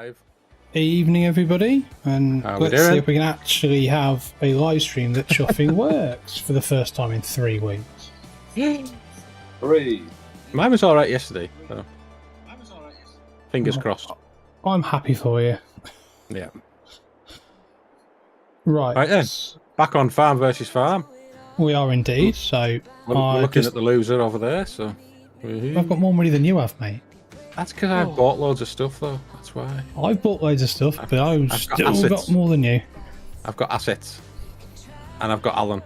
live. Evening, everybody, and let's see if we can actually have a live stream that chuffing works for the first time in 3 weeks. Three. Mine was all right yesterday, so fingers crossed. I'm happy for you. Yeah. Right. Right then, back on Farm versus Farm. We are indeed. So we're looking at the loser over there. So I've got more money than you have, mate. That's because I've bought loads of stuff, though. That's why. I've bought loads of stuff, but I've still got more than you. I've got assets, and I've got Alan.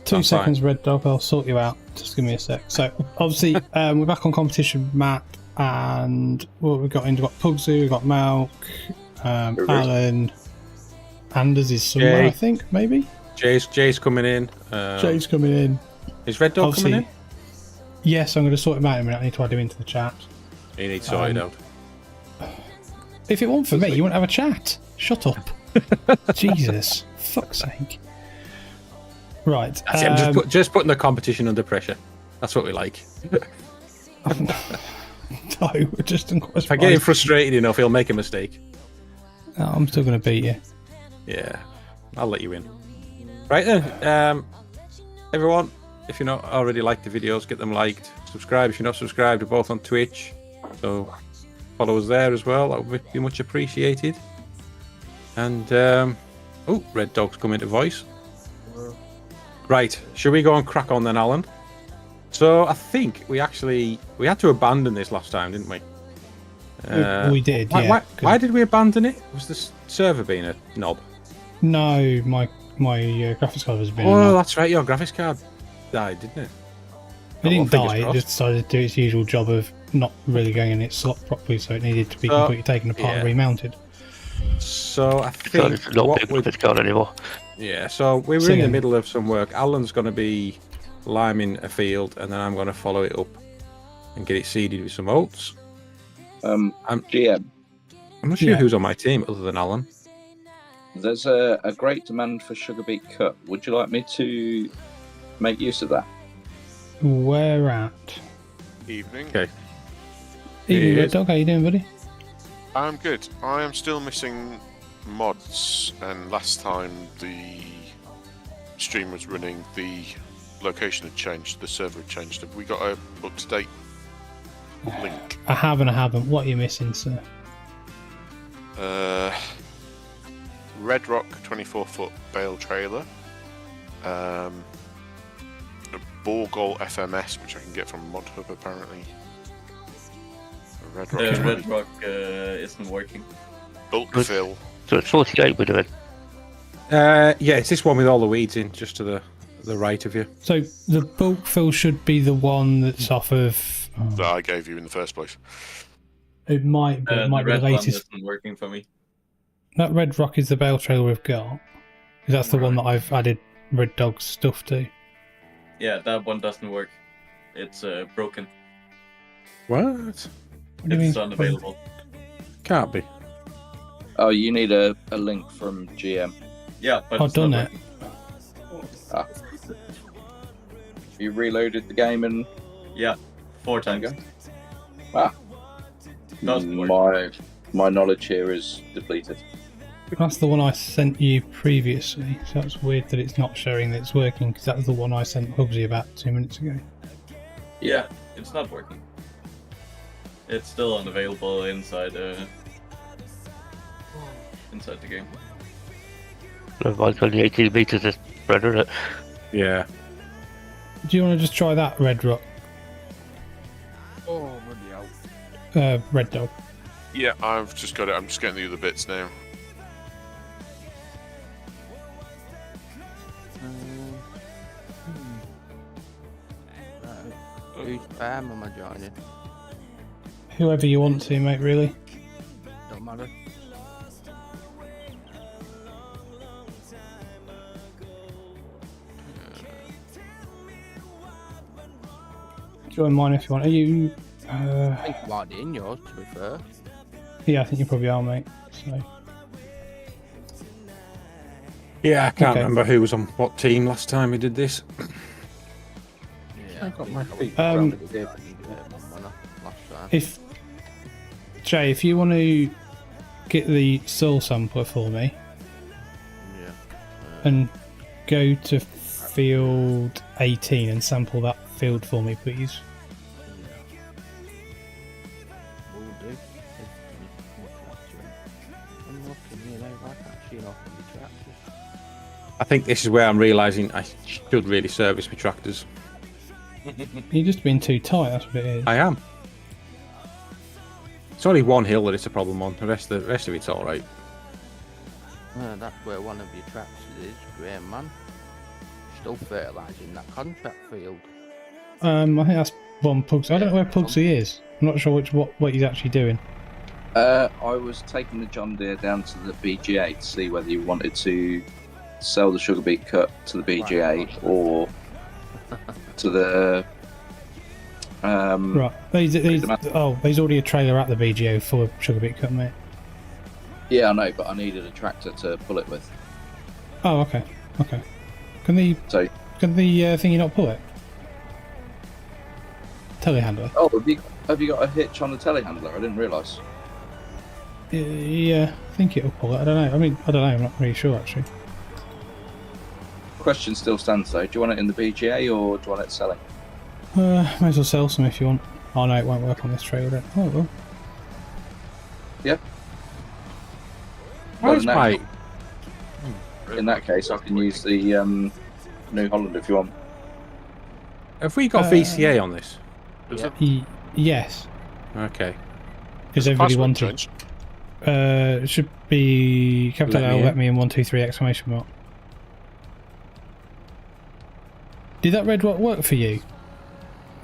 2 seconds, fine. Red Dog. I'll sort you out. Just give me a sec. So obviously, we're back on competition map, and what we've got in, we've got Pugsy, we've got Malc, Alan, Anders is somewhere, I think, maybe. Jay's coming in. Jay's coming in. Is Red Dog obviously, coming in? Yes, I'm going to sort him out in a minute. I need to add him into the chat. You need to sort it out. If it weren't for me, you wouldn't have a chat. Shut up. Jesus. Fuck's sake. Right. I'm just putting the competition under pressure. That's what we like. No, just if I get him frustrated enough, he'll make a mistake. No, I'm still going to beat you. Yeah, I'll let you in. Right then, everyone, if you're not already liked the videos, get them liked. Subscribe if you're not subscribed. We're both on Twitch, so follow us there as well. That would be much appreciated. And oh, Red Dog's coming to voice. Right, should we go and crack on then, Alan? So I think we had to abandon this last time, didn't we? We did. Yeah. Why did we abandon it? Was the server being a knob? No, my graphics card was being. Oh, that's right. Your graphics card died, didn't it? It didn't die. It just decided to do its usual job of not really going in its slot properly, so it needed to be completely taken apart and remounted. So I think it's not big graphics card anymore. Yeah. So we were in the middle of some work. Alan's going to be liming a field, and then I'm going to follow it up and get it seeded with some oats. I'm GM. I'm not sure who's on my team other than Alan. There's a great demand for sugar beet cut. Would you like me to make use of that? Where at? Evening. Okay. Evening, Red Dog. How you doing, buddy? I'm good. I am still missing mods, and last time the stream was running, the location had changed, the server had changed. Have we got a up-to-date link? I have and I haven't. What are you missing, sir? Red Rock 24-foot bale trailer, a Borgol FMS, which I can get from Mod Hub apparently. Red Rock, isn't working. Bulk fill. So it's 48 we're doing. Yeah, it's this one with all the weeds in, just to the right of you. So the bulk fill should be the one that's off of. That I gave you in the first place. It might be. It might be the latest. Isn't working for me. That Red Rock is the bale trailer we've got. Because that's the one that I've added Red Dog's stuff to. Yeah, that one doesn't work. It's broken. What? It's unavailable. Can't be. Oh, you need a link from GM. Yeah, but I've done it. Ah. You reloaded the game and... Yeah, 4 times. Ah. Doesn't work. My knowledge here is depleted. That's the one I sent you previously, so that's weird that it's not showing that it's working, because that was the one I sent Hugsy about 2 minutes ago. Yeah, it's not working. It's still unavailable inside the game. Mine's only 18 meters is spread, isn't it? Yeah. Do you want to just try that, Red Rock? Oh, bloody hell. Red Dog. Yeah, I've just got it. I'm just getting the other bits now. Who's Pam am I joining? Whoever you want to, mate, really. Don't matter. Join mine if you want. Are you... I think I'm already in yours, to be fair. Yeah, I think you probably are, mate. So. Yeah, I can't remember who was on what team last time we did this. Yeah. I got my feet. If Jay, if you want to get the soil sampler for me Yeah. and go to field 18 and sample that field for me, please? Will do. I'm looking here now, I can't see enough of the tractors. I think this is where I'm realising I should really service my tractors. You're just being too tight, that's what it is. I am. It's only one hill that it's a problem on. The rest of it's all right. That's where one of your tractors is, Grainman. Still fertilising that contract field. I think that's one Pugsy. I don't know where Pugsy is. I'm not sure what he's actually doing. I was taking the John Deere down to the BGA to see whether you wanted to sell the sugar beet cut to the BGA or to the Right. There's already a trailer at the BGO full of sugar beet cut, mate. Yeah, I know, but I needed a tractor to pull it with. Oh, okay. Okay. Can the So, thingy not pull it? Telehandler. oh, have you got a hitch on the telehandler? I didn't realise. Yeah, I think it'll pull it. I don't know. I mean, I don't know. I'm not really sure actually. Question still stands though. Do you want it in the BGA or do you want it selling? Might as well sell some if you want. Oh no, it won't work on this trailer then. Oh well. Yeah. Where's my... In that case, I can use the New Holland if you want. Have we got VCA on this? Is Yeah. it Yes, Okay. because everybody password wanted. changed? It should be capital Let me L. in. Let me in 123 exclamation mark. Did that red dot work for you,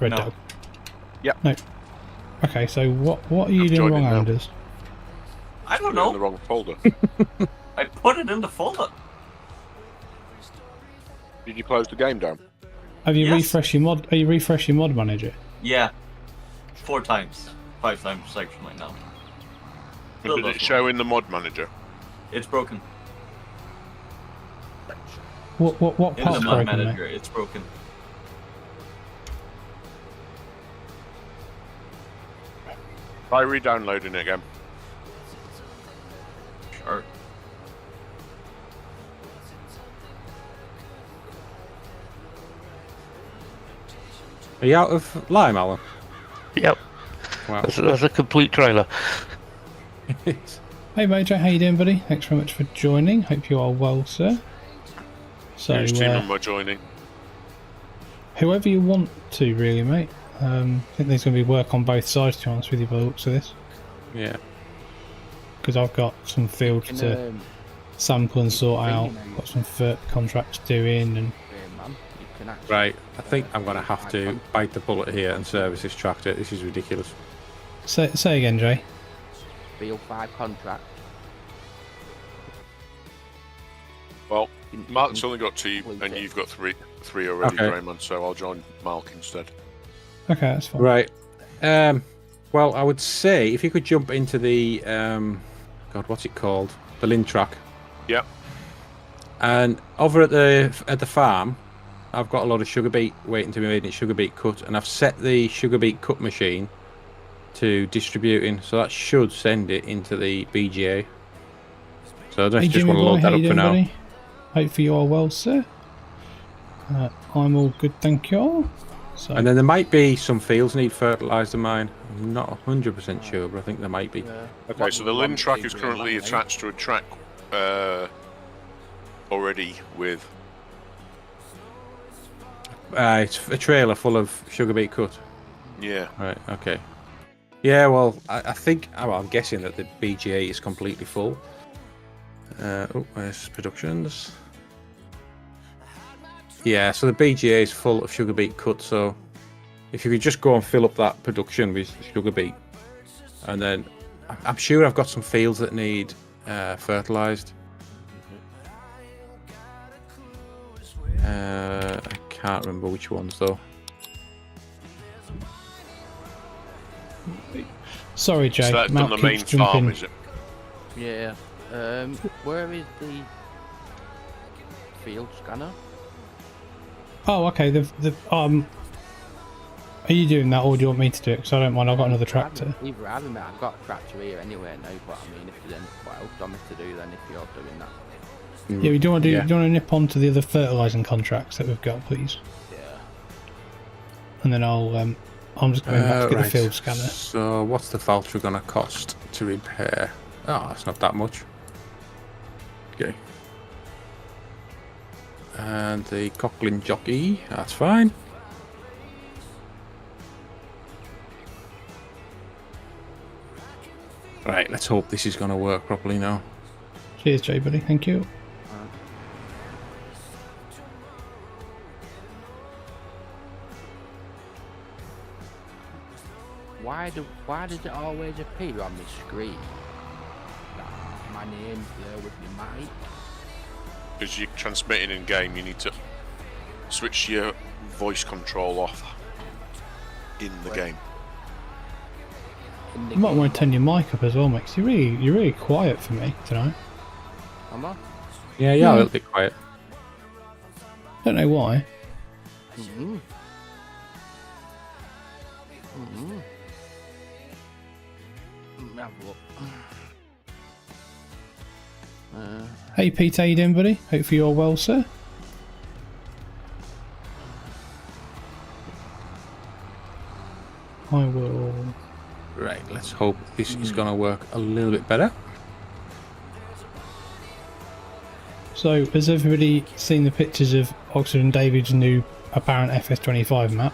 Red No. Dog? Yep. No. Okay, so what are you I'm doing wrong, joining now. Anders? I don't Put it in the know. wrong folder. I put it in the folder. Did you close the game down? Have you Yes. refreshed your mod? Are you refresh your mod manager? Yeah. 4 times. 5 times actually now. Still Did it doesn't show work. in the mod manager? It's broken. What In part's the mod broken, manager, mate? it's broken. Try re-downloading it again. Sure. Are you out of lime, Alan? Yep, Wow. that's a complete trailer. Hey Mojo, how you doing, buddy? Thanks very much for joining. Hope you are well, sir. So, Who's team member joining? whoever you want to, really, mate. I think there's going to be work on both sides, to be honest with you, by the looks of this. Yeah. Because I've got some fields to sample and sort out. Got some contracts doing, and Grainman, you can actually Right. I think I'm going to have to bite the bullet here and service this tractor. This is ridiculous. say again, Jay. field 5 contract. Well, You can- Mark's only got 2, complete and it. you've got three already, Okay. Grainman, so I'll join Malc instead. Okay, that's fine. Right. Well, I would say if you could jump into the God, what's it called? The Lin track. Yep. And over at the farm, I've got a lot of sugar beet waiting to be made in sugar beet cut, and I've set the sugar beet cut machine to distributing, so that should send it into the BGA. So I don't Hey just Jimmy want to boy, load how that you up for doing, now. buddy? Hope you are well, sir. I'm all good, thank you all. So, And then there might be some fields need fertilised in mine. I'm not 100% sure, but I think there might be. Okay, so the Lin track is currently attached to a track already with... It's a trailer full of sugar beet cut. Yeah. Right, okay. Yeah, well, I think, well, I'm guessing that the BGA is completely full. Oh, where's productions? Yeah, so the BGA is full of sugar beet cut, so if you could just go and fill up that production with sugar beet. And then I'm sure I've got some fields that need fertilised. I can't remember which ones though. sorry, Jay. So that's on Matt the main keeps jumping. farm, is it? Yeah. Where is the field scanner? Oh, okay. Are you doing that, or do you want me to do it? Because I don't mind. I've got another tractor. Either have him. I've got a tractor here anyway now, but I mean, if there's anything else I'm to do, then if you're doing that. Yeah, we do want to do. Yeah. Do you want to nip on to the other fertilising contracts that we've got, please? Yeah. And then I'm just going back to get the field scanner. So what's the voucher going to cost to repair? Oh, it's not that much. Okay. And the Coughlin jockey, that's fine. Right, let's hope this is going to work properly now. Cheers, Jay, buddy. Thank you. Why does it always appear on my screen? My name's there with me, mate. Because you're transmitting in game, you need to switch your voice control off in the game. In the You might game. want to turn your mic up as well, mate. 'Cause you're really quiet for me tonight. Am I? Yeah, Yeah. a little bit quiet. Don't know why. Mm-hmm. Mm-hmm. Have a look. Hey, Pete, how you doing, buddy? Hopefully you're well, sir. I will. Right, let's hope this is going to work a little bit better. So, has everybody seen the pictures of Oxford and David's new apparent FS25 map?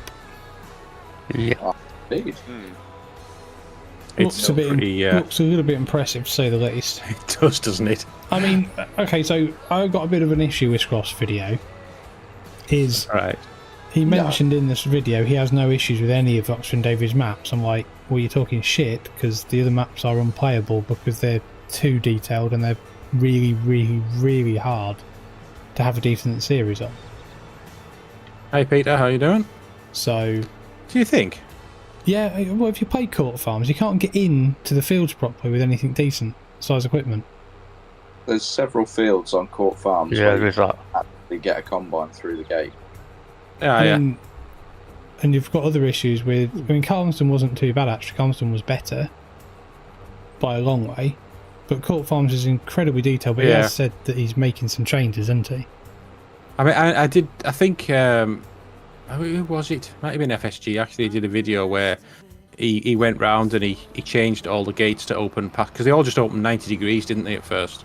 Yeah. Indeed. It's pretty, looks a little bit impressive, to say the least. it does, doesn't it? I mean, okay, so I got a bit of an issue with Scroff's video. Is Right. he mentioned in this video he has no issues with any of Oxford and David's maps. I'm like, well, you're talking shit, because the other maps are unplayable because they're too detailed and they're really, really, really hard to have a decent series on. Hey Peter, how you doing? So, Do you think? yeah, well, if you play Court Farms, you can't get into the fields properly with anything decent size equipment. There's several fields on Court Farms Yeah, where you there's that. actually get a combine through the gate. Yeah, I yeah. mean, and you've got other issues with. I mean, Carlston wasn't too bad actually. Carlston was better by a long way, but Court Farms is incredibly detailed. But he Yeah. has said that he's making some changes, isn't he? I mean, I did. I think. Who was it? Might have been FSG. Actually, did a video where he went round and he changed all the gates to open past because they all just opened 90 degrees, didn't they, at first?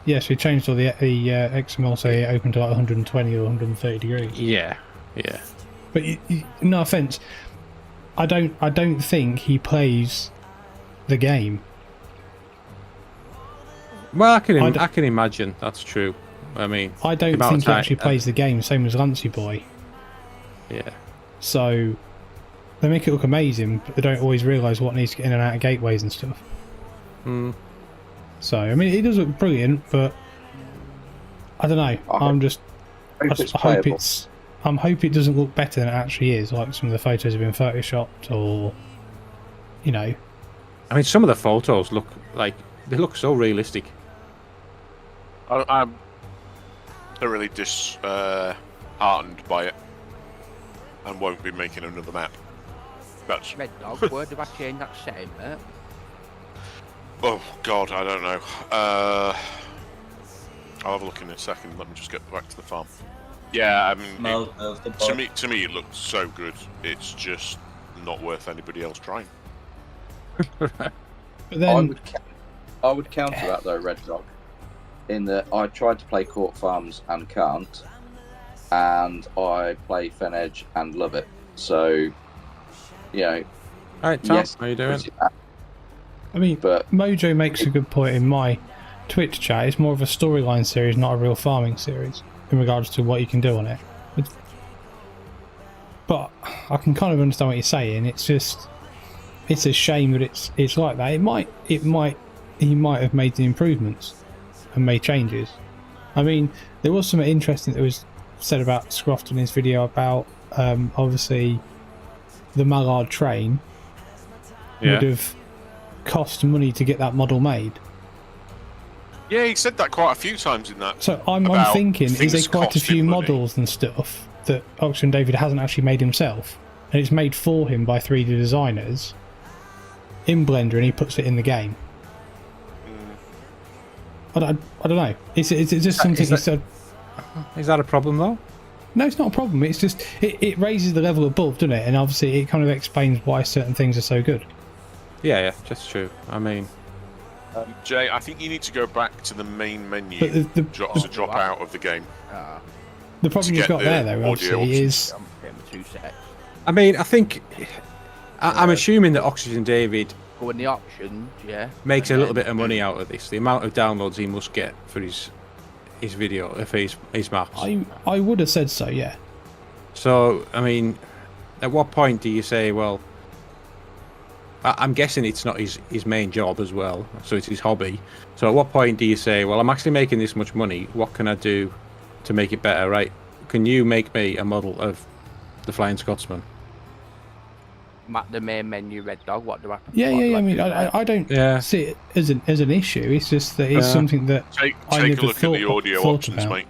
Yeah, so he changed all the XML so it opened to like 120 or 130 degrees. Yeah, yeah. But no offense, I don't think he plays the game. Well, I can imagine that's true. I mean, I don't the amount think of he time- actually plays the game, same as Lancey Boy. Yeah. So they make it look amazing, but they don't always realise what needs to get in and out of gateways and stuff. Mm. So I mean, it does look brilliant, but I don't know. I I'm hope it doesn't look better than it actually is. Like some of the photos have been photoshopped, or you know. I mean, some of the photos look like they look so realistic. I'm thoroughly disheartened by it and won't be making another map. That's... Red Dog, where do I change that setting, mate? Oh, God, I don't know. I'll have a look in a second. Let me just get back to the farm. Yeah, I mean, Smell of the to me, it looks so good. It's just not worth anybody else trying. But then I would counter that though, Red Dog, in that I tried to play Court Farms and can't, and I play Fen Edge and love it. So, you know, All right, Tom, yes, how you doing? I mean, but Mojo makes a good point in my Twitch chat. It's more of a storyline series, not a real farming series, in regards to what you can do on it. But I can kind of understand what you're saying. It's just, it's a shame that it's like that. He might have made the improvements and made changes. I mean, there was something interesting that was said about Scroft in his video about obviously the Mallard train would have cost money to get that model made. Yeah, he said that quite a few times in that. So I'm thinking, is there quite a few models and stuff that Oxford and David hasn't actually made himself and it's made for him by 3D designers in Blender, and he puts it in the game. I don't know. It's just something he said. Is that a problem though? No, it's not a problem. It's just it raises the level above, doesn't it? And obviously it kind of explains why certain things are so good. Yeah, that's true. I mean, Jay, I think you need to go back to the main menu But to drop out of the game. The problem you've got there, though, obviously, is. I mean, I think I'm assuming that Oxygen David Go in the options, yeah. makes a little bit of money out of this. The amount of downloads he must get for his video, for his maps. I would have said so, yeah. So, I mean, at what point do you say, well, I'm guessing it's not his main job as well, so it's his hobby. So at what point do you say, well, I'm actually making this much money, what can I do to make it better, right? Can you make me a model of the Flying Scotsman? Map the main menu, Red Dog, what do I... Yeah. I mean, I don't see it as an issue. It's just that it's something that Take I a never look at the audio thought options, about. mate.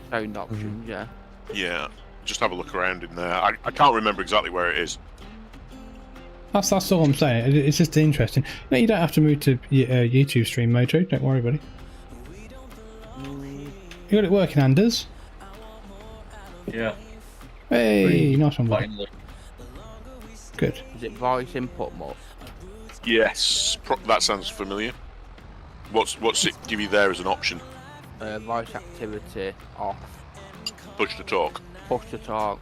Sound options, yeah. Yeah, just have a look around in there. I can't remember exactly where it is. That's all I'm saying. It's just interesting. No, you don't have to move to YouTube stream, Mojo. Don't worry, buddy. You got it working, Anders? Yeah. Hey, nice one, buddy. Finally. Good. Is it voice input mode? Yes, that sounds familiar. What's it give you there as an option? Voice activity off. Push to talk. Push to talk.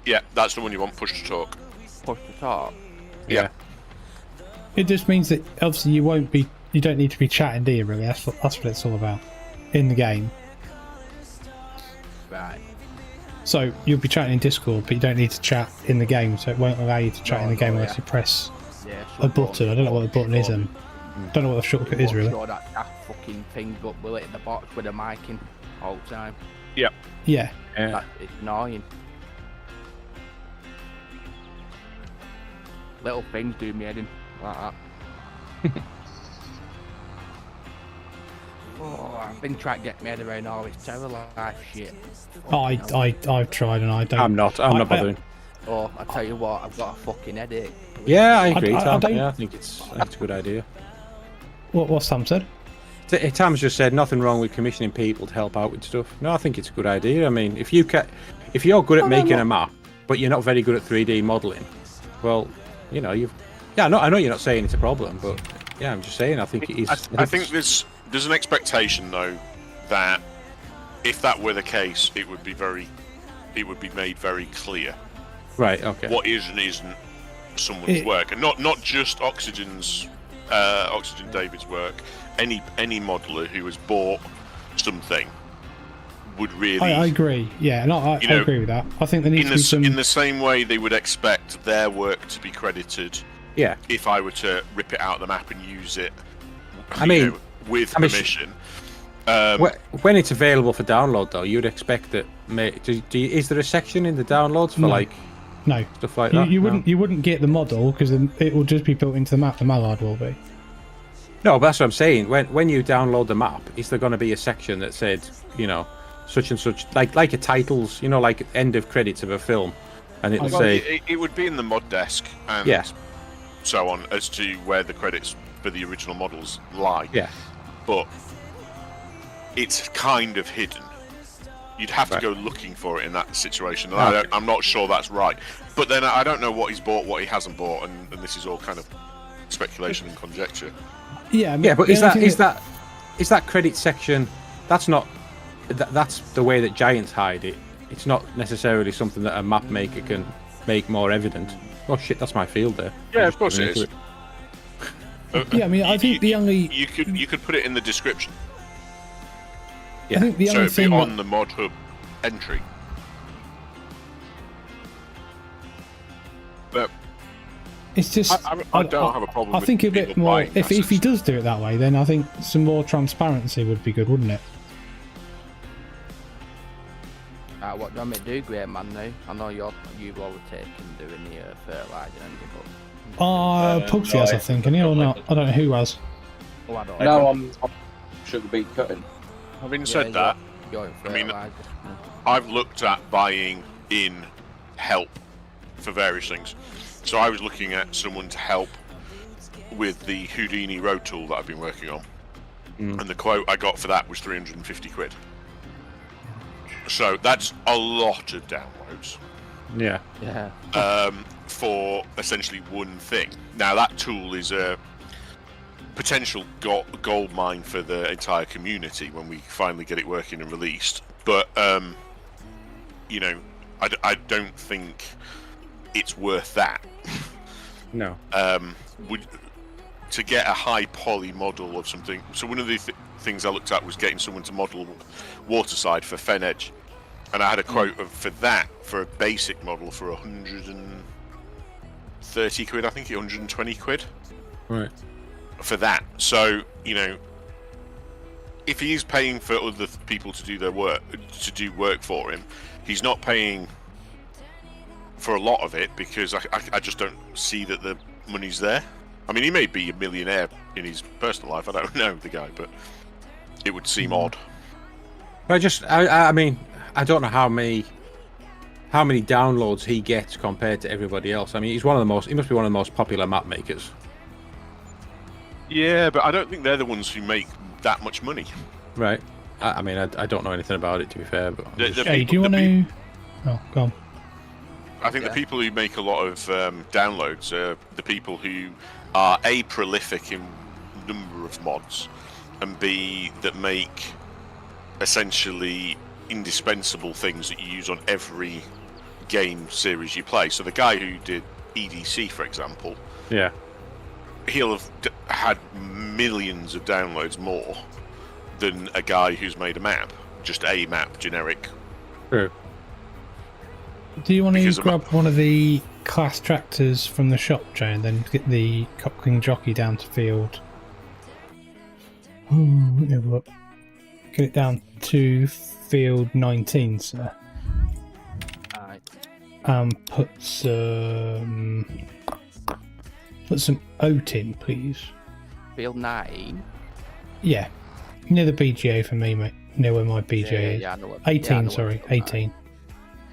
Yeah, that's the one you want. Push to talk. Push to talk. Yeah. It just means that obviously you don't need to be chatting, do you? Really, that's what it's all about in the game. Right. So you'll be chatting in Discord, but you don't need to chat in the game. So it won't allow you to chat in the game unless you press a button. I don't know what the button is, and don't know what the shortcut is really. Sure that fucking thing up will it in the box with a mic in all the time. Yeah. Yeah. It's annoying. Little things do me head in like that. I've been trying to get my head around all this terror life shit. I've tried and I don't. I'm not bothering. I tell you what, I've got a fucking headache. Yeah, I agree, I Tam. don't- Yeah, I think it's a good idea. What's Sam said? Tam's just said nothing wrong with commissioning people to help out with stuff. No, I think it's a good idea. I mean, if you're good at making a map, but you're not very good at 3D modelling, well, you know, I know you're not saying it's a problem, but yeah, I'm just saying I think it is. I think there's an expectation though that if that were the case, it would be made very clear. Right. Okay. What is and isn't someone's work, and not just Oxygen David's work. Any modeler who has bought something would really. I agree. Yeah, no, I agree with that. I think there needs to be some. In the same way they would expect their work to be credited. Yeah. If I were to rip it out of the map and use it, with permission. When it's available for download, though, you'd expect that. Is there a section in the downloads for no stuff like that? You wouldn't get the model because it will just be built into the map. The mallard will be. No, but that's what I'm saying. When you download the map, is there going to be a section that said, you know, such and such, like a titles, you know, like end of credits of a film, and it'll say it would be in the mod desk and so on as to where the credits for the original models lie. Yeah, but it's kind of hidden. You'd have to go looking for it in that situation, and I'm not sure that's right. But then I don't know what he's bought, what he hasn't bought, and this is all kind of speculation and conjecture. Yeah, but is that credit section? That's not. That's the way that Giants hide it. It's not necessarily something that a map maker can make more evident. Oh shit, that's my field there. Yeah, of course it is. Yeah, I mean, I think the only you could put it in the description. Yeah. I think the only it'd be on the mod hub entry. But it's just I don't have a problem. I think a bit more. If he does do it that way, then I think some more transparency would be good, wouldn't it? What do you want me to do, Grainman? Now I know you've overtaken doing the fertilizer and everything. Pugsy has, I think, and or not. I don't know who has. Oh, I don't know. No, I'm sugar beet cutting. Having said that, I mean, I've looked at buying in help for various things. So I was looking at someone to help with the Houdini road tool that I've been working on, and the quote I got for that was 350 quid. So that's a lot of downloads. Yeah. For essentially one thing. Now that tool is a potential gold mine for the entire community when we finally get it working and released. But you know, I don't think it's worth that. No. To get a high poly model of something. So one of the things I looked at was getting someone to model Waterside for Fen Edge, and I had a quote for that for a basic model for 130 quid. I think 120 quid. Right. For that. So you know, if he is paying for other people to do their work, for him, he's not paying for a lot of it because I just don't see that the money's there. I mean, he may be a millionaire in his personal life. I don't know the guy, but it would seem odd. I mean, I don't know how many downloads he gets compared to everybody else. I mean, he must be one of the most popular map makers. Yeah, but I don't think they're the ones who make that much money. Right. I mean, I don't know anything about it, to be fair. But Hey, do you want to? Oh, go on. I think the people who make a lot of downloads are the people who are A, prolific in number of mods, and B, that make essentially indispensable things that you use on every game series you play. So the guy who did EDC, for example, yeah, he'll have had millions of downloads more than a guy who's made a map, just a map, generic. True. Do you want to grab one of the class tractors from the shop, Joe, and then get the coupling jockey down to field? Let me have a look. Get it down to field 19, sir. Put some oat in, please. Field 9? Yeah. Near the BGA for me, mate. Near where my BGA is. I know what, 18, sorry. 18.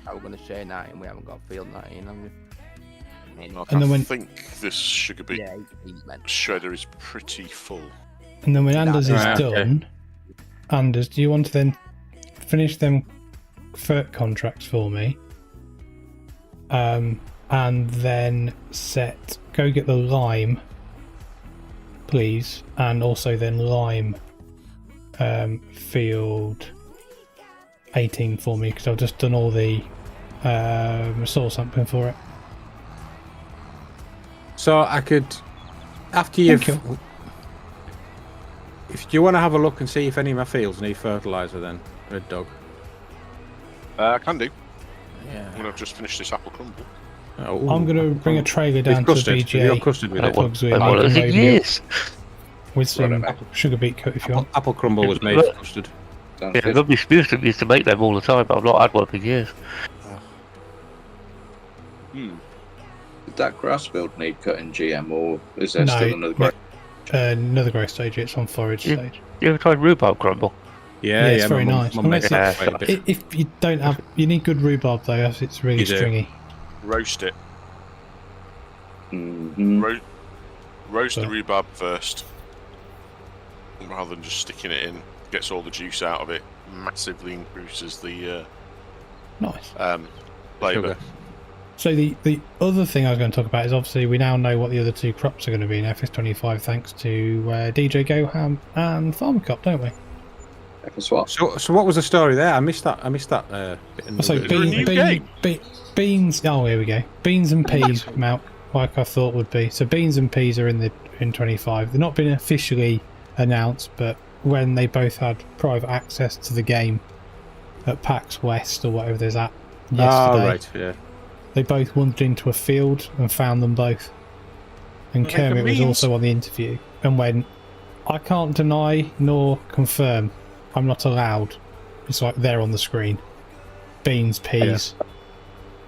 I was going to say 9, we haven't got field 19, have we? And then I think this sugar beet shredder is pretty full. And then when Anders is done, Anders, do you want to then finish them FERT contracts for me? And then go get the lime, please, and also then lime field 18 for me, because I've just done all the soil sampling for it. So I could, after you've, if you want to have a look and see if any of my fields need fertiliser, then Red Dog. I can do. Yeah. When I've just finished this apple crumble. Oh, I'm going to bring a trailer down to the BGA. You're custard with it. With some sugar beet cut if you want. Apple crumble was made for custard. Yeah, rugby used to make them all the time, but I've not had one for years. Did that grass field need cutting, GM, or is there still another growth? Another growth stage. It's on forage stage. You ever tried rhubarb crumble? Yeah, it's very nice. If you don't have, you need good rhubarb though, as it's really stringy. Roast it. Roast the rhubarb first, rather than just sticking it in. Gets all the juice out of it. Massively increases the nice flavour. So the other thing I was going to talk about is obviously we now know what the other two crops are going to be in FS25 thanks to DJ Goham and Farmer Cup, don't we? So what was the story there? I missed that. So beans. Oh, here we go. Beans and peas, Malc, like I thought would be. So beans and peas are in 25. They've not been officially announced, but when they both had private access to the game at PAX West or whatever there's at yesterday. Right, yeah. They both wandered into a field and found them both. And Kermit was also on the interview and went, I can't deny nor confirm. I'm not allowed. It's like there on the screen. Beans, peas.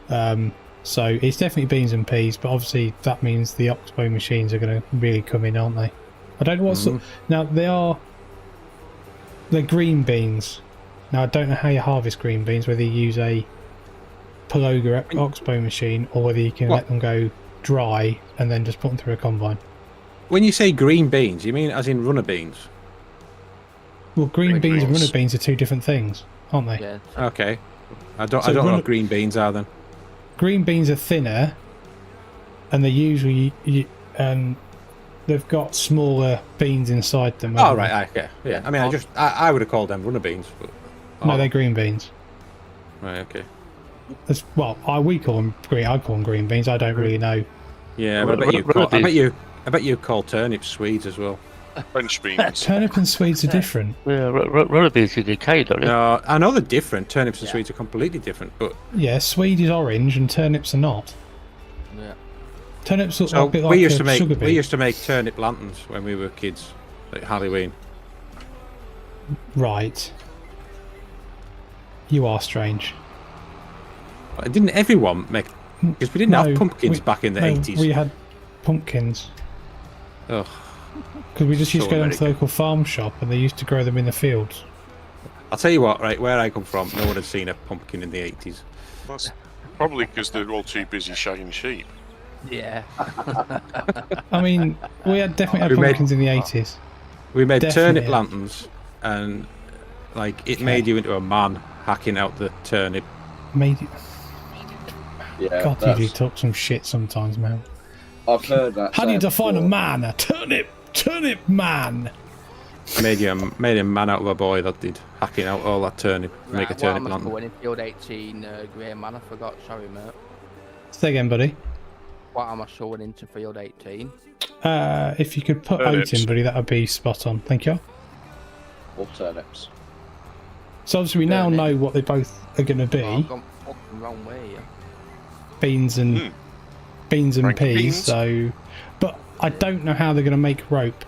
Yeah. So it's definitely beans and peas, but obviously that means the Oxbow machines are going to really come in, aren't they? I don't know what sort. Now they're green beans. Now I don't know how you harvest green beans. Whether you use a Paloga Oxbow machine, or whether you can let them go dry and then just put them through a combine. When you say green beans, you mean as in runner beans? Well, green beans and runner beans are two different things, aren't they? Yeah. Okay. I don't know what green beans are then. Green beans are thinner, and they usually they've got smaller beans inside them. Oh right, okay, yeah. I mean, I would have called them runner beans, but no, they're green beans. Right, okay. We call them green. I call them green beans. I don't really know. Yeah, but I bet you call turnips Swedes as well. French beans. Turnip and Swedes are different. Yeah, runner beans are decayed, don't they? No, I know they're different. Turnips and Swedes are completely different, but yeah, Swede is orange and turnips are not. Yeah. Turnips look so a bit like we used to make turnip lanterns when we were kids, like Halloween. Right. You are strange. Didn't everyone make? Because we didn't have pumpkins back in the 80s. We had pumpkins. Ugh. Because we just used to go down to the American. local farm shop and they used to grow them in the fields. I'll tell you what, right, where I come from, no one had seen a pumpkin in the 80s. That's probably because they're all too busy shagging sheep. Yeah. I mean, we had definitely had pumpkins in the 80s. We made Definitely. turnip lanterns, and like it made you into a man hacking out the turnip. Made it. Yeah, God, you do talk some shit sometimes, man. I've heard that. How do you saying define a before. man? A turnip man. Made a man out of a boy that did hacking out all that turnip, make a turnip What am I lantern. scoring in field 18, Grainman? I forgot. Sorry, mate. Say again, buddy. What am I showing into field 18? If you could put Turnips. oat in, buddy, that would be spot on. Thank you. Or turnips. So obviously we now Turnip. know what they both are going to be. Oh, I've gone fucking wrong way here. Beans and Frank peas. beans. So, but I don't know how they're going to make rope.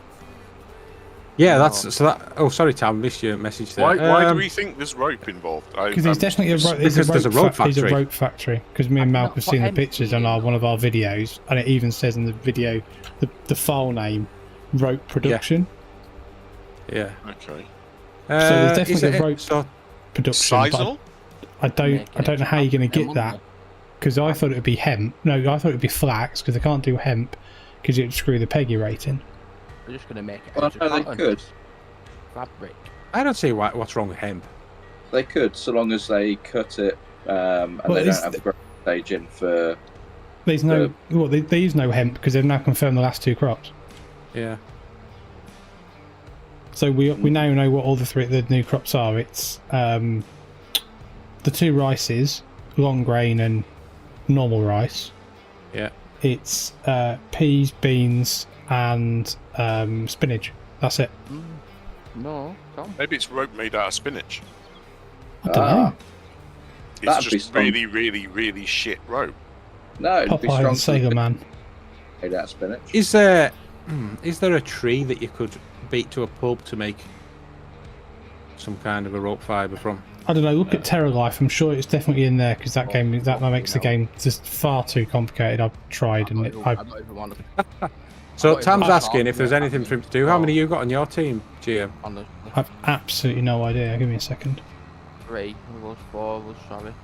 Yeah, that's so that. Oh, sorry, Tam, missed your message there. Why do we think there's rope involved? Because there's definitely because there's a rope There's a factory. rope factory. Because me and Malc have seen the pictures on one of our videos, and it even says in the video the file name, rope production. Yeah. Okay. So there's is definitely it a rope so, production. but Sisal? I don't know how you're going to get that. Because I thought it would be hemp. No, I thought it would be flax. Because they can't do hemp because it would screw the peggy rating. We're just going to make it Well, out no, of they cotton. could. Fabric. I don't see what's wrong with hemp. They could, so long as they cut it and Well, they it's- don't have the growth stage in for. There's no. Well, they use no hemp because they've now confirmed the last two crops. Yeah. So we now know what all the new crops are. It's the two rices, long grain and normal rice. Yeah. It's peas, beans, and spinach. That's it. No, Tom. Maybe it's rope made out of spinach. I don't know. It's That'd be just strong. really, really, really shit rope. No, it'd be Popeye strong. and Sailor Man. Made out of spinach. Is there a tree that you could beat to a pulp to make some kind of a rope fibre from? I don't know. Look at Terra Life. I'm sure it's definitely in there because that makes the game just far too complicated. I've tried and I don't even want to. So I've Tam's got asking if there's anything for him to do. How many you got on your team, GM? Honestly. I've absolutely no idea. Give me a second. 3, it was 4, it was sorry.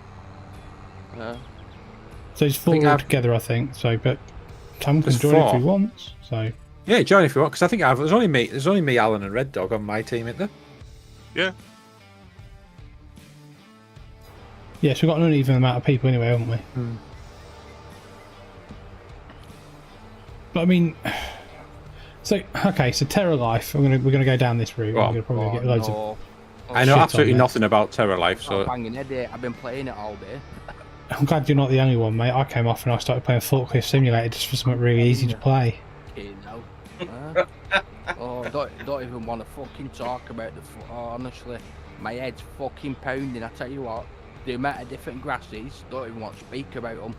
So it's four think I've- altogether, I think. So, but Tam can There's join if he 4. wants. So Yeah, join if you want, because I think there's only me, Alan, and Red Dog on my team, isn't there? Yeah. yes, we've got an uneven amount of people anyway, haven't we? But I mean, so okay, so Terra Life. We're gonna go down this route. Go on. We're gonna probably get loads of. no. I know shit on absolutely there. nothing about Terra Life, I'm so banging headache. I've been playing it all day. I'm glad you're not the only one, mate. I came off and I started playing Forklift Simulator just for something really easy to play. Okay, now. Oh, don't even want to fucking talk about honestly, my head's fucking pounding. I tell you what, the amount of different grasses, don't even want to speak about them.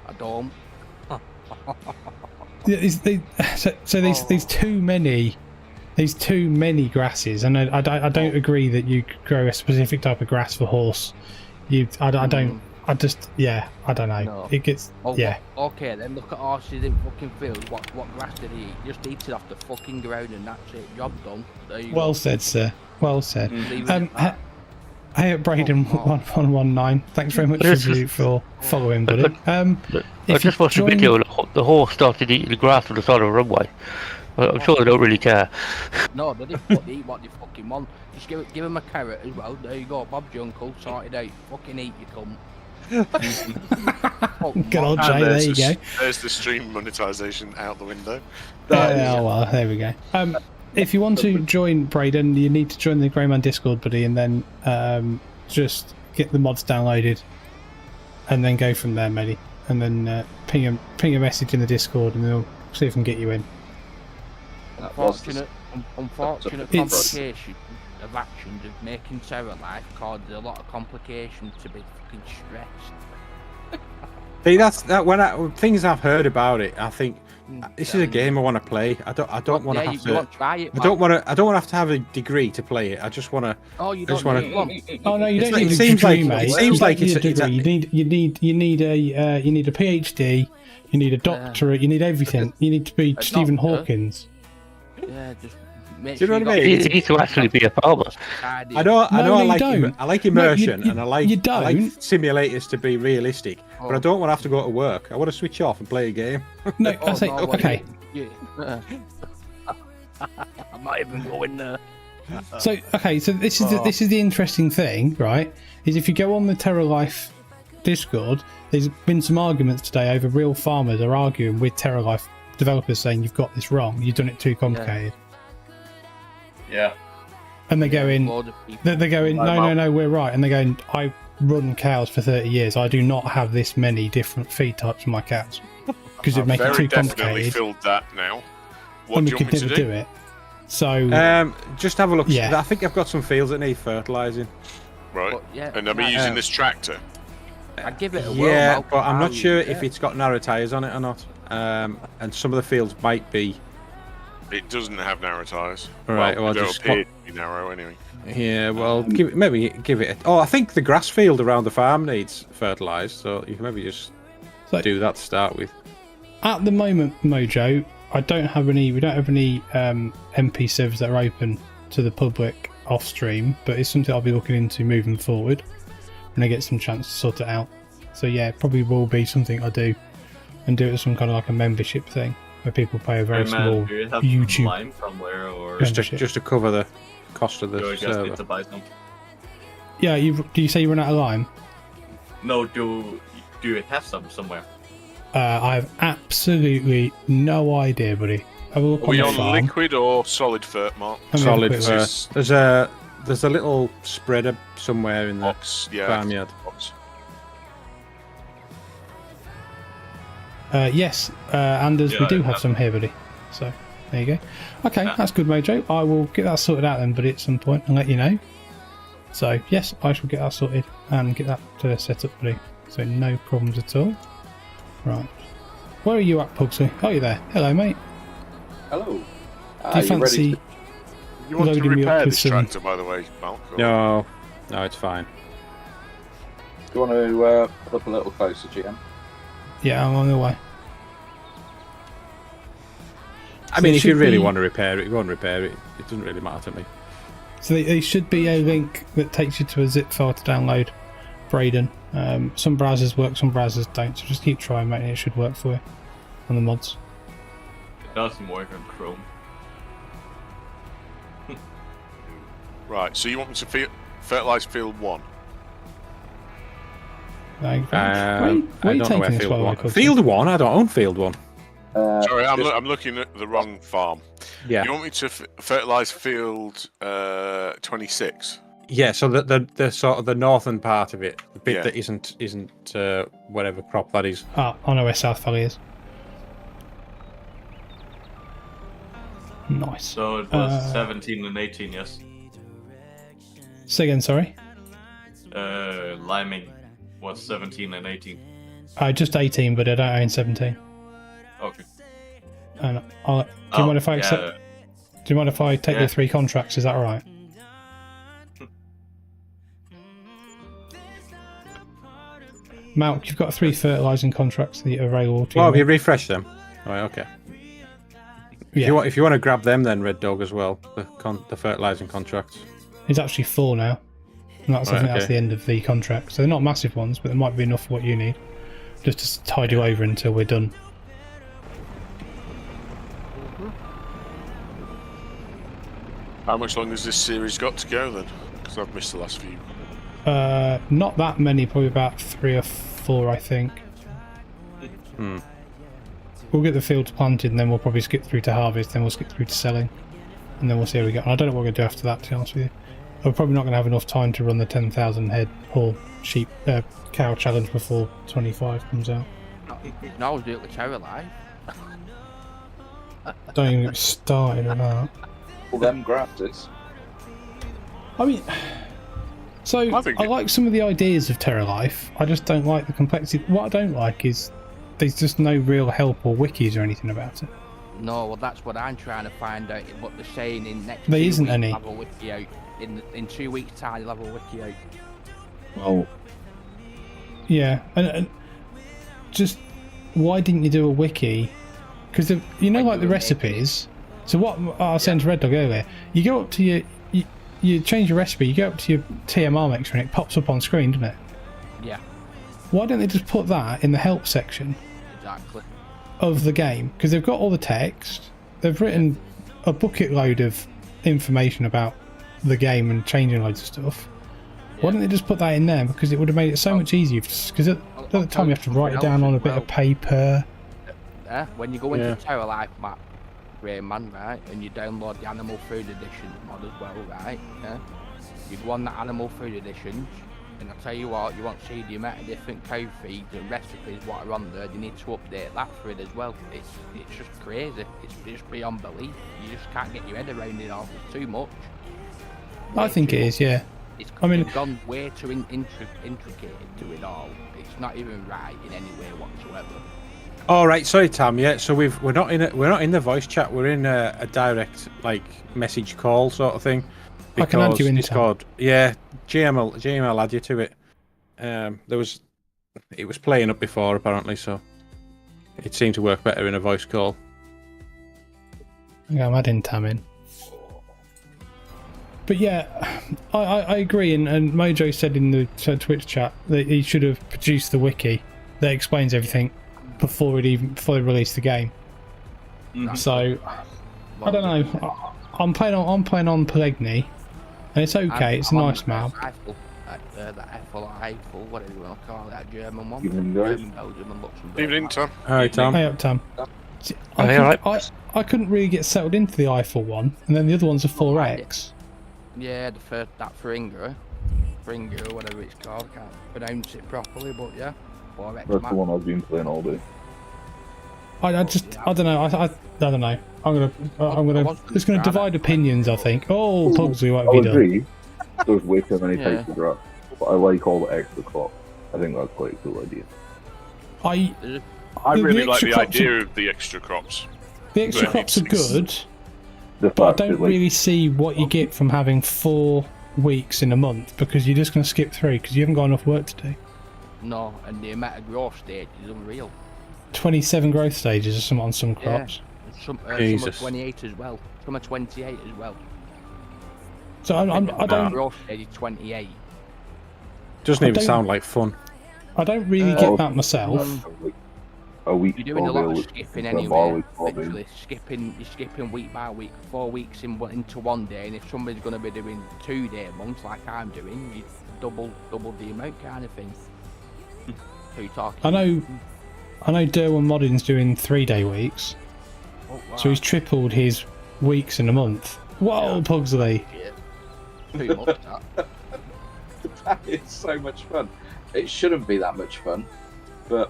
I don't. Yeah, there's too many. There's too many grasses, and I don't agree that you grow a specific type of grass for horse. I don't. I just I don't know. No. It gets Oh, yeah. Okay, then look at horses in fucking fields. What grass do they eat? Just eat it off the fucking ground and that's it. Job done. There you Well go. said, sir. Well said. Leave it at that. Hey, Braden 1119. Thanks very much for following, buddy. I If just you watched a join- video. The horse started eating the grass on the side of the runway. I'm sure they don't really care. No, they didn't eat what they fucking want. Just give him a carrot as well. There you go, Bob's your uncle. Sorted out. Fucking eat, you cunt. Good old Jay, there you go. There's the stream monetization out the window. Oh, well, there we go. If you want to join Braden, you need to join the Grainman Discord, buddy, and then just get the mods downloaded, and then go from there, matey. And then ping a message in the Discord, and they'll see if we can get you in. Unfortunate It's- complication of actions of making Terror Life caused a lot of complications to be fucking stressed. See, things I've heard about it, I think this is a game I want to play. I don't want to have to. Try it, I don't want to have a degree to play it. I just want to. Oh, you I just don't wanna- need one. Oh no, you It's don't like- need it a seems degree, like- mate. it seems You like don't need it's- a degree. You need a PhD. You need a doctorate. You need everything. You need to be A Stephen doctor? Hawkins. Yeah, just make Do you know sure what I got mean? You need to actually be a farmer. tidy. I know. No, I you like. don't. I like No, immersion, you and I like don't. simulators to be realistic. But I Oh. don't want to have to go to work. I want to switch off and play a game. No, Oh, I say no, what okay. you- Yeah. I'm not even going there. So this is the interesting thing, right? Is if you go on the Terra Life Discord, there's been some arguments today over real farmers are arguing with Terra Life developers saying you've got this wrong, you've done it too complicated, Yeah. and they're going, Load of people. they're going, no, we're right, and they're going, I run cows for 30 years, I do not have this many different feed types for my cows because it'd make it Very too definitely complicated, filled that now. What and do we you want could me never to do do? it. So Just have a look. Yeah. I think I've got some fields that need fertilising. Right. But, yeah, And I'm right. using this tractor. I'd give it a whirl, Yeah, Malc, but I'm not how sure you- if it's got narrow tyres on it or not. And some of the fields might be. It doesn't have narrow tyres. Right, well, they don't just appear to be narrow anyway. Yeah, well, maybe give it. Oh, I think the grass field around the farm needs fertilised, so you can maybe just So- do that to start with. at the moment, Mojo, we don't have any MP servers that are open to the public off stream, but it's something I'll be looking into moving forward when I get some chance to sort it out. So yeah, it probably will be something I do, and do it as some kind of like a membership thing where people pay a very Hey, small man, do you have YouTube. some lime somewhere, or Just to cover the cost of do I the just need server. to buy some? Yeah, do you say you run out of lime? No, do you have some somewhere? I have absolutely no idea, buddy. Have a look Are on we the on farm. liquid or solid fert, Mark? Let me have a Solid quick first. look. There's a little spreader somewhere in the Box, yeah. farmyard. Box. Yes, Anders, we Yeah, do have yeah. some here, buddy. So there you go. Okay, that's good, Mojo. I will get that sorted out then, buddy, at some point and let you know. So yes, I shall get that sorted and get that set up, buddy. So no problems at all. Right, where are you at, Pugsy? Oh, you're there. Hello, mate. Hello. Do you You ready fancy? to... You want to Loading me up repair with this some- tractor, by the way, Malc? or- No, it's fine. Do you want to put up a little closer, GM? Yeah, I'm on the way. I So mean, it if you should really be- want to repair it, you want to repair it. It doesn't really matter to me. So there should be a link that takes you to a zip file to download Braden. Some browsers work, some browsers don't. So just keep trying, mate, and it should work for you on the mods. It doesn't work on Chrome. Right, so you want me to fertilise field 1? Like, I where are you don't know where taking this, field by the way, 1. Pugsy? Field 1? I don't own field 1. Sorry, I'm just- looking at the wrong farm. Yeah. You want me to fertilise field 26? Yeah, so the sort of the northern part of it, the bit Yeah. that isn't whatever crop that is. Ah, I know where South Valley is. Nice. So it was Uh, 17 and 18, yes. Say again, sorry. Liming was 17 and 18. Just 18, but I don't own 17. Okay. And do you mind if I accept? yeah. Do you mind if I take Yeah. the 3 contracts? Is that all right? Malc, you've got 3 fertilising contracts that are available to you. Oh, have you mate. refreshed them? Right, okay. Yeah, If you want to grab them, then Red Dog as well. The fertilising contracts. it's actually 4 now. And I think that's okay. the end of the contract. So they're not massive ones, but there might be enough for what you need. Just to tide you over until we're done. How much longer has this series got to go then? Because I've missed the last few. Not that many, probably about 3 or 4, I think. We'll get the fields planted and then we'll probably skip through to harvest, then we'll skip through to selling. And then we'll see how we go. And I don't know what we're going to do after that, to be honest with you. We're probably not going to have enough time to run the 10,000 head or sheep cow challenge before 25 comes out. No, do it with Terror Life. Don't even get started on that. All them grafters. I mean, so I like some of the ideas of Terra Life. I just don't like the complexity. What I don't like is there's just no real help or wikis or anything about it. No, well, that's what I'm trying to find out. What they're saying in next. There 2 isn't weeks, any. Have a wiki out. In 2 weeks' time, you'll have a wiki out. Well, Yeah, and just why didn't you do a wiki? Because you know, like the recipes. So what I was saying to Red Dog earlier, you go up to you change your recipe, you go up to your TMR mixer and it pops up on screen, doesn't it? Yeah, Why don't they just put that in the help section exactly. of the game? Because they've got all the text, they've written a bucket load of information about the game and changing loads of stuff. Yeah. Why don't they just put that in there? Because it would have made it so much easier. Because at the time you have to write it down on a bit of paper. When you go into Terror Life map, Grainman, right, and you download the Animal Food Edition mod as well, right? Yeah. You go on the Animal Food Edition, and I tell you what, you won't see the amount of different cow feeds and recipes what are on there. You need to update that for it as well. It's just crazy. It's just beyond belief. You just can't get your head around it all. It's too much. I think it is, yeah. I mean, it's gone way too intricate to it all. It's not even right in any way whatsoever. All right, sorry, Tam. Yeah, so we're not in the voice chat. We're in a direct like message call sort of thing. I can add you in Discord. Yeah, JML add you to it. It was playing up before apparently, so it seemed to work better in a voice call. Yeah, I'm adding Tam in. But yeah, I agree, and Mojo said in the Twitch chat that he should have produced the wiki that explains everything before they released the game. So I don't know. I'm playing on Poligny, and it's okay. It's a nice map. The Eiffel, whatever you want to call it, that German one. Evening, guys. German, Belgium, and Luxembourg. Evening, Tom. All right, Tom. Hey up, Tam. See, Hey, alright. I couldn't really get settled into the Eiffel one, and then the other one's a 4X. Yeah, the first, that Fringer, or whatever it's called. I can't pronounce it properly, but yeah. 4X That's map. the one I've been playing all day. I don't know. I don't know. It's gonna divide opinions. I think. Oh, Pugsley, what have you I'll done? agree. There's way too many Yeah. types of grass, but I like all the extra crops. I think that's quite a cool idea. I The really like extra the crops idea of the extra crops. The extra Yeah, crops are good, The but I fact don't that, like, really see what you get from having 4 weeks in a month, because you're just going to skip through because you haven't got enough work to do. No, and the amount of growth stage is unreal. 27 growth stages or something on some crops. Yeah. Some are Jesus. 28 as well. Some are 28 as well. So I don't Growth stage is 28. Doesn't I even don't- sound like fun. I don't really get that myself. like a week. You're doing a lot of with skipping some anyway. barley, strawberries. Literally you're skipping week by week, 4 weeks into one day, and if somebody's going to be doing 2-day months like I'm doing, you double the amount kind of thing. So you're talking. I know Derwin Modding's doing 3-day weeks, Oh, wow. so he's tripled his weeks in a month. Whoa, Pugsley! Too much that. That is so much fun. It shouldn't be that much fun, but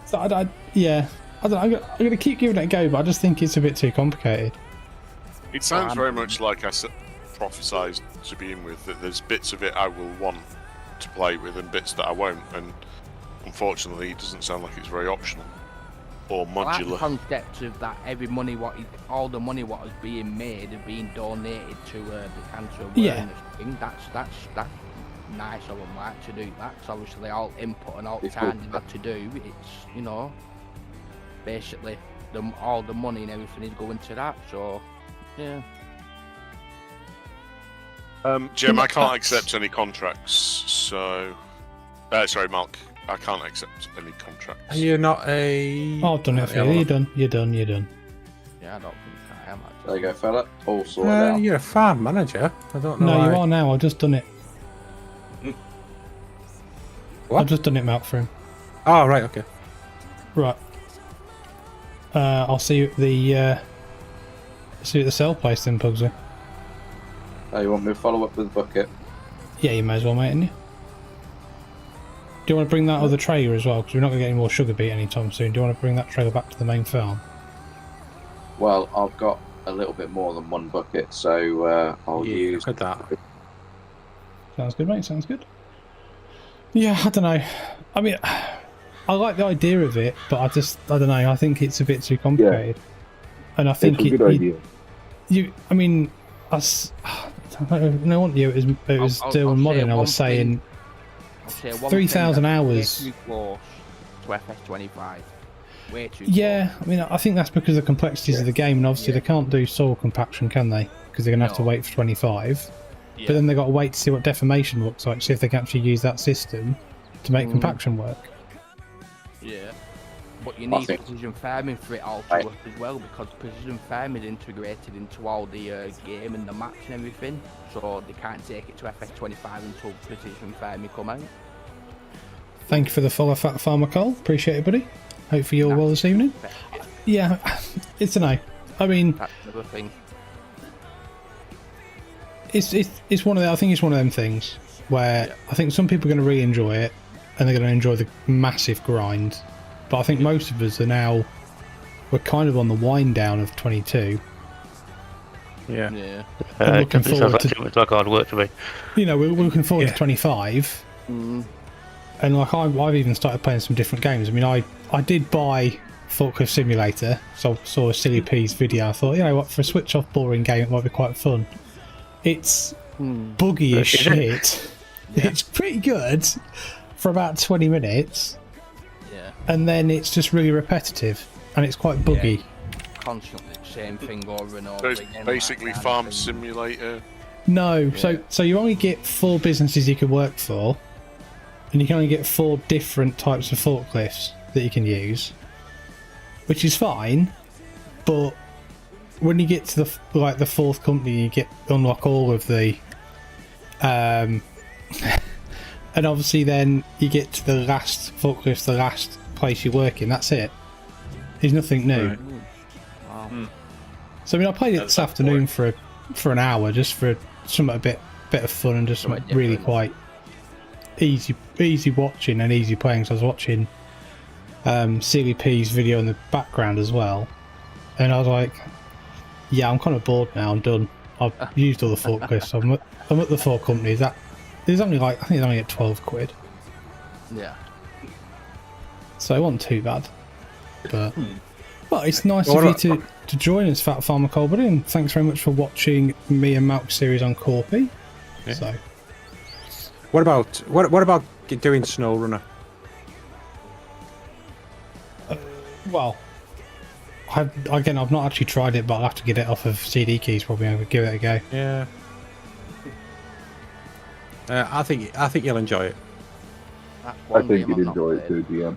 So I don't know. I'm going to keep giving it a go, but I just think it's a bit too complicated. It sounds very much like I prophesized to begin with, that there's bits of it I will want to play with and bits that I won't, and unfortunately it doesn't sound like it's very optional or I like the modular. concept of that all the money what is being made is being donated to the cancer awareness Yeah. thing. That's nice. I would like to do that. So obviously all input and all It's time cool. they've had to do, it's basically all the money and everything is going to that. So yeah. Jim, I can't accept any contracts, so... sorry, Mark. I can't accept any contracts. Are you not a... Oh, I've done it for you. You're done. You're done. You're done. Yeah, I don't think I am actually. There you go, fella. All sorted out. You're a farm manager. I don't know No, why. you are now. I've just done it. What? I've just done it, Malc, for him. Oh, right, okay. Right. I'll see you at the sell place then, Pugsy. Oh, you want me to follow up with a bucket? Yeah, you may as well, mate, ain't you? Do you want to bring that other trailer as well? Because we're not going to get any more sugar beet anytime soon. Do you want to bring that trailer back to the main farm? Well, I've got a little bit more than one bucket, so I'll use... Look at that. Sounds good, mate. Sounds good. Yeah, I don't know. I mean, I like the idea of it, but I don't know. I think it's a bit too complicated. And I think it's a good idea. I mean, I don't want you. It was still modern. I was saying 3,000 hours. Too close to FS25. Way too Yeah, close. I mean, I think that's because of the complexities of the game, and obviously they can't do soil compaction, can they? Because they're going to have to wait for 25. Yeah. But then they've got to wait to see what deformation looks like, see if they can actually use that system to make compaction work. Yeah. But you need precision farming for it all to work as well, because precision farming is integrated into all the game and the maps and everything, so they can't take it to FS25 until precision farming come out. Thank you for the follow, Fat Farmer Cole. Appreciate it, buddy. Hopefully you're well this evening. Yeah, it's a no. I mean, that's another thing. It's one of the, I think it's one of them things where I think some people are going to really enjoy it and they're going to enjoy the massive grind, but I think most of us are now, we're kind of on the wind down of 22. Yeah. Looking It sounds forward like to, too much like hard work to me. you know, we're looking forward to 25. And like I've even started playing some different games. I mean, I did buy Forklift Simulator, so I saw a Silly Peas video. I thought, you know what, for a switch off boring game it might be quite fun. It's buggy as shit. It's pretty good for about 20 minutes. Yeah. And then it's just really repetitive and it's quite buggy. Constantly the same thing over and over So it's again. basically like farm simulator. No, so you only get 4 businesses you can work for, and you can only get 4 different types of forklifts that you can use, which is fine, but when you get to the 4th company, you unlock all of the and obviously then you get to the last forklift, the last place you work in. That's it. There's nothing new. Right. Wow. So I mean, I played it this afternoon for an hour, just for some a bit of fun and just some really quite easy watching and easy playing. So I was watching Silly P's video in the background as well, and I was like, yeah, I'm kind of bored now. I'm done. I've used all the forklifts. I'm at the 4 companies. That there's only I think it's only at 12 quid. Yeah. So it wasn't too bad. But well, it's nice of you to join us, Fat Farmer Colbert, and thanks very much for watching me and Malc series on Corpy. Yeah. So what about doing SnowRunner? well, I've not actually tried it, but I'll have to get it off of CD keys probably and give it a go. Yeah. I think you'll enjoy it. That's I one think game you'd I've not enjoy it played. too, DM.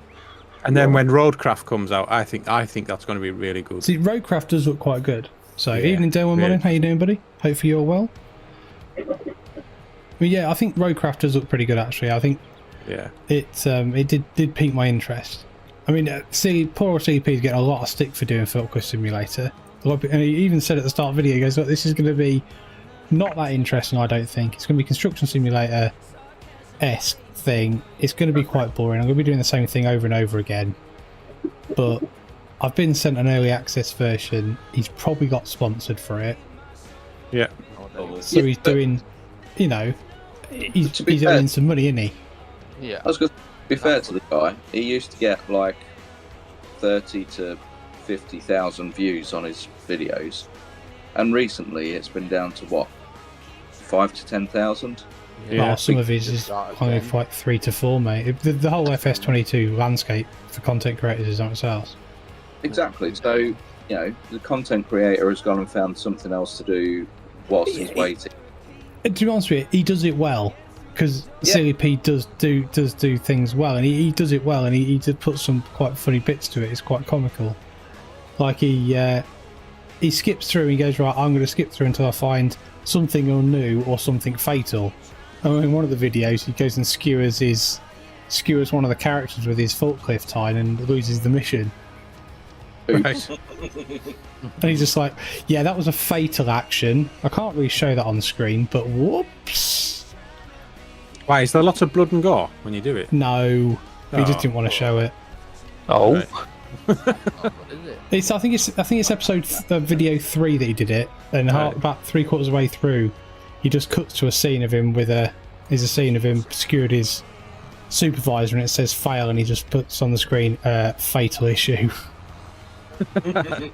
And then when Roadcraft comes out, I think that's going to be really good. See, Roadcraft does look quite good. So Yeah, evening, Dylan really. Morning, how you doing, buddy? Hopefully you're well. Well, yeah, I think Roadcraft does look pretty good actually. I think it did pique my interest. I mean, poor CP is getting a lot of stick for doing Forklift Simulator. And he even said at the start of the video, he goes, look, this is going to be not that interesting, I don't think. It's going to be Construction Simulator-esque thing. It's going to be quite boring. I'm going to be doing the same thing over and over again. But I've been sent an early access version. He's probably got sponsored for it. Yeah. So he's doing, you know, he's earning some money, isn't he? Yeah. I was going to be fair to the guy. He used to get like 30 to 50,000 views on his videos, and recently it's been down to what, 5 to 10,000. Yeah. Oh, some of his is only like 3 to 4, mate. The whole FS22 landscape for content creators is on its ass. Exactly. So, you know, the content creator has gone and found something else to do whilst he's waiting. To be honest with you, he does it well. Because Silly Pete does do things well, and he does it well, and he did put some quite funny bits to it. It's quite comical. Like he skips through and he goes, right, I'm going to skip through until I find something new or something fatal. And in one of the videos, he goes and skewers one of the characters with his forklift tie and loses the mission. Right. And he's just like, yeah, that was a fatal action. I can't really show that on screen, but whoops. Why, is there lots of blood and gore when you do it? No, he just didn't want to show it. Oh. Right. What is it? I think it's episode video 3 that he did it, and about 3/4 of the way through, he just cuts to a scene of him skewered his supervisor, and it says fail, and he just puts on the screen fatal issue. I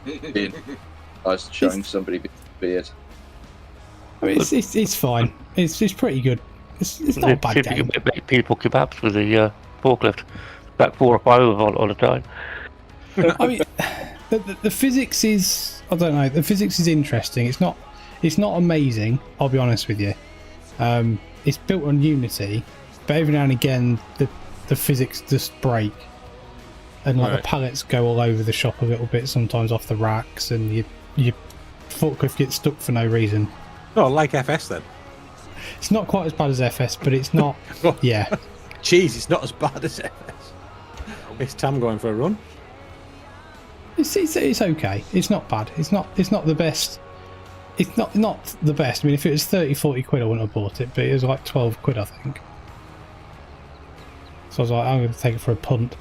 was showing somebody beard. I mean, it's fine. It's pretty good. It's not a bad game. Make people kebabs with the forklift. Back 4 or 5 of them all the time. I mean, the physics is, I don't know. The physics is interesting. It's not amazing. I'll be honest with you. It's built on Unity, but every now and again the physics just break, and like the pallets go all over the shop a little bit sometimes off the racks, and your forklift gets stuck for no reason. Oh, like FS then. It's not quite as bad as FS, but it's not. Yeah. Jeez, it's not as bad as FS. Is Tam going for a run? It's okay. It's not bad. It's not the best. It's not the best. I mean, if it was 30-40 quid, I wouldn't have bought it, but it was like 12 quid, I think. So I was like, I'm going to take it for a punt.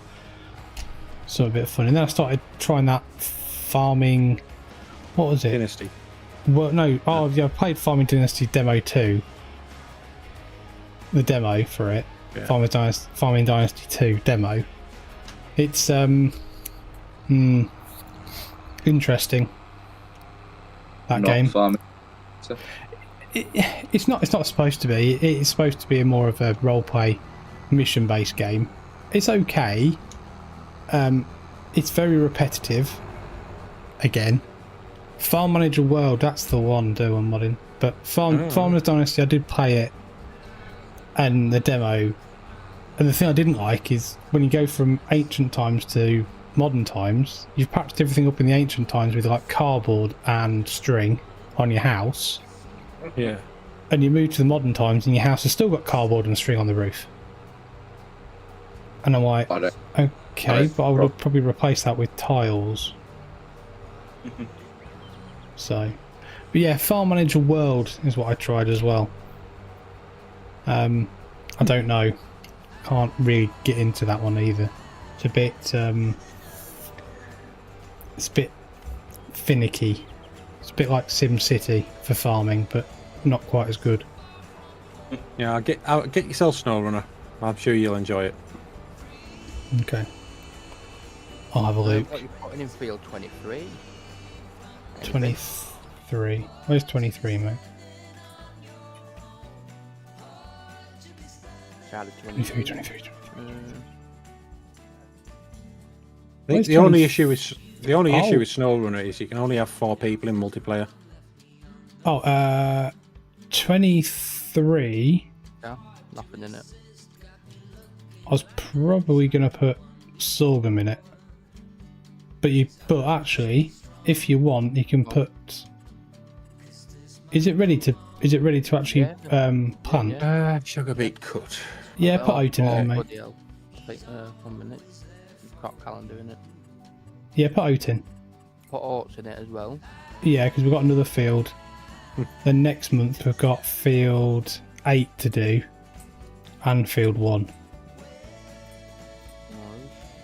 So a bit of fun. And then I started trying that farming. What was it? Dynasty. Well, no. Oh, yeah, I played Farming Dynasty Demo 2. The demo for it. Yeah. Farming Dynasty 2 demo. It's interesting. That Not game. farming. It's not supposed to be. It's supposed to be more of a role-play, mission-based game. It's okay. It's very repetitive. Again, Farm Manager World. That's the one doing modding. But Farmers Dynasty, I did play it, and the demo. And the thing I didn't like is when you go from ancient times to modern times, you've patched everything up in the ancient times with like cardboard and string on your house. Yeah. And you move to the modern times and your house has still got cardboard and string on the roof. And I'm like, okay, but I would have probably replaced that with tiles. So, but yeah, Farm Manager World is what I tried as well. I don't know. Can't really get into that one either. It's a bit finicky. It's a bit like Sim City for farming, but not quite as good. Yeah, I'll get yourself SnowRunner. I'm sure you'll enjoy it. Okay. I'll have a look. What are you putting in field 23? 23. Where's 23, mate? 23. I think the only issue with SnowRunner is you can only have 4 people in multiplayer. 23. Yeah, nothing in it. I was probably going to put sorghum in it, but actually, if you want, you can put. Is it ready to actually plant? Sugar beet cut. Yeah, put oat in it, mate. Wait, 1 minute. Got calendar in it. Yeah, put oat in. Put oats in it as well. Yeah, because we've got another field. Then next month we've got field 8 to do, and field 1.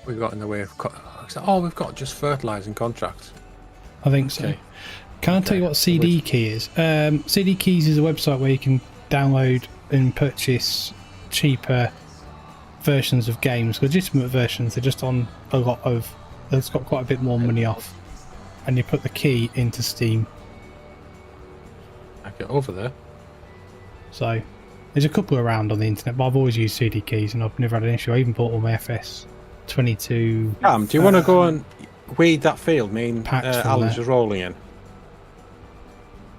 We've got in the way of. We've got just fertilising contracts. I think so. Can I tell you what CD Key is? CD Keys is a website where you can download and purchase cheaper versions of games, legitimate versions. They're just on a lot of. It's got quite a bit more money off, and you put the key into Steam. I get over there. So there's a couple around on the internet, but I've always used CD Keys and I've never had an issue. I even bought all my FS22. Do you want to go and weed that field? Me and Alan's just rolling in.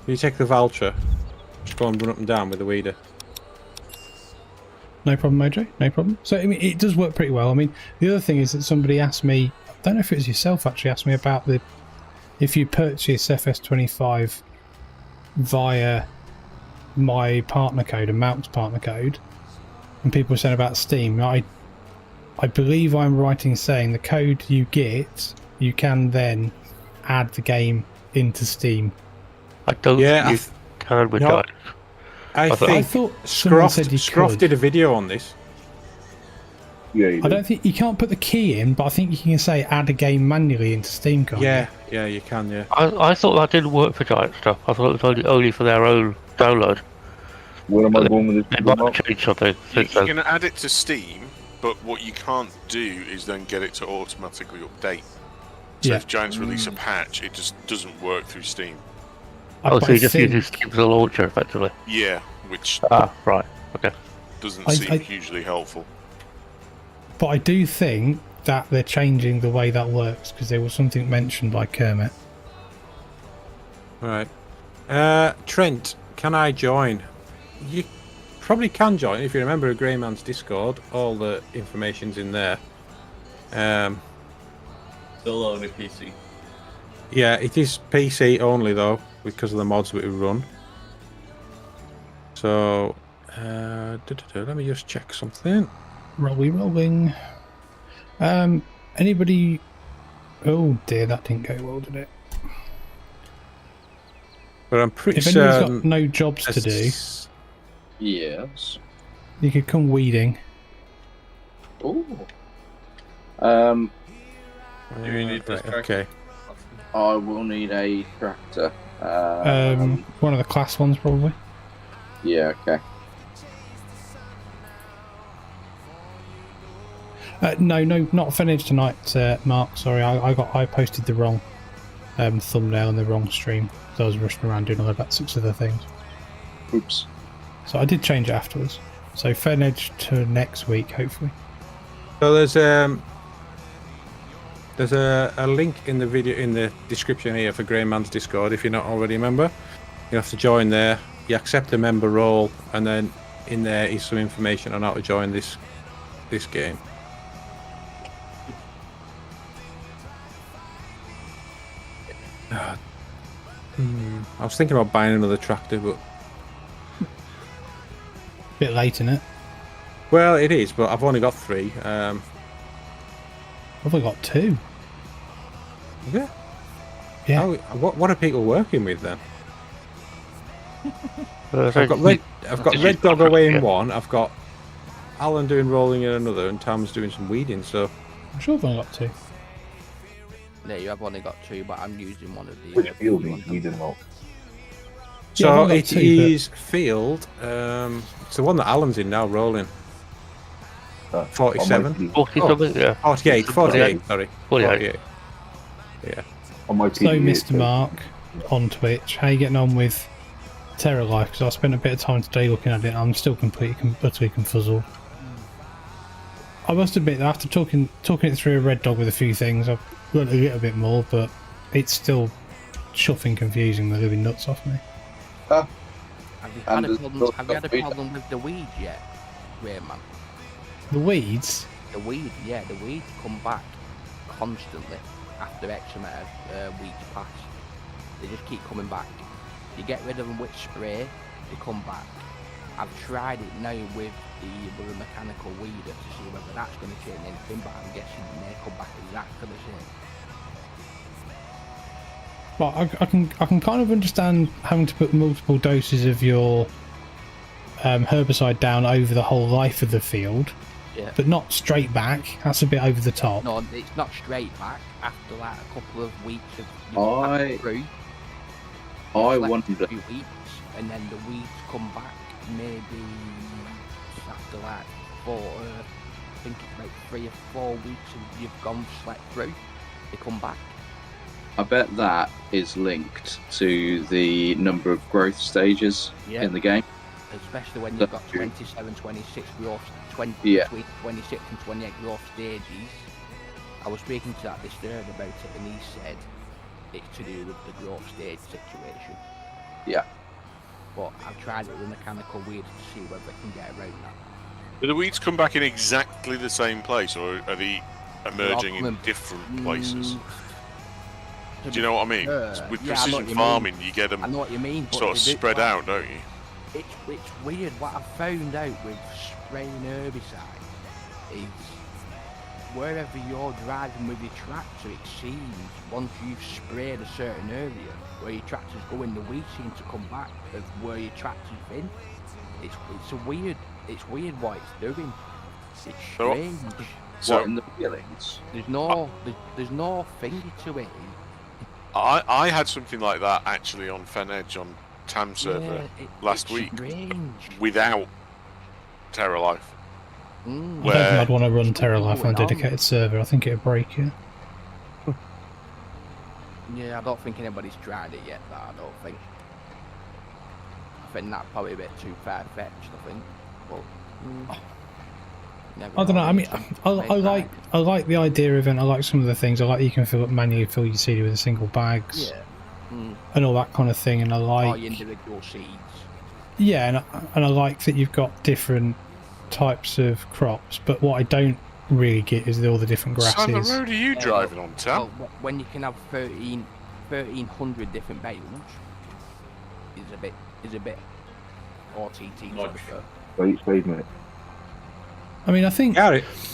You take the voucher. Just go and run up and down with the weeder. No problem, Mojo. No problem. So I mean, it does work pretty well. I mean, the other thing is that somebody asked me. I don't know if it was yourself actually. Asked me about if you purchase FS25 via my partner code and Malc's partner code, and people were saying about Steam. I believe I'm right in saying the code you get, you can then add the game into Steam. I don't think you can with that. I thought Scruff did a video on this. Yeah, you I don't think you can't put the key in, but I think you can say add a game manually into Steam. Can't Yeah, you can. Yeah. I thought that didn't work for Giant stuff. I thought it was only for their own download. Where am I going with this? They might have changed something. You can add it to Steam, but what you can't do is then get it to automatically update. So if Giants release a patch, it just doesn't work through Steam. Oh, so you just use Steam as a launcher, effectively? Yeah, which right, okay. Doesn't seem hugely helpful. But I do think that they're changing the way that works, because there was something mentioned by Kermit. Right. Trent, can I join? You probably can join if you remember a Grainman's Discord. All the information's in there. Still only PC. Yeah, it is PC only though, because of the mods that we run. So, let me just check something. Rolling. Anybody? Oh dear, that didn't go well, did it? But I'm pretty if anybody's certain. got no jobs to do, Yes. you could come weeding. Ooh. Do you need this tractor? Okay. I will need a tractor. One of the class ones probably. Yeah. Okay. No, not finished tonight, Mark. Sorry, I posted the wrong thumbnail in the wrong stream. So I was rushing around doing about 6 other things. Oops. So I did change it afterwards. So Fenedge to next week, hopefully. So there's a link in the video in the description here for Grainman's Discord. If you're not already a member, you have to join there. You accept a member role, and then in there is some information on how to join this game. I was thinking about buying another tractor, but Bit late, innit? well, it is. But I've only got 3. I've only got 2. Yeah. Yeah. What are people working with then? I've I've got Red Dog away in one. I've got Alan doing rolling in another, and Tom's doing some weeding. So I'm sure I've only got 2. No, you have only got 2, but I'm using one of the. Which field we didn't know. So I've only got it 2, is field. It's the one that Alan's in now, rolling. 47. 40 something, yeah. 48. 48. Sorry. 48. Yeah. On my So, PDA, Mr. Mark on Twitch, how you getting on with Terra Life? Because I spent a bit of time today looking at it. I'm still completely, utterly confuzzled. I must admit that after talking it through a Red Dog with a few things, I've learned a little bit more, but it's still chuffing confusing the living nuts off me. Have you had a problem with the weeds yet, Grainman? The weeds? The weeds come back constantly after X amount of weeds pass. They just keep coming back. You get rid of them with spray, they come back. I've tried it now with a mechanical weeder to see whether that's going to change anything, but I'm guessing it may come back exactly the same. Well, I can kind of understand having to put multiple doses of your herbicide down over the whole life of the field, but not straight back. That's a bit over the top. No, it's not straight back. After like a couple of weeks of I wonder. a few weeks, and then the weeds come back. Maybe after like 4, I think it's like 3 or 4 weeks, and you've gone slept through. They come back. I bet that is linked to the number of growth stages in the game. Especially when you've got 27, 26 growth, between 26 and 28 growth stages. I was speaking to that this third about it, and he said it's to do with the growth stage situation. Yeah. but I've tried it with mechanical weed to see whether I can get around that. Do the weeds come back in exactly the same place, or are they emerging in coming- different places? To Do you know what I mean? With yeah, I know precision what you farming, you get I them know what you mean, but sort of they do- spread out, don't you? It's weird. What I've found out with spraying herbicide is wherever you're driving with your tractor, it seems once you've sprayed a certain area where your tractor's going, the weeds seem to come back of where your tractor's been. It's weird what it's doing. It's So- strange. So What, in the feelings? There's no finger to it. I had something like that actually on FenEdge on TAM server last it's week strange. without Terra Life. I don't Where- think I'd want to run Terra Life on a going on? dedicated server. I think it'd break it. Yeah, I don't think anybody's tried it yet. That I don't think. I think that's probably a bit too far-fetched. I think, but never I don't know. I mean, Maybe I like the idea of it. I like some of the things. I like you can manually fill your CD with a single bags Yeah. and all that kind of thing. And I Or like individual seeds. yeah, and I like that you've got different types of crops. But what I don't really get is all the different What side of grasses. the road are you driving on, Tam? Well, when you can have 1,300 different bales, is a bit RTT to Much. be fair. Right, speed, mate. I mean, I think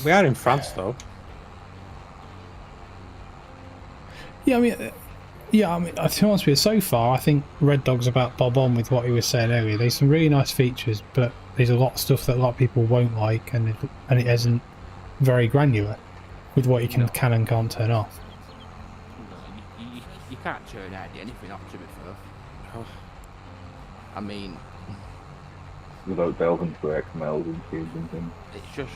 We are in France though. yeah, I mean, to be honest with you, so far I think Red Dog's about bob on with what he was saying earlier. There's some really nice features, but there's a lot of stuff that a lot of people won't like, and it isn't very granular with what you can and can't turn off. You can't turn hardly anything off to be fair. I mean, Without delving through XMLs and cubes and things. it's just.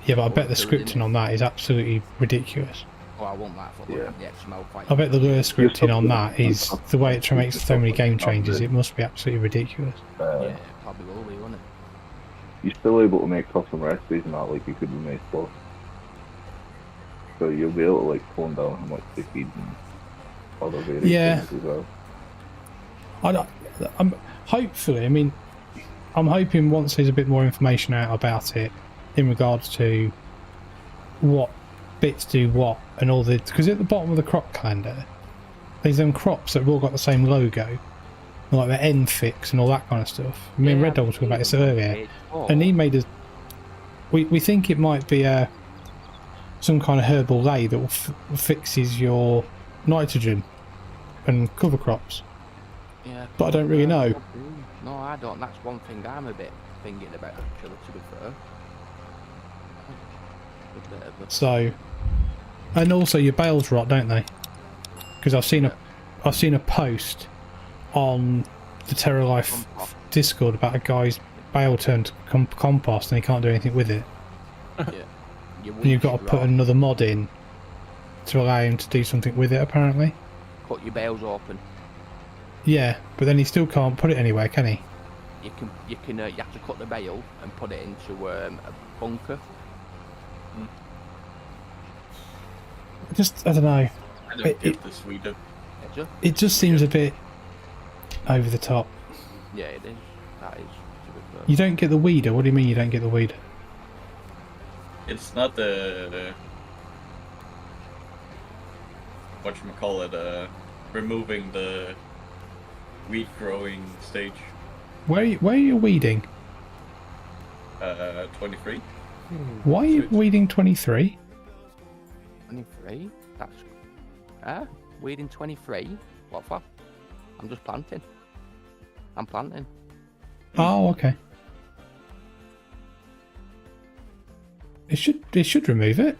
Yeah, but I bet the there, isn't scripting it? on that is absolutely ridiculous. Oh, I want that for looking at the XML file. I bet the lure scripting on that is the way it makes so many game changes. It must be absolutely ridiculous. Yeah, probably will be, won't it? You're still able to make custom recipes and that like you could with MaceBot. So you'll be able to like tone down how much they feed and other various Yeah. things as well. I'm hopefully. I mean, I'm hoping once there's a bit more information out about it in regards to what bits do what and all the because at the bottom of the crop calendar there's them crops that have all got the same logo, like the end fix and all that kind of stuff. Me and Red Dog were talking about this earlier, and he made us. We think it might be some kind of herbal lay that fixes your nitrogen and cover crops. Yeah. But I don't really know. No, I don't. That's one thing I'm a bit thinking about actually, to be fair. A bit of a- So, and also your bales rot, don't they? Because I've seen a post on the Terra Life Discord about a guy's bale turned to compost and he can't do anything with it. Yeah. And you've got to put another mod in to allow him to do something with it, apparently. Cut your bales open. Yeah, but then he still can't put it anywhere, can he? You have to cut the bale and put it into a bunker. I don't know. I don't It- get this Sweden. It just seems a bit over the top. Yeah, it is. That is, to be fair. You don't get the weeder. What do you mean you don't get the weeder? It's not the whatchamacallit, removing the wheat growing stage. Where are you weeding? 23. Why are you weeding 23? 23? That's... weeding 23? What for? I'm just planting. I'm planting. Oh, okay. It should remove it.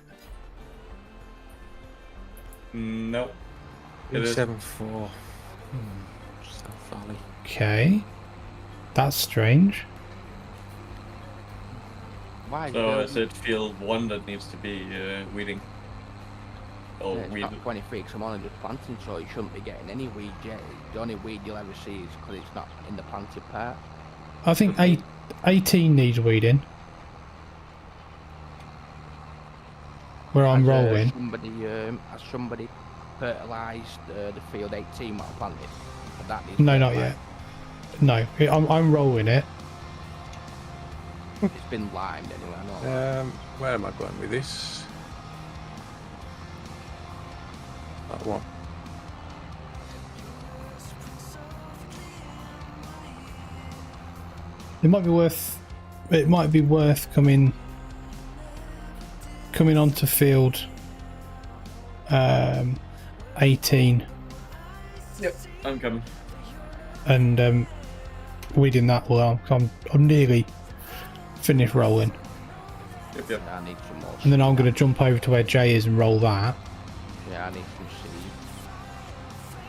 No. It is. 7-4. South Valley. Okay. That's strange. Why? So is it field 1 that needs to be weeding? Oh, It's weed. not 23 because I'm only just planting, so you shouldn't be getting any weed yet. The only weed you'll ever see is because it's not in the planted part. I think 18 needs weeding. Where I'm rolling. Has somebody fertilised the field 18 what I planted? But that needs No, not fertilised. yet. No, I'm rolling it. It's been limed anyway. I know. Where am I going with this? That one. It might be worth coming onto field 18 Yep, I'm coming. and weeding that well. I'm nearly finished rolling, Yep, yep. I need some more. and then I'm going to jump over to where Jay is and roll that. Yeah, I need some seeds.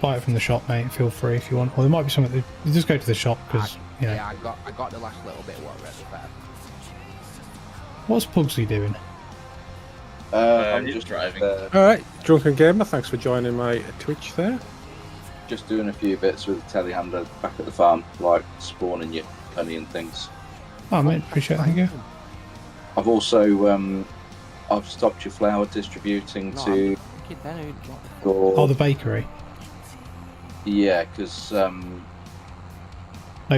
Buy it from the shop, mate. Feel free if you want. Or there might be something. You just go to the shop because you know. Yeah, I got the last little bit. What ready there? What's Pugsy doing? I'm he's just driving. All right, Drunken Gamer. Thanks for joining my Twitch there. just doing a few bits with the telehandler back at the farm, like spawning your honey and things. Oh, mate, appreciate it. Thank you. I've also I've stopped your flour distributing to Oh, the bakery. yeah, because No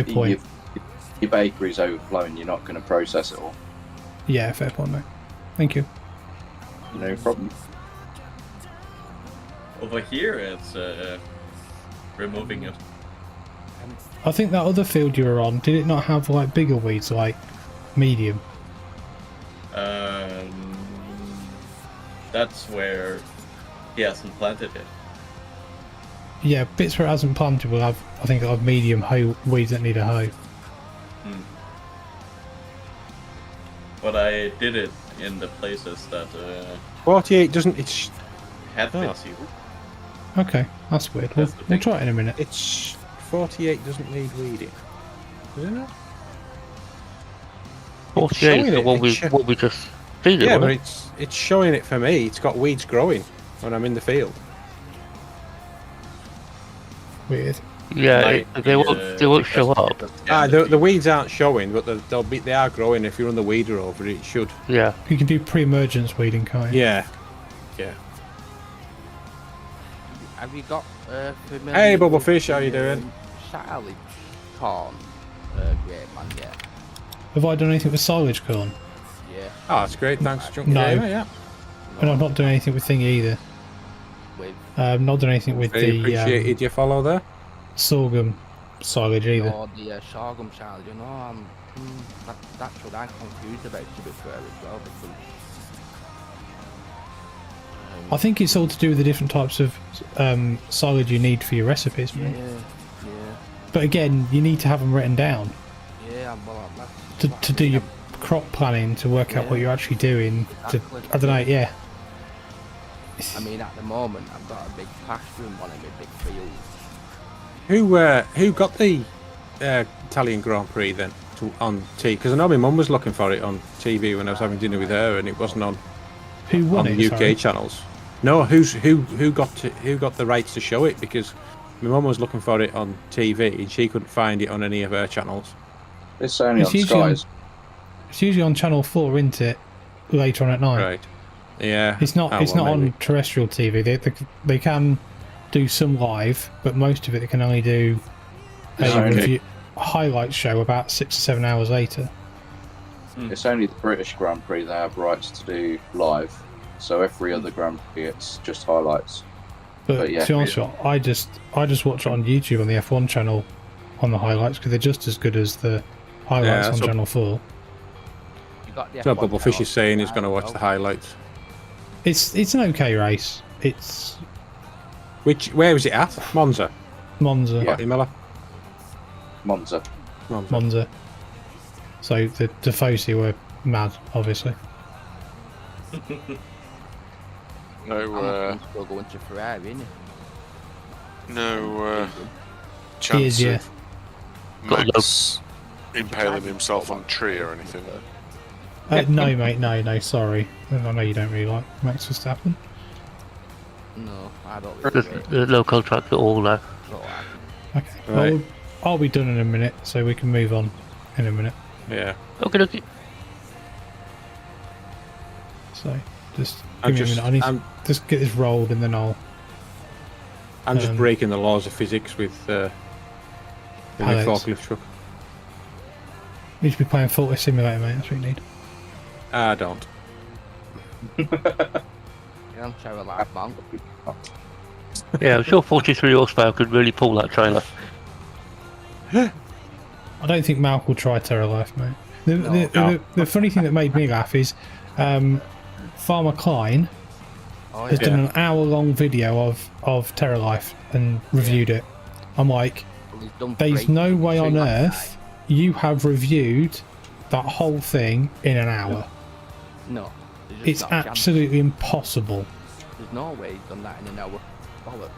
point. your bakery's overflowing. You're not going to process it all. Yeah, fair point, mate. Thank you. No problem. Over here, it's removing it. I think that other field you were on, did it not have like bigger weeds, like medium? That's where he hasn't planted it. Yeah, bits where it hasn't planted will have, I think, it'll have medium hoe weeds that need a hoe. But I did it in the places that 48 doesn't. It's had Oh. been seeded. Okay, that's weird. We'll, That's the we'll thing. try it in a minute. it's 48 doesn't need weeding, isn't it? 48 showing is the it, one it's what we just seen it, Yeah, but wasn't it's showing it for me. It's got weeds growing when I'm in the field. Weird. it? Yeah, Might they be, won't show because up. it's The weeds aren't showing, but they are growing. If you run the weeder over it, it should. Yeah. You can do pre-emergence weeding, can't you? Yeah, yeah. Have you got familiar Hey, with Bubblefish, how you the, doing? Silage corn, Grainman, yeah. Have I done anything with silage corn? Yeah, Oh, that's great. Thanks, Drunk No. Gamer. Yeah, And I'm not doing anything with thingy either. with Not doing anything with very the appreciated your follow there. sorghum silage either. or the sorghum salad, you know, that's what I'm confused about, to be fair, as well, because I think it's all to do with the different types of silage you need for your recipes, yeah, mate. yeah, But again, you need to have them written down yeah, well, that's to do your crop planning, to work out what Yeah. you're actually doing. Exactly. I don't know, yeah. I mean, at the moment, I've got a big pasture in one of my big fields. Who got the Italian Grand Prix then on TV? Because I know my mum was looking for it on TV when I was having dinner with her, and it wasn't on Who won the it? UK sorry? channels. No, who got the rights to show it? Because my mum was looking for it on TV and she couldn't find it on any of her channels. It's only It's on usually on- Skies. It's usually on Channel 4, isn't it? Later on at night. Right. Yeah. It's not. Oh, It's well, not maybe. on terrestrial TV. They can do some live, but most of it they can only do a Okay. review, highlight show about 6 or 7 hours later. It's only the British Grand Prix they have rights to do live. So every other Grand Prix, it's just highlights. But yeah. to be honest, I just watch it on YouTube on the F1 channel on the highlights because they're just as good as the highlights that's on what- Channel 4. You got the So F1 Bubblefish channel is saying he's as going to watch well. the highlights. It's an okay race. It's Where was it at? Monza. Monza. Yeah. Miller. Monza. Monza. So the Tifosi were mad, obviously. No, Still going to Ferrari, isn't it? no He chance is, yeah. of Max impaling himself on a tree or anything. No, mate, no, sorry. I know you don't really like Max Verstappen. No, I don't There's really. no contract at all there. Okay. Right. Well, I'll be done in a minute, so we can move on in a minute. Yeah. Okay, okay. So just I'm give me just- a minute. I need I'm- to just get this rolled, and then I'll. I'm just Um, breaking the laws of physics with The new Pallets. forklift truck. You should be playing Forklift Simulator, mate. That's what you need. I don't. You're on Terra Life, man. Yeah, I'm sure 43 horsepower could really pull that trailer. I don't think Malc will try Terra Life, mate. The funny thing that made me laugh is Farmer Klein has done an hour-long video of Terra Life and reviewed it. I'm like, there's no way on earth you have reviewed that whole thing in an hour. No. It's absolutely impossible. There's no way he's done that in an hour. Bollocks.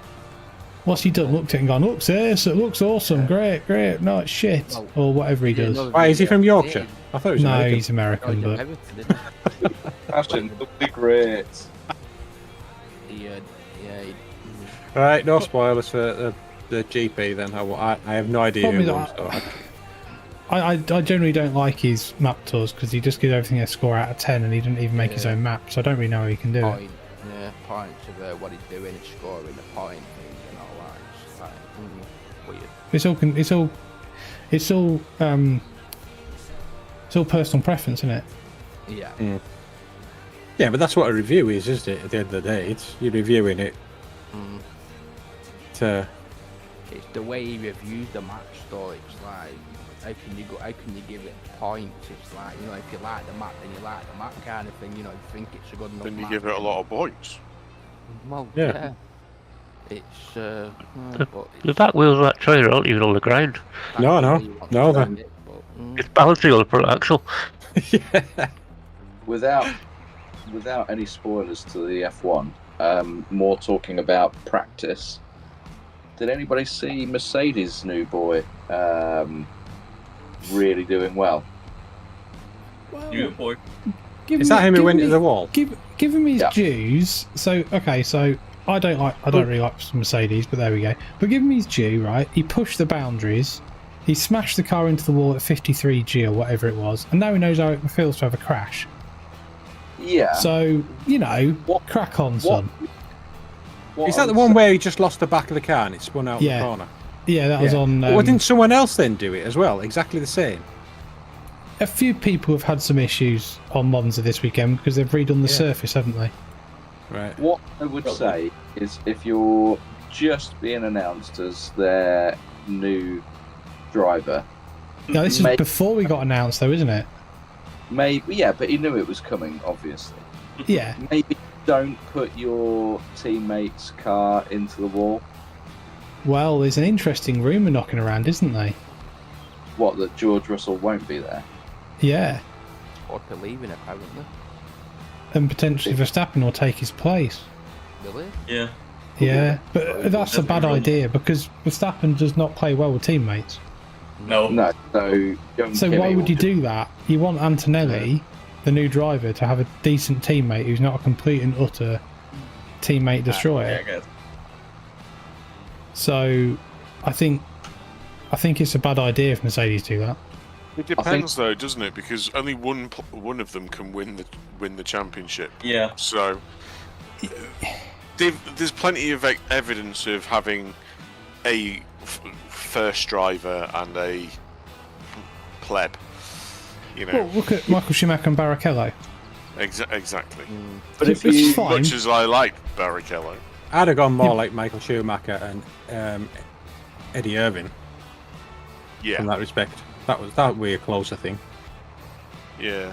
What's he done? Looked at it and gone, looks this, it looks awesome, great, no, it's shit. Well, or whatever he does. Why, is he from Yorkshire? I thought he was No, American. he's American, but... Ashton, lovely great. Right, no spoilers for the GP then. I have no idea who won, so I generally don't like his map tours because he just gives everything a score out of 10 and he didn't even make his own map, so I don't really know how he can do it. Yeah, points of what he's doing, and scoring the point thing and all that. It's like, weird. It's all personal preference, isn't it? Yeah. yeah, but that's what a review is, isn't it? At the end of the day, it's you're reviewing it. It's the way he reviews the match, though. It's like, how can you give it points? It's like, you know, if you like the map, then you like the map kind of thing. You know, you think it's a good enough. Then you map. give it a lot of points. Well, Yeah. It's The back wheels of that trailer aren't even on the ground. No, It's balancing on the front axle. yeah. Without any spoilers to the F1, more talking about practice. Did anybody see Mercedes' new boy really doing well? You boy. Is that him who went to the wall? Give him his dues. So I don't really like Mercedes, but there we go. But give him his due, right? He pushed the boundaries. He smashed the car into the wall at 53G or whatever it was, and now he knows how it feels to have a crash. Yeah. So, you know, crack on, son. Is that the one where he just lost the back of the car and it spun out the corner? Yeah, that was on... well, didn't someone else then do it as well? Exactly the same? A few people have had some issues on Monza this weekend because they've redone the surface, haven't they? Right. What I would say is if you're just being announced as their new driver... Yeah, this is before we got announced, though, isn't it? Maybe, yeah, but he knew it was coming, obviously. Yeah. Maybe don't put your teammate's car into the wall. Well, there's an interesting rumour knocking around, isn't there? What, that George Russell won't be there? Yeah. Or to leaving, apparently. And potentially Verstappen will take his place. Really? Yeah. Yeah, but that's a bad idea because Verstappen does not play well with teammates. No. No, so why would you do that? You want Antonelli, the new driver, to have a decent teammate who's not a complete and utter teammate destroyer. Yeah, I guess. So I think it's a bad idea if Mercedes do that. It depends, though, doesn't it? Because only one of them can win the championship. Yeah. So there's plenty of evidence of having a first driver and a pleb. You know. Well, look at Michael Schumacher and Barrichello. Exactly. But if As fine. much as I like Barrichello, I'd have gone more like Michael Schumacher and Eddie Irvine. Yeah. In that respect, that way close, I think. Yeah.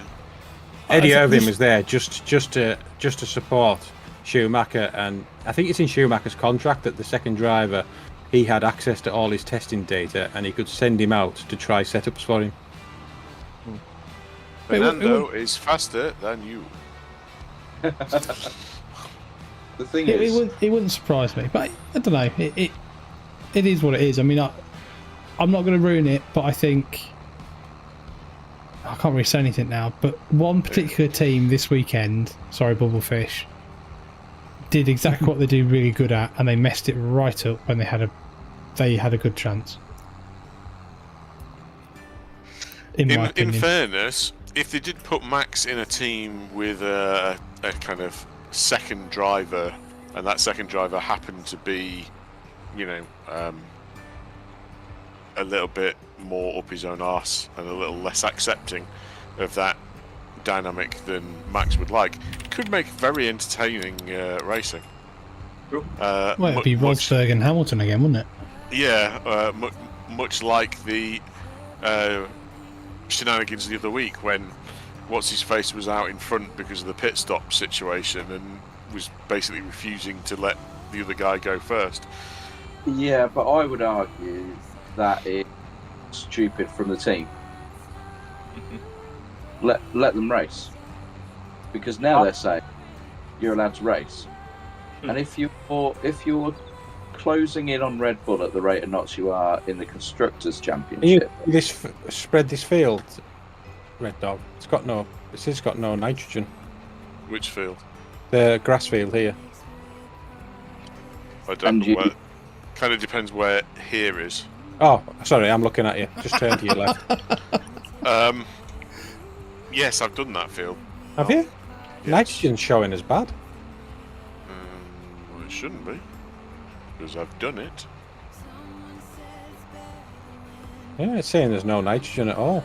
Eddie Irvine was there just to support Schumacher, and I think it's in Schumacher's contract that the second driver, he had access to all his testing data and he could send him out to try setups for him. Fernando is faster than you. The thing is, it wouldn't surprise me, but I don't know. It is what it is. I mean, I'm not going to ruin it, but I think I can't really say anything now. But one particular team this weekend, sorry, Bubblefish, did exactly what they do really good at, and they messed it right up when they had a good chance. In my opinion. In fairness, if they did put Max in a team with a kind of second driver, and that second driver happened to be, you know, a little bit more up his own arse and a little less accepting of that dynamic than Max would like, could make very entertaining racing. Cool. Well, it'd be Rosberg and Hamilton again, wouldn't it? Yeah, much like the shenanigans the other week when what's-his-face was out in front because of the pit stop situation and was basically refusing to let the other guy go first. Yeah, but I would argue that it's stupid from the team. Let them race, because now they're saying you're allowed to race, and if you're closing in on Red Bull at the rate of knots you are in the Constructors' Championship, spread this field, Red Dog. It's got no nitrogen. Which field? The grass field here. I don't know where. Kind of depends where here is. Oh, sorry, I'm looking at you. Just turn to your left. Yes, I've done that field. Have you? Yes. Nitrogen's showing as bad. Well, it shouldn't be, because I've done it. Yeah, it's saying there's no nitrogen at all.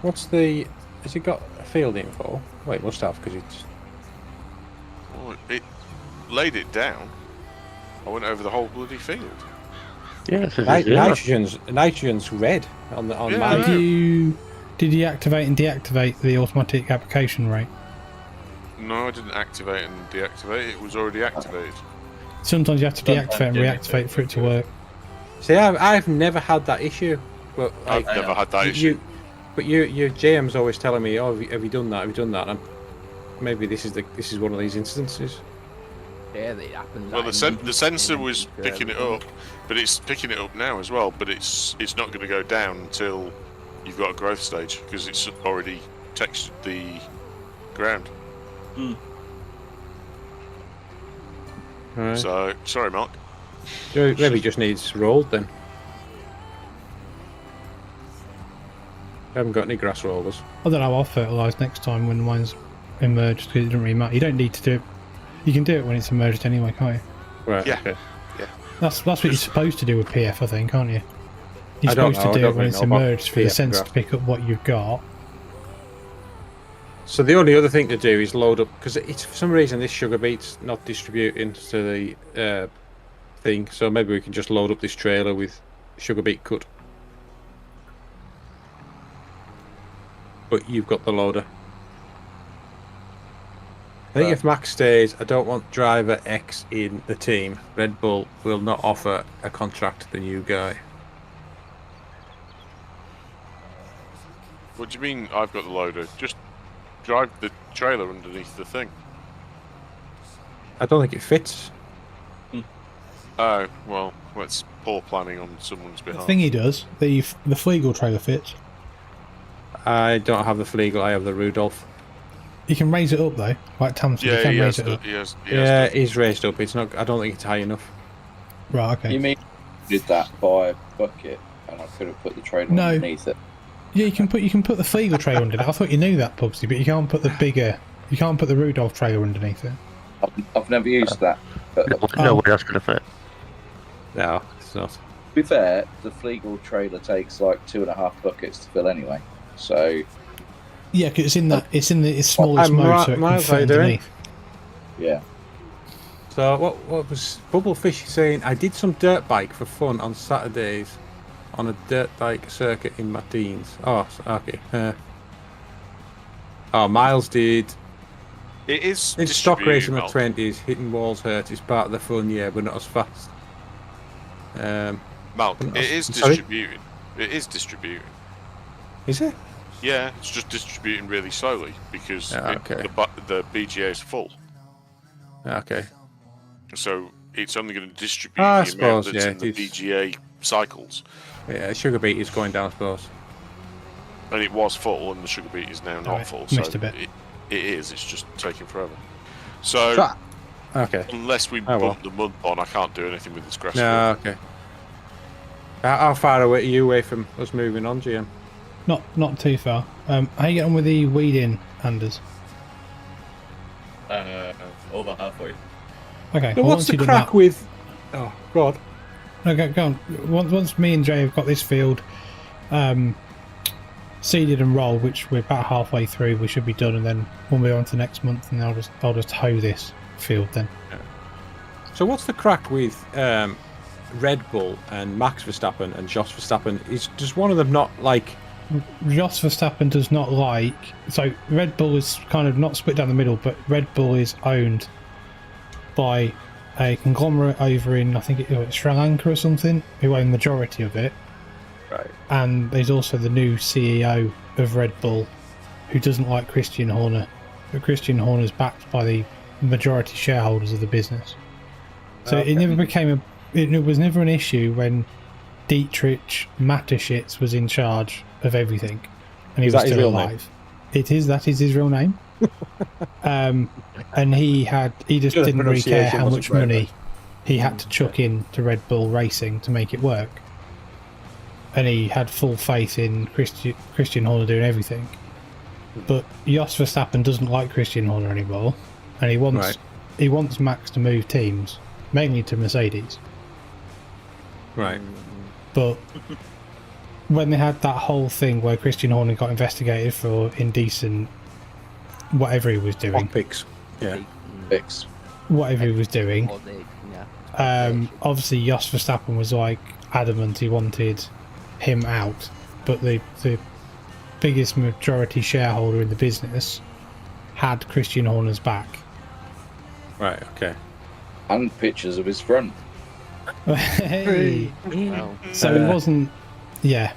What's the... Has it got a field info? Well, it must have, because it's... Well, it laid it down. I went over the whole bloody field. Yeah, so nitrogen's red on Yeah, my... Did you activate and deactivate the automatic application rate? No, I didn't activate and deactivate. It was already activated. Sometimes you have to deactivate and reactivate for it to work. See, I've never had that issue. Well, I've never had that issue. But your GM's always telling me, "Oh, have you done that? Have you done that?" And maybe this is one of these instances. Yeah, that happens. Well, the sensor was picking it up, but it's picking it up now as well. But it's not going to go down until you've got a growth stage because it's already textured the ground. Right. So sorry, Mark. Maybe just needs rolled then. I haven't got any grass rollers. I don't know, I'll fertilise next time when mine's emerged because it doesn't really matter. You don't need to do it. You can do it when it's emerged anyway, can't you? Right. Yeah. Okay. Yeah. That's what you're supposed to do with PF, I think, aren't you? You're I don't supposed to know, do I it when don't it's really know about emerged for the PF sensor graph. to pick up what you've got. So the only other thing to do is load up, because it's for some reason this sugar beet's not distributing to the thing. So maybe we can just load up this trailer with sugar beet cut. But you've got the loader. I think if Max stays, I don't want driver X in the team. Red Bull will not offer a contract to the new guy. What do you mean I've got the loader? Just drive the trailer underneath the thing. I don't think it fits. Oh, well, it's poor planning on someone's The behalf. thing he does, the Flegel trailer fits. I don't have the Flegel, I have the Rudolph. You can raise it up though, like Tam said, you Yeah, can he raise has, it up. he has Yeah, he's raised up. It's not. I don't think it's high enough. Right, okay. you mean did that by a bucket and I could have put the trailer No. underneath it? Yeah, you can put the Flegel trailer under it. I thought you knew that, Pubsy, but you can't put the Rudolph trailer underneath it. I've never used that. But No way that's going to fit. No, it's not. to be fair, the Flegel trailer takes like 2.5 buckets to fill anyway. So Yeah, because it's in the smallest mode, so it can Miles, how fit you doing? underneath. yeah. So what was Bubblefish saying? I did some dirt bike for fun on Saturdays on a dirt bike circuit in Martins. Oh, okay. Miles did. It is In stock racing in the distributed, 20s, hitting walls hurt is part of the fun, yeah, but not as fast. Malc, it is Sorry? distributing. It is distributing. Is it? Yeah, it's just distributing really slowly because okay. the BGA is full. Okay. So it's only going to distribute I the amount suppose, that's yeah, in the it is. BGA cycles. Yeah, sugar beet is going down, I suppose. And it was full, and the sugar beet is now not Alright, full. missed So a bit. it is. It's just taking forever. So Okay. unless we well. bump the mud on, I can't do anything with this grass. No, field. okay. How far away are you away from us moving on, GM? Not too far. How you get on with the weeding, Anders? Over halfway. Okay. So well, what's once the you've done crack that- with... Oh, God. Okay, go on. Once me and Jay have got this field seeded and rolled, which we're about halfway through, we should be done, and then we'll move on to next month, and I'll just hoe this field then. So what's the crack with Red Bull and Max Verstappen and Jos Verstappen? Does one of them not like? Jos Verstappen does not like. So Red Bull is kind of not split down the middle, but Red Bull is owned by a conglomerate over in, I think it's Sri Lanka or something, who own the majority of it. Right. And there's also the new CEO of Red Bull, who doesn't like Christian Horner, but Christian Horner's backed by the majority shareholders of the business. So it never became it was never an issue when Dietrich Mateschitz was in charge of everything, and he was still alive. That is his real name. And he just didn't really care how much money he had to chuck in to Red Bull Racing to make it work. And he had full faith in Christian Horner doing everything. But Jos Verstappen doesn't like Christian Horner anymore, and he wants Max to move teams, mainly to Mercedes. Right. But when they had that whole thing where Christian Horner got investigated for indecent whatever he was doing, picks, whatever he was doing, obviously Jos Verstappen was like adamant he wanted him out, but the biggest majority shareholder in the business had Christian Horner's back. Right. Okay. And pictures of his front. Hey. So it wasn't. Yeah.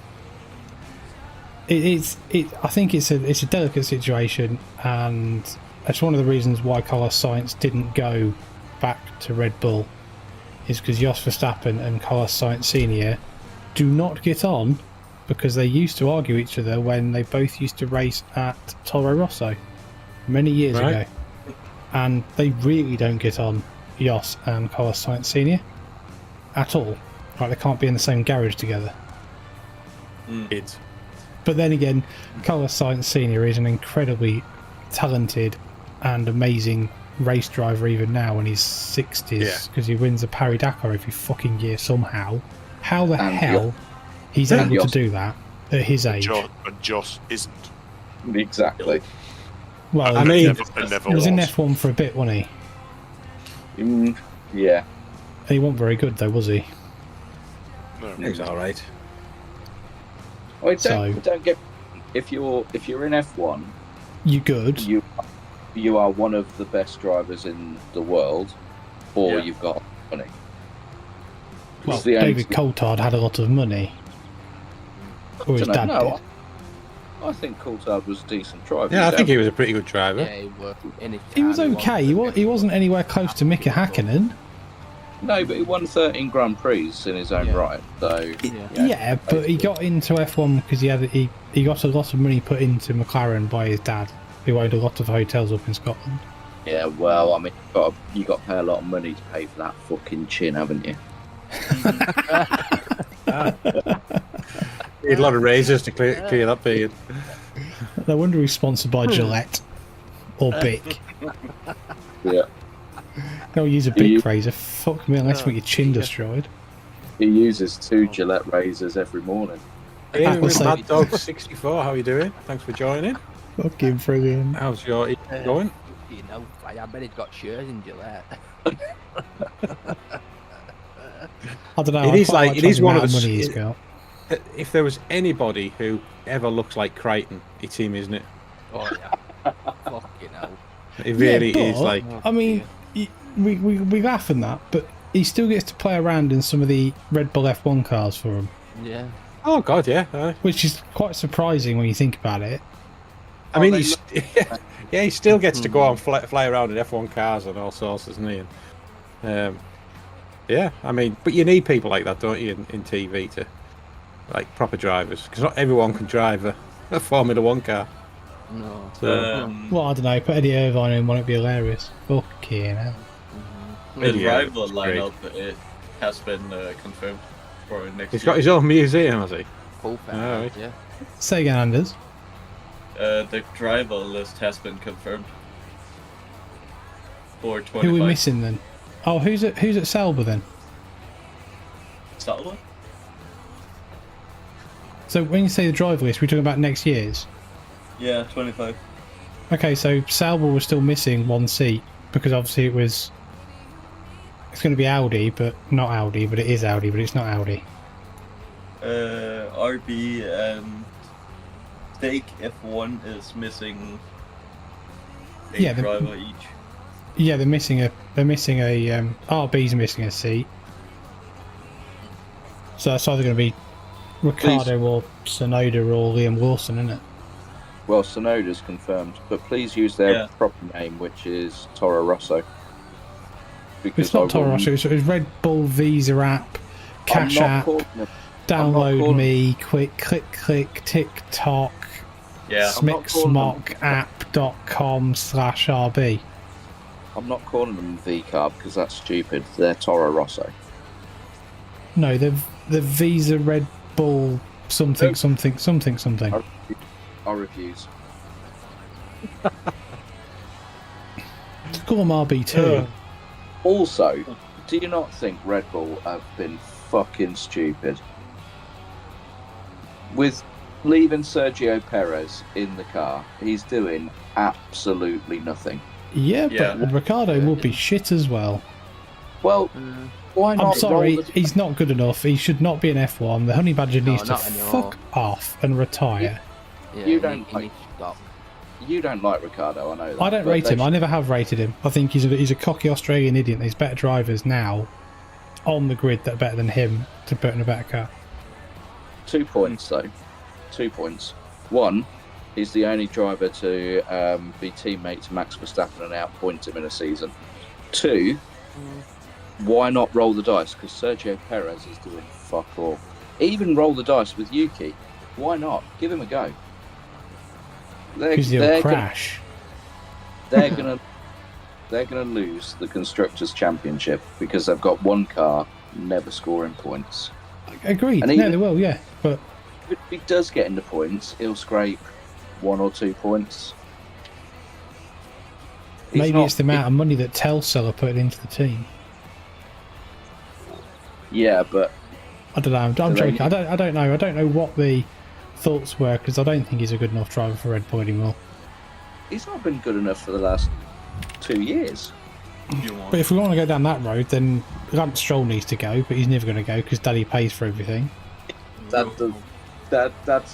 I think it's a delicate situation, and that's one of the reasons why Carlos Sainz didn't go back to Red Bull, is because Jos Verstappen and Carlos Sainz Senior do not get on, because they used to argue each other when they both used to race at Toro Rosso many years ago, and they really don't get on, Jos and Carlos Sainz Senior, at all. Like, they can't be in the same garage together. But then again, Carlos Sainz Senior is an incredibly talented and amazing race driver even now in his 60s, because he wins the Paris Dakar every fucking year somehow. How the hell he's able to do that at his age? And Jos isn't. Exactly. Well, I mean, he was in F1 for a bit, wasn't he? Yeah. He wasn't very good though, was he? No, he was all right. Well, don't get. If you're in F1, you're good. You are one of the best drivers in the world, or you've got money. Well, David Coulthard had a lot of money. Or his dad did. I think Coulthard was a decent driver. Yeah, I think he was a pretty good driver. Yeah, he was okay. He wasn't anywhere close to Mika Hakkinen. No, but he won 13 Grand Prix in his own right. So yeah, but he got into F1 because he got a lot of money put into McLaren by his dad, who owned a lot of hotels up in Scotland. Yeah, well, I mean, you got to pay a lot of money to pay for that fucking chin, haven't you? He had a lot of razors to clear that beard. No wonder he's sponsored by Gillette or Bic. Yeah. Don't use a Bic razor. Fuck me, unless you want your chin destroyed. He uses 2 Gillette razors every morning. Hey, Mad Dog 64, how are you doing? Thanks for joining. Fucking brilliant. How's your evening going? You know, I bet he's got shares in Gillette. I don't know. It is one of the money he's got. If there was anybody who ever looks like Crichton, it's him, isn't it? Oh yeah. Fucking hell. It really is like. I mean, we laugh at that, but he still gets to play around in some of the Red Bull F1 cars for him. Yeah. Oh God, yeah. Which is quite surprising when you think about it. I mean, he still gets to go on fly around in F1 cars and all sorts, doesn't he? And, yeah, I mean, but you need people like that, don't you, in TV to, like, proper drivers, because not everyone can drive a Formula 1 car. No. So, well, I don't know. Put Eddie Irvine in, won't it be hilarious? Fucking hell. The rival lineup, it has been confirmed for next year. He's got his own museum, has he? Cool, right. Yeah. Say again, Anders. The driver list has been confirmed for 25. Who are we missing then? Oh, who's at Sauber then? Saturday. So when you say the driver list, we're talking about next year's. Yeah, 25. Okay, so Sauber was still missing one seat because obviously it's going to be Audi, but not Audi, but it is Audi, but it's not Audi. RB and Stake F1 is missing a driver each. Yeah, they're missing a RB's missing a seat. So that's either going to be Ricciardo or Tsunoda or Liam Lawson, isn't it? Well, Sonoda's confirmed, but please use their proper name, which is Toro Rosso. Because it's not Toro Rosso, it's Red Bull Visa app, Cash App, Download Me, Click, TikTok, smicksmock.app.com/RB. I'm not calling them V-Carb because that's stupid. They're Toro Rosso. No, the Visa Red Bull something. I refuse. Call them RB2. Also, do you not think Red Bull have been fucking stupid? With leaving Sergio Perez in the car, he's doing absolutely nothing. Yeah, but Ricciardo will be shit as well. Well, why not? I'm sorry, he's not good enough. He should not be an F1. The Honey Badger needs to fuck off and retire. You don't like Ricciardo, I know that. I don't rate him. I never have rated him. I think he's a cocky Australian idiot. There's better drivers now on the grid that are better than him to put in a better car. 2 points, though. 2 points. One, he's the only driver to be teammate to Max Verstappen and outpoint him in a season. Two, why not roll the dice? Because Sergio Perez is doing fuck all. Even roll the dice with Yuki. Why not? Give him a go. Because he'll crash. They're gonna lose the Constructors' Championship because they've got one car never scoring points. Agreed. No, they will, yeah. But if he does get into points, he'll scrape 1 or 2 points. Maybe it's the amount of money that Telstar are putting into the team. Yeah, but I don't know. I'm joking. I don't know. I don't know what the thoughts were because I don't think he's a good enough driver for Red Bull anymore. He's not been good enough for the last 2 years. But if we want to go down that road, then Lance Stroll needs to go, but he's never going to go because Daddy pays for everything. Dad's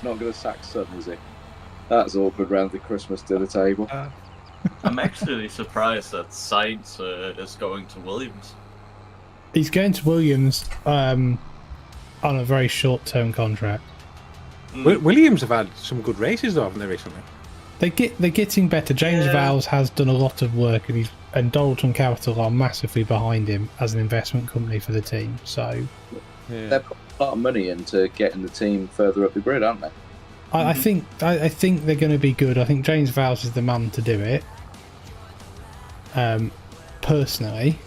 not going to sack Son, is he? That's awkward round the Christmas dinner table. I'm actually surprised that Sainz is going to Williams. He's going to Williams on a very short-term contract. Williams have had some good races, though, haven't they, recently? They're getting better. James Vowles has done a lot of work, and Dalton Capital are massively behind him as an investment company for the team. So they've put a lot of money into getting the team further up the grid, aren't they? I think they're going to be good. I think James Vowles is the man to do it. Personally,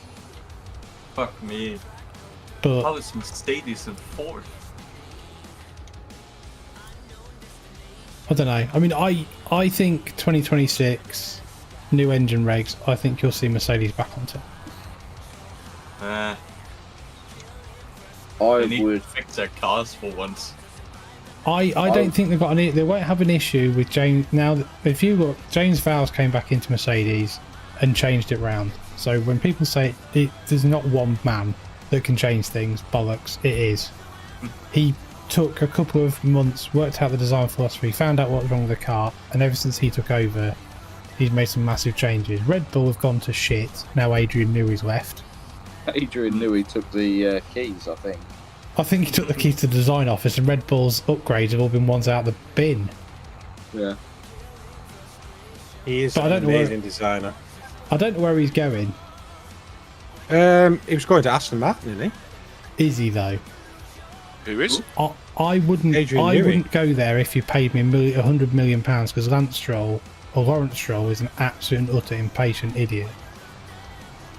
fuck me. But how is Mercedes in fourth? I don't know. I mean, I think 2026 new engine regs. I think you'll see Mercedes back on top. They need to fix their cars for once. I don't think they won't have an issue with James now. If you look, James Vowles came back into Mercedes and changed it round. So when people say there's not one man that can change things, bollocks, it is. He took a couple of months, worked out the design philosophy, found out what was wrong with the car, and ever since he took over, he's made some massive changes. Red Bull have gone to shit. Now Adrian Newey's left. Adrian Newey took the keys, I think. I think he took the keys to the design office, and Red Bull's upgrades have all been ones out of the bin. Yeah. He is an amazing designer. I don't know where he's going. He was going to Aston Martin, isn't he? Is he, though? Who is? I wouldn't go there if you paid me £100 million because Lawrence Stroll is an absolute and utter impatient idiot.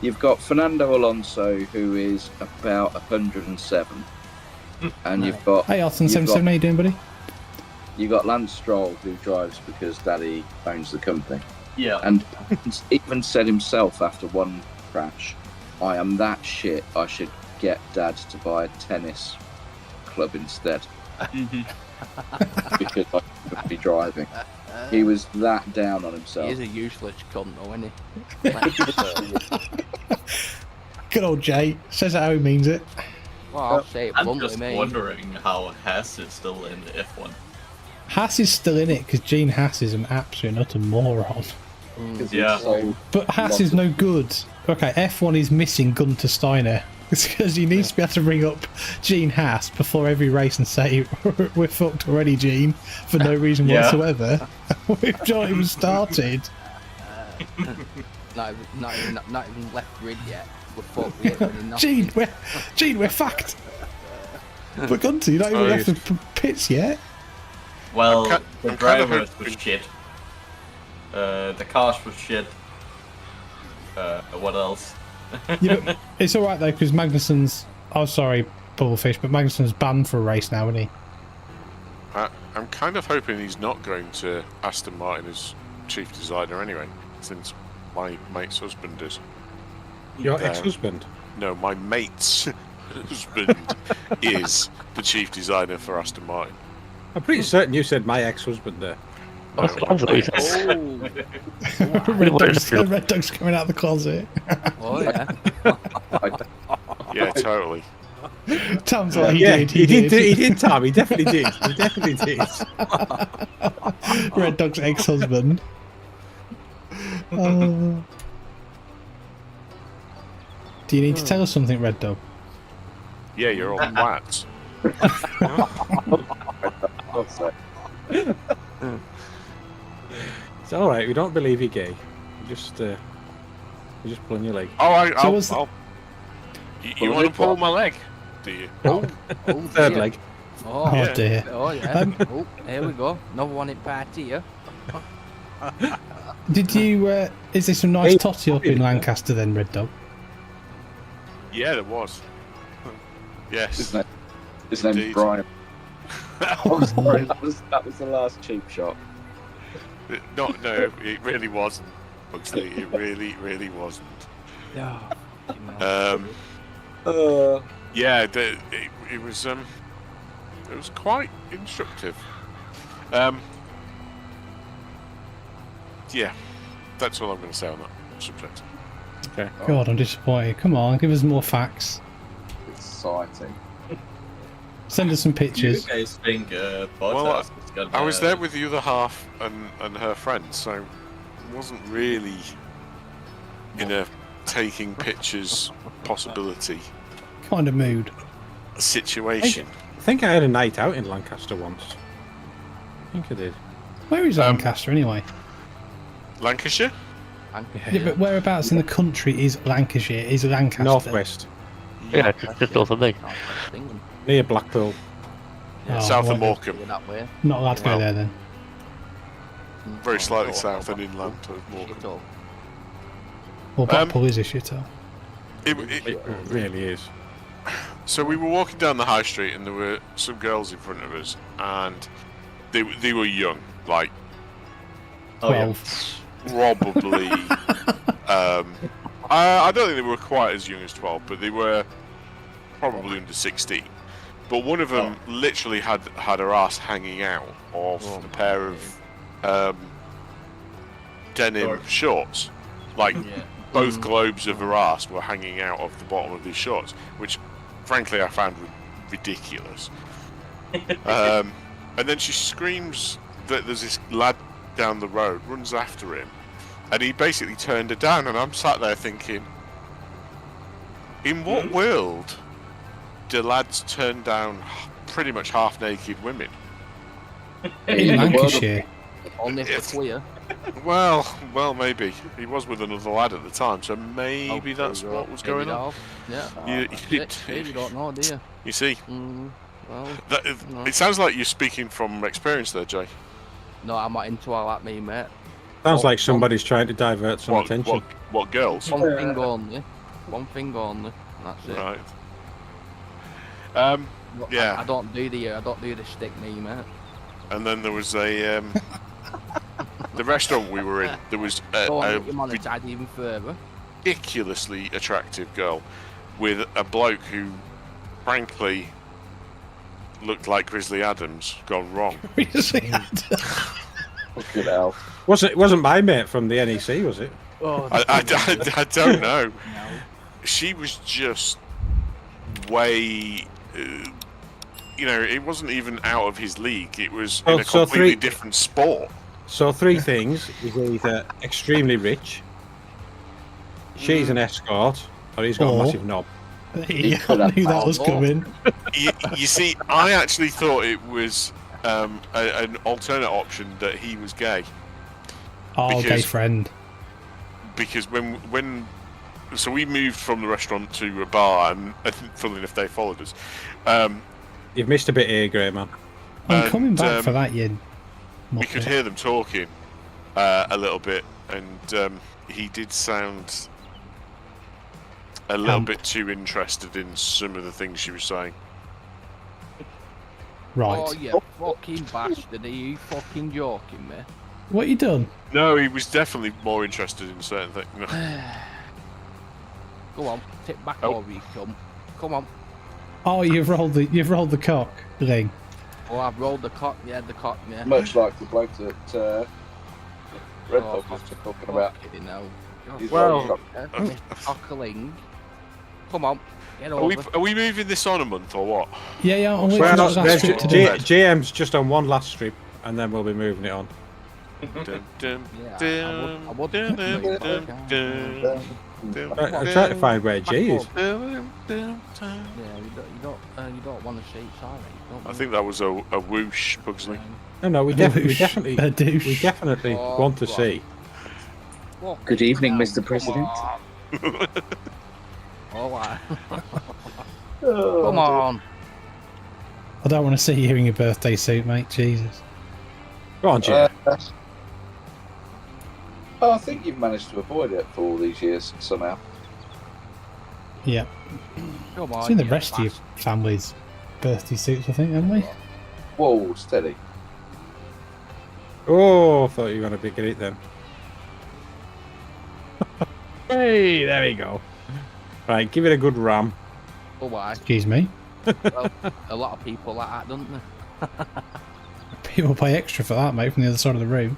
You've got Fernando Alonso, who is about 107, and you've got. Hey, Austin 77, how you doing, buddy? You got Lance Stroll, who drives because Daddy owns the company. Yeah. And even said himself after one crash, "I am that shit. I should get Dad to buy a tennis club instead because I couldn't be driving. He was that down on himself. He's a useless cunt, though, isn't he? Good old Jay. Says it how he means it. Well, I'll say it I'm bluntly, just mate. wondering how Hess is still in F1. Haas is still in it because Gene Haas is an absolute utter moron. 'Cause Yeah. he's so But Haas is no good. Okay, F1 is missing Gunter Steiner. It's because he needs to be able to bring up Gene Haas before every race and say, we're fucked already, Gene, for no reason whatsoever. We've not even started. Not even left grid yet. We're fucked. We ain't winning nothing. Gene, we're fucked. But Gunter, you're not even left the pits yet. Well, I'm the kind of drivers hoping- was shit. The cars was shit. What else? Yeah, but it's alright though, because Magnussen's... Oh, sorry, Bubblefish, but Magnussen's banned for a race now, isn't he? I'm kind of hoping he's not going to Aston Martin as chief designer anyway, since my mate's husband is. Your ex-husband? No, my mate's husband is the chief designer for Aston Martin. I'm pretty certain you said my ex-husband there. No, Red Dog's coming out of the closet. Oh, yeah. yeah, totally. Tom's like, He did, Tom. He definitely did. He definitely did. Red Dog's ex-husband. Do you need to tell us something, Red Dog? Yeah, you're all twats. It's all right. We don't believe you're gay. You're just pulling your leg. Oh, you want to pull my leg? Do you? Third leg. Oh, Yeah. Dear. Oh, yeah. Oh, here we go. Another one in party here. Did you? Is there some nice totty up in Lancaster then, Red Dog? Yeah, there was. Yes. His name's Indeed. Brian. Oh, sorry, that was the last cheap shot. No, it really wasn't. Huxley, it really wasn't. Yeah. Yeah, it was quite instructive. Yeah, that's all I'm going to say on that subject. Okay. God, I'm disappointed. Come on, give us more facts. Exciting. Send us some You pictures. guys think Well, Bottas is gonna... I was there with the other half and her friends, so it wasn't really in a taking pictures possibility Kind of mood. situation. I think I had a night out in Lancaster once. I think I did. Where is Lancaster anyway? Lancashire? Yeah, but whereabouts in the country is Lancashire? Is Lancaster? Northwest, Yeah, just north of me. England. near Blackpool. Oh, South of well, Morecambe. We're that way. Not allowed to go Well, there then. Very slightly Oh, south and inland of shit Morecambe. all. Well, Blackpool is a shithole. It really is. So we were walking down the high street and there were some girls in front of us and they were young, like Oh, yeah. 12. probably I don't think they were quite as young as 12, but they were probably under 16. But one of them literally had her ass hanging out of a pair of denim shorts. Like both globes of her ass were hanging out of the bottom of these shorts, which frankly I found ridiculous. And then she screams that there's this lad down the road, runs after him, and he basically turned her down, and I'm sat there thinking, in what world do lads turn down pretty much half-naked women? In Lancashire. Only if Yes. they're queer. Well, maybe. He was with another lad at the time, so maybe that's what was going on. Yeah. You don't know, do you? You see, Well, no. it sounds like you're speaking from experience there, Jay. No, I'm not into all that, me, mate. Sounds like somebody's trying to divert some attention. What girls? One thing only. One thing only. That's it. Right. Look, Yeah. I don't do the stick, me, mate. And then there was a the restaurant we were in. There was Go on, a get your monetized even further. ridiculously attractive girl with a bloke who, frankly, looked like Grizzly Adams gone wrong. Fucking hell. Wasn't my mate from the NEC, was it? Oh, I don't know. She was just way. It wasn't even out of his league. It was in a completely different sport. So 3 things: he's either extremely rich, she's an escort, or he's got a massive knob. Yeah, I knew that was coming. You see, I actually thought it was an alternate option that he was gay. Oh, gay friend. Because when so we moved from the restaurant to a bar, and funnily enough, they followed us. You've missed a bit here, Grainman. I'm coming back for that, Yin. We could hear them talking a little bit, and he did sound a little bit too interested in some of the things she was saying. Right. Oh, you fucking bastard. Are you fucking joking me? What you done? No, he was definitely more interested in certain things. No. Go on, tip back over, you cum. Come on. Oh, you've rolled the cock thing. Oh, I've rolled the cock, yeah. Much like the bloke that Red Dog was just talking about. You know. He's Well, Mr. Cockling. Come on, get over. Are we moving this on a month or what? Yeah, I'm waiting Well, for that strip to do. GM's just on one last strip, and then we'll be moving it on. I would. I'm trying to find where G is. Yeah, you don't want to see it, sorry. I think that was a whoosh, Pugsley. No, we definitely A douche. want to see. Good evening, Mr. President. Alright. Come on. I don't want to see you in your birthday suit, mate. Jesus. Go on, G. I think you've managed to avoid it for all these years somehow. Yeah. Come on. Seen the rest of your family's birthday suits, I think, haven't we? Whoa, steady. Oh, I thought you were going to pick it then. Hey, there we go. Right, give it a good ram. Oh, why? Excuse me. Well, a lot of people like that, don't they? People pay extra for that, mate, from the other side of the room.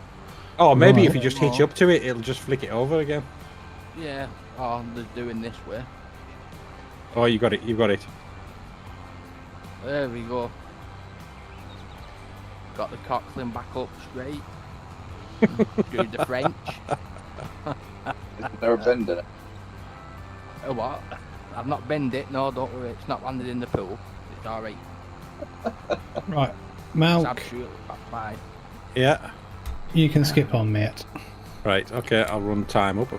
Oh, maybe Right. if you just hitch up to it, it'll just flick it over again. Yeah. Oh, they're doing this way. Oh, you got it. You got it. There we go. Got the cockling back up straight. Do the French. Isn't there a bend in it? Oh, what? I've not bend it. No, don't worry. It's not landed in the pool. It's alright. Right. It's Malc, absolutely fine. Yeah. you can skip on, mate. Right. Okay, I'll run time up.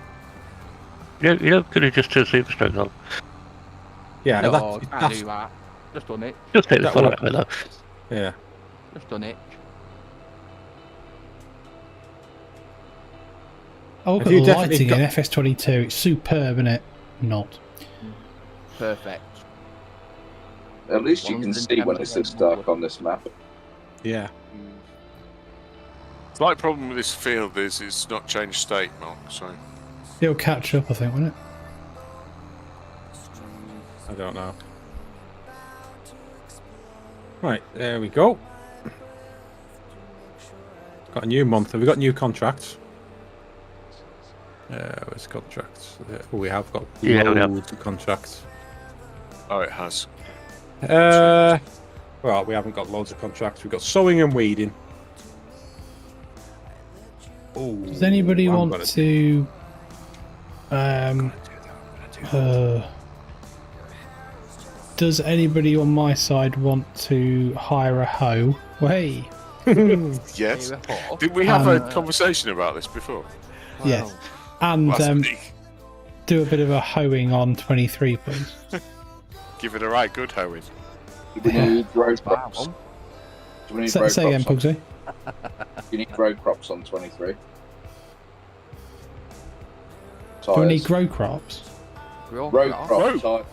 You could have just turned super strength on. Yeah, No, that's, can't that's do that. Just done it. Just take the That fun work. out of it, though. yeah. Just done it. Oh, look Have at you the definitely lighting got- in FS22. It's superb, isn't it? Not. Perfect. At least you can see when it's this dark on this map. Yeah. The slight problem with this field is it's not changed state, Mark, so... It'll catch up, I think, won't it? I don't know. Right, there we go. Got a new month. Have we got new contracts? Where's contracts? Oh, we have got Yeah, we have. loads of contracts. Oh, it has. Well, we haven't got loads of contracts. We've got sowing and weeding. Oh, Does anybody I'm want gonna to... does anybody on my side want to hire a hoe? Hey, Yes. Here we go. Did we have a conversation about this before? yes. And Last do a bit of a hoeing on 23, please. Give it a right good hoeing. Do we need row Wow. crops? Do we need row Say again, crops on, Pugsy. you need row crops on 23? Do we need Tyres. grow crops? Grow Row crop. crops, tyre.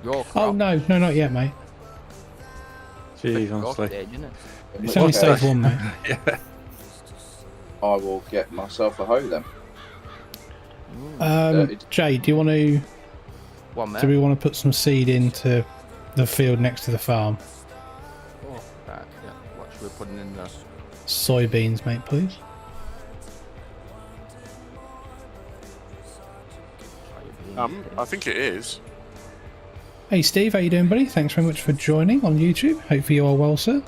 Grow Oh, crop. no, not yet, mate. Jeez, Grow honestly. stage, isn't it? It's only stage one, mate. I will get myself a hoe then. Jay, do you want to One minute. Do we want to put some seed into the field next to the farm? Oh, right, yeah. What should we put in there? Soybeans, mate, please. I think it is. Hey Steve, how you doing, buddy? Thanks very much for joining on YouTube. Hopefully you are well, sir.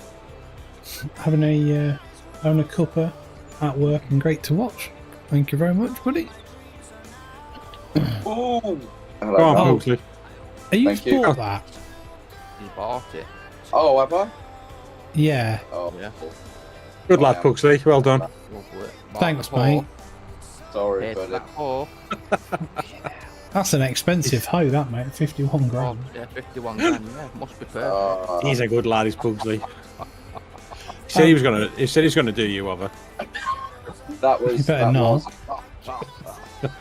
Having a cuppa at work and great to watch. Thank you very much, buddy. Oh, hello. Go on, Oh. Pugsley. Are you Thank you. bought that? You bought it. Oh, have I? Yeah. Oh, Yeah. Good lad, Pugsley. Well done. Lovely. Bought Thanks, the hoe, mate. sorry, paid for buddy. that hoe. That's an expensive hoe, that, mate. 51 Oh, grand. yeah, 51 grand. Yeah, must be perfect. He's a good lad, he's Pugsley. He said he was gonna. He said he's gonna do you over. That was. You better that not.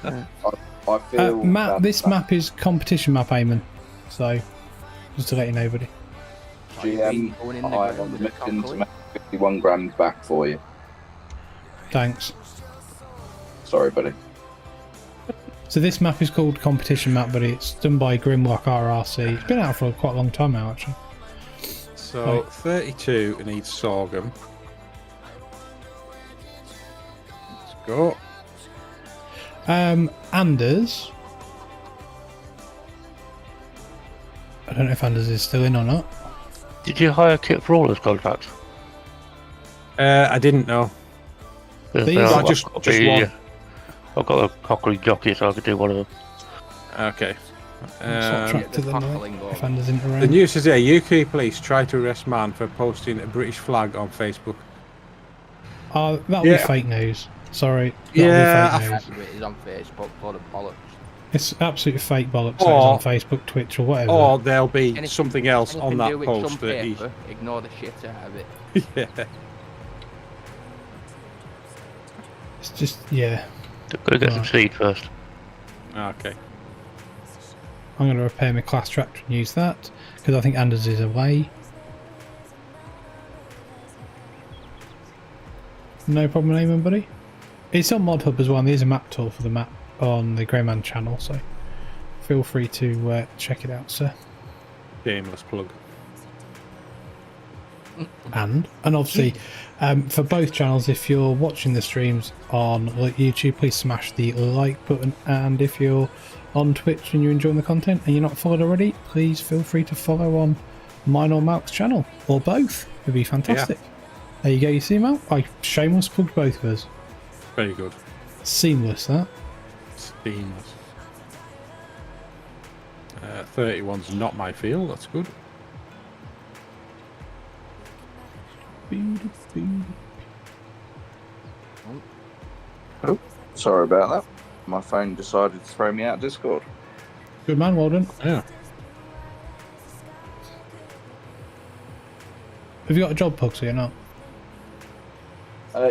was- I feel. Map. that- This map is competition map, Eamon. So, just to let you know, buddy. GM, Going in the I'm ground on the with a mission to cockle. make 51 grand back for you. Thanks. Sorry, buddy. So this map is called competition map, buddy. It's done by Grimlock RRC. It's been out for quite a long time now, actually. So 32 needs sorghum. Let's go. Anders. I don't know if Anders is still in or not. Did you hire Kit for all those contracts? I didn't know. These are I've just got one. I've got a cockery jockey, so I could do one of them. Okay. Sort of tractor then, cockling mate, going. if Anders isn't The around. news is here. UK police try to arrest man for posting a British flag on Facebook. Oh, that'll Yeah. be fake news. Sorry. That'll Yeah, be fake news. It is on Facebook, full of bollocks. It's absolute fake bollocks. Or- It's on Facebook, Twitch, or whatever. Or there'll be Anything- something else on anything that do with post some that he. paper, ignore the shit out of it. Yeah. It's just, yeah. Gotta get some Right. seed first. Okay. I'm going to repair my class tractor and use that because I think Anders is away. No problem, Eamon, buddy. It's on Mod Hub as well. And there's a map tool for the map on the Grainman channel, so feel free to check it out, sir. Shameless plug. And obviously, for both channels, if you're watching the streams on YouTube, please smash the like button. And if you're on Twitch and you're enjoying the content and you're not followed already, please feel free to follow on mine or Malc's channel, or both. It'd be fantastic. There you go, you see, Malc? I shameless plugged both of us. Very good. Seamless, that. Seamless. 31's not my field. That's good. Oh, sorry about that. My phone decided to throw me out of Discord. Good man, well done. Yeah. Have you got a job, Pugsy, or not?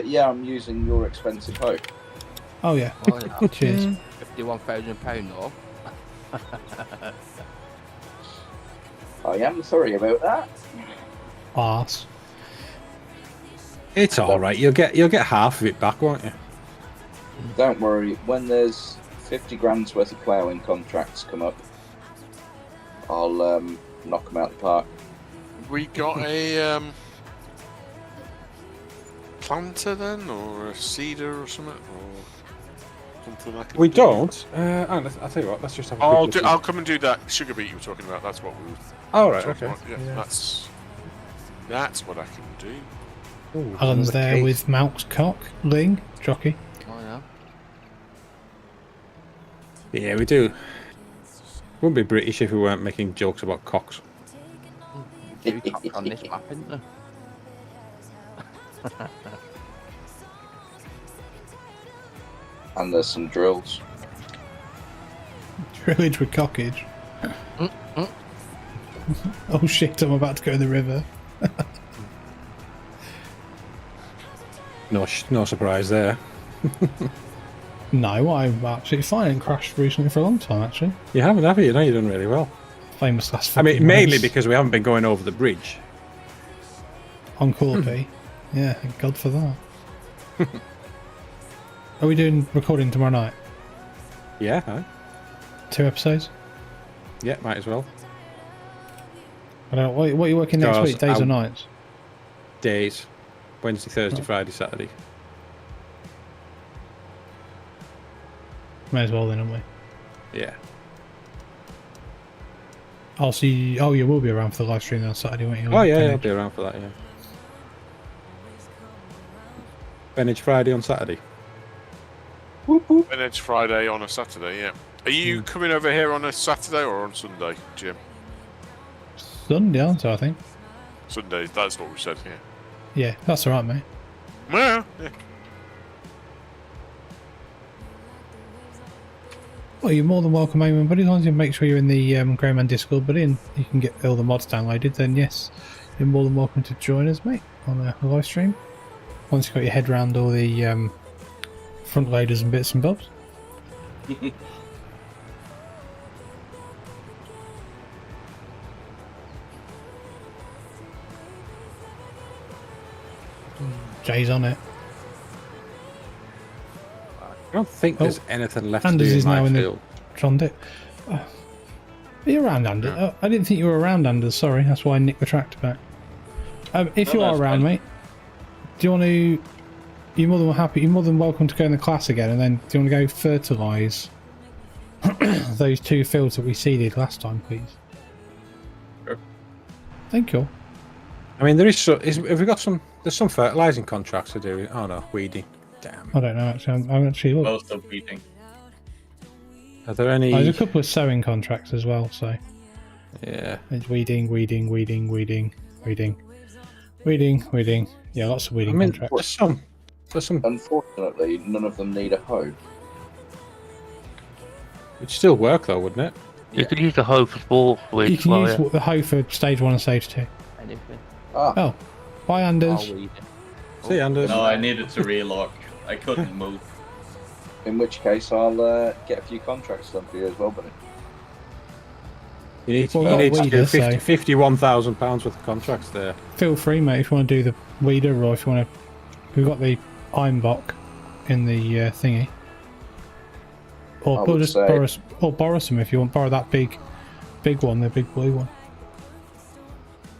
Yeah, I'm using your expensive hoe. Oh, yeah. Oh, yeah. Cheers. £51,000 though. I am sorry about that. Arse. It's all right. You'll get half of it back, won't you? Don't worry. When there's 50 grand's worth of ploughing contracts come up, I'll knock them out the park. We got a planter then, or a seeder or something, or something like that. We don't. I'll tell you what. Let's just have a quick look. I'll come and do that sugar beet you were talking about. That's what we were All right. talking Okay. about. Yeah, that's what I can do. Ooh, Alan's another there cake. with Malc's cock, Ling, jockey. Oh, yeah. Yeah, we do. Wouldn't be British if we weren't making jokes about cocks. Two cocks on this map, isn't there? And there's some drills. Drillage with cockage. Oh shit, I'm about to go in the river. No surprise there. No, I'm absolutely fine and crashed recently for a long time, actually. You haven't, have you? No, you've done really well. Famous last I mean, fucking mainly race because we haven't been going over the bridge. on Corby. Yeah, thank God for that. Are we doing recording tomorrow night? Yeah. Huh? 2 episodes? Yeah, might as well. I don't know, what are you working next Because week, days or nights? Days. Wednesday, Thursday, Friday, Saturday. May as well then, haven't we? Yeah. I'll see. Oh, you will be around for the live stream on Saturday, won't you? Oh yeah, I'll be around for that. Yeah. Benage Friday on Saturday. And it's Friday on a Saturday, yeah. Are you coming over here on a Saturday or on Sunday, Jim? Sunday, aren't I think? Sunday, that's what we said, yeah. Yeah, that's alright, mate. Well, yeah. Well, you're more than welcome, Eamon, but as long as you make sure you're in the Grainman Discord, but you can get all the mods downloaded, then yes, you're more than welcome to join us, mate, on a live stream. Once you've got your head around all the front loaders and bits and bobs. Jay's on it. I don't think there's anything left Anders to do is in now my in field. the John Dick. Are you around, Anders? Yeah. I didn't think you were around, Anders. Sorry, that's why I nicked the tractor back. If you are around, mate, do you want to? You're more than happy. You're more than welcome to go in the class again, and then do you want to go fertilise those 2 fields that we seeded last time, please? Sure. Thank you. I mean, there is. Have we got some? There's some fertilising contracts to do. Oh no, weeding. Damn. I don't know actually. I'm actually looked. Most of weeding. Are there any? There's a couple of sowing contracts as well. So Yeah. it's weeding. Yeah, lots of weeding I mean, contracts. there's some. Unfortunately, none of them need a hoe. It'd still work though, wouldn't it? You could use the hoe for sport with You can use the hoe for stage 1 and stage 2. Anything. Ah, Oh, bye, Anders. I'll weed it. See, Anders. No, I needed to relock. I couldn't move. in which case I'll get a few contracts done for you as well, buddy. You need to, Well, you need not to do weeder, so- 51,000 pounds worth of contracts there. Feel free, mate, if you want to do the weeder, or if you want to. We've got the Ironbock in the thingy. Or I would just say- borrow some if you want. Borrow that big one, the big blue one.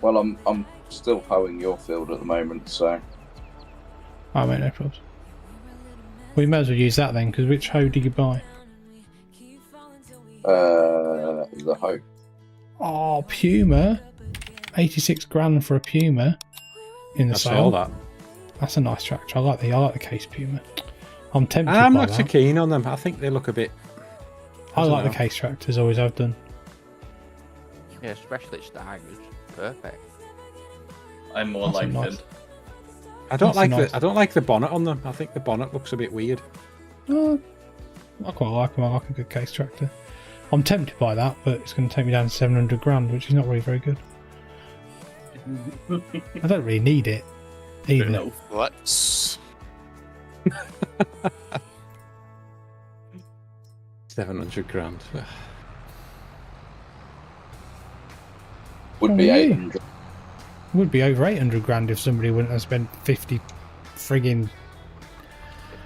Well, I'm still hoeing your field at the moment, so Oh, mate, no problems. We may as well use that then, because which hoe did you buy? the hoe. Oh, Puma. 86 grand for a Puma in the I sale. saw that. That's a nice tractor. I like the case Puma. I'm tempted I'm by not too that. keen on them. I think they look a bit. I don't like know. the case tractors, always have done. Yeah, especially staggers. Perfect. I'm more That's a like nice- it. I don't That's like nice. I don't like the bonnet on them. I think the bonnet looks a bit weird. I quite like them. I like a good case tractor. I'm tempted by that, but it's going to take me down to 700 grand, which is not really very good. I don't really need it either. No. Let's. 700 grand. Would be Oh, yeah. 800. Would be over 800 grand if somebody wouldn't have spent 50 friggin'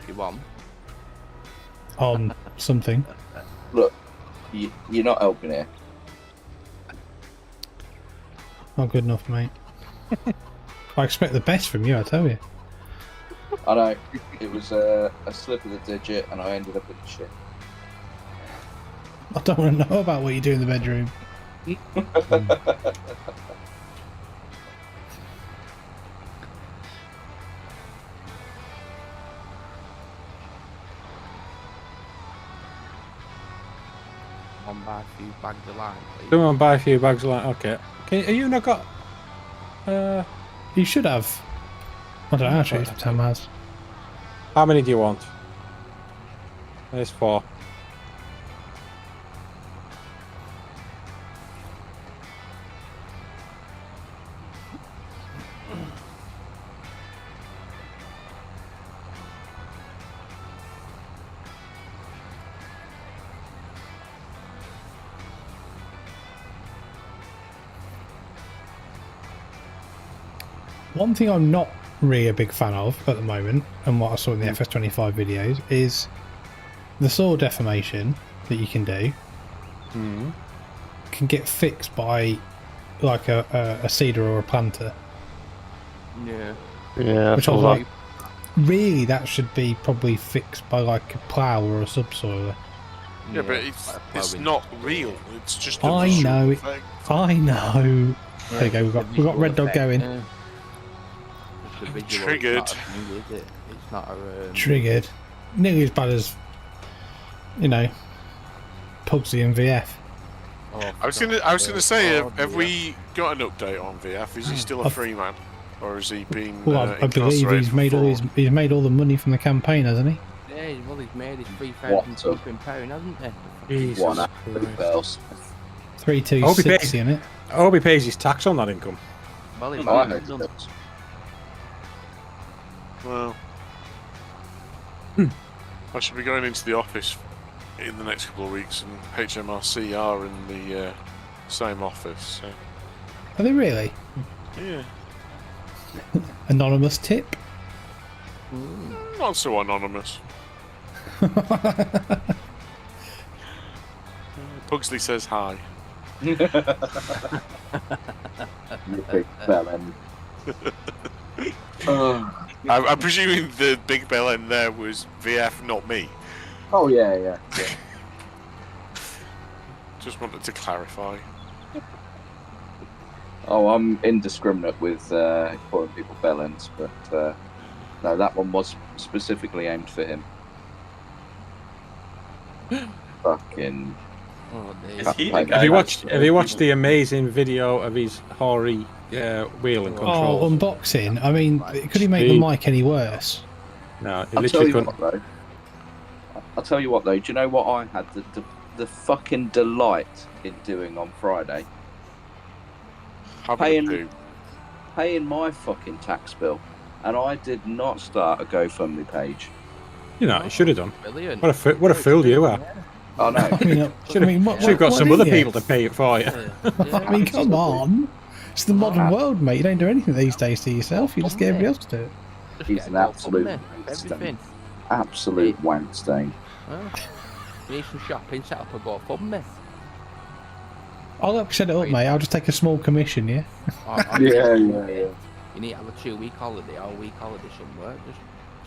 If you want. on something. Look, you're not helping here. Not good enough, mate. I expect the best from you, I tell you. I know, it was a slip of the digit and I ended up with shit. I don't want to know about what you do in the bedroom. One buy a few bags of lime, please. Someone buy a few bags of like. Okay. Are you not got? You should have. I don't know actually if Tam has. How many do you want? There's 4. One thing I'm not really a big fan of at the moment, and what I saw in the FS25 videos, is the soil deformation that you can do. can get fixed by like a seeder or a planter. Yeah. Yeah. Which I was all like, really, that should be probably fixed by like a plough or a subsoiler. Yeah, but it's not real. It's just a I visual know. effect. I know. There you go. We've got Red Dog going. Yeah. It's the visual, Triggered. It's not a thing, is it? It's not a. Triggered. Nearly as bad as, you know, Pugsy and VF. Oh, I was gonna say, have we got an update on VF? Is he still a free man, or has he been? Well, I believe he's made all he's made all the money from the campaign, hasn't he? Yeah, well, he's made his What? £3,000 hasn't he? Jesus One Christ. else. 326 in it. I hope he pays his tax on that income. Well, he I might heard have done. that. Well, I should be going into the office in the next couple of weeks, and HMRC are in the same office. So, Are they really? yeah, Anonymous tip? not so anonymous. Pugsley says hi. You big bellend. I'm presuming the big bell end there was VF, not me. Oh yeah. Just wanted to clarify. Oh, I'm indiscriminate with calling people bellends, but no, that one was specifically aimed for him. Fucking. Oh, Is he the guy Have you that's watched the amazing video of his hoary wheel and Oh, controls? unboxing. I mean, could he make the mic any worse? No, he I'll tell literally you couldn't. what though. I'll tell you what though. Do you know what I had the fucking delight in doing on Friday? Paying my fucking tax bill, and I did not start a GoFundMe page. You know, he should have done. Brilliant. What a fool you are. Oh no. Should have got some other people to pay it for you. I mean, come on. It's the modern world, mate. You don't do anything these days to yourself. You just get everybody else to do it. He's an absolute everything. Absolute wank stain. You need some shopping, set up a GoFundMe. I'll help you set it up, mate. I'll just take a small commission, yeah? Yeah. You need to have a 2-week holiday or a week holiday somewhere. Just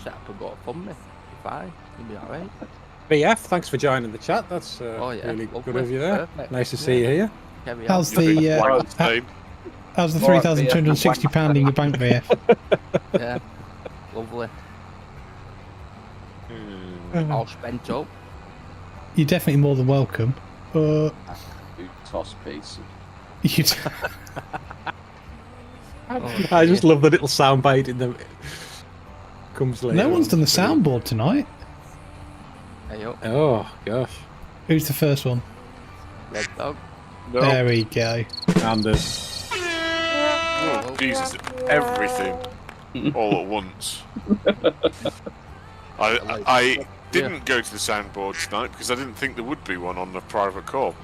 set up a GoFundMe. You're fine. You'll be alright. BF, thanks for joining the chat. That's yeah, really lovely. good of you there. Perfect. Nice to see you here. Carry How's on. the £3,260 in your bank, VF? Yeah, lovely. All spent up. You're definitely more than welcome. You toss piece. I just love the little soundbite in the comes later. No one's on. done the soundboard tonight. Hey up. Oh gosh. Who's the first one? Red Dog. No. There we go. Anders. Oh, Jesus, everything all at once. I didn't go to the soundboard tonight because I didn't think there would be one on the private call.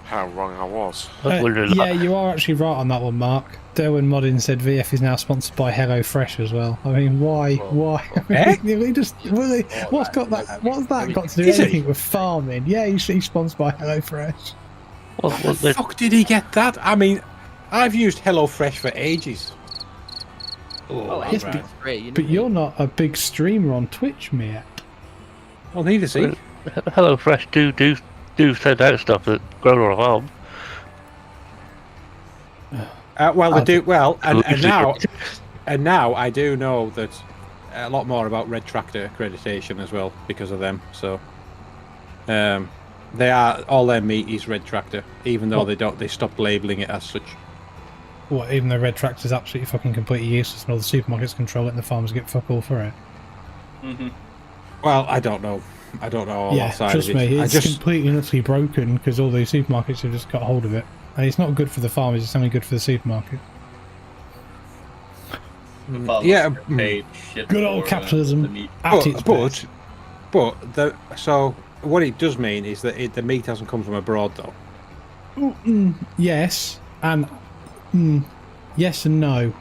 How wrong I was. Yeah, you are actually right on that one, Mark. Derwin Moddin said VF is now sponsored by HelloFresh as well. I mean, why? Why? I mean, what's got that? What's that got to do with anything with farming? Yeah, he's sponsored by HelloFresh. How the fuck did he get that? I mean, I've used HelloFresh for ages. Yes, but you're not a big streamer on Twitch, mate. Well, neither is he. HelloFresh do send out stuff that grows on a farm. Well, they do. Well, and now I do know that a lot more about Red Tractor accreditation as well because of them. So, they are all their meat is Red Tractor, even though they stopped labelling it as such. What? Even though Red Tractor's absolutely fucking completely useless, and all the supermarkets control it, and the farmers get fuck all for it. Well, I don't know. I don't know all that side trust of it. me, it's completely and utterly broken because all these supermarkets have just got hold of it. And it's not good for the farmers, it's only good for the supermarket. Yeah, good old capitalism at its best. So what it does mean is that the meat hasn't come from abroad, though. Yes, and yes and no.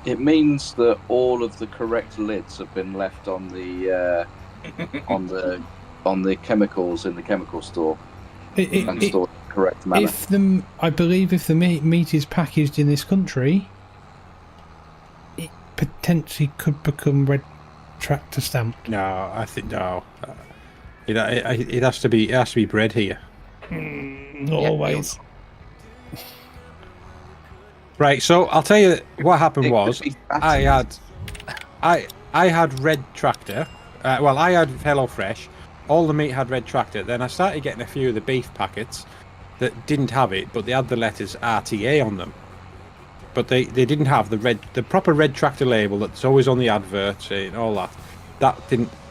It means that all of the correct lids have been left on the on the chemicals in the chemical store and stored correct manner. I believe if the meat is packaged in this country, it potentially could become red tractor stamped. No, I think no. It has to be bred here. Not always. Right, so I'll tell you what happened was I had red tractor. Well, I had HelloFresh. All the meat had red tractor. Then I started getting a few of the beef packets that didn't have it, but they had the letters RTA on them. But they didn't have the proper red tractor label that's always on the advert and all that.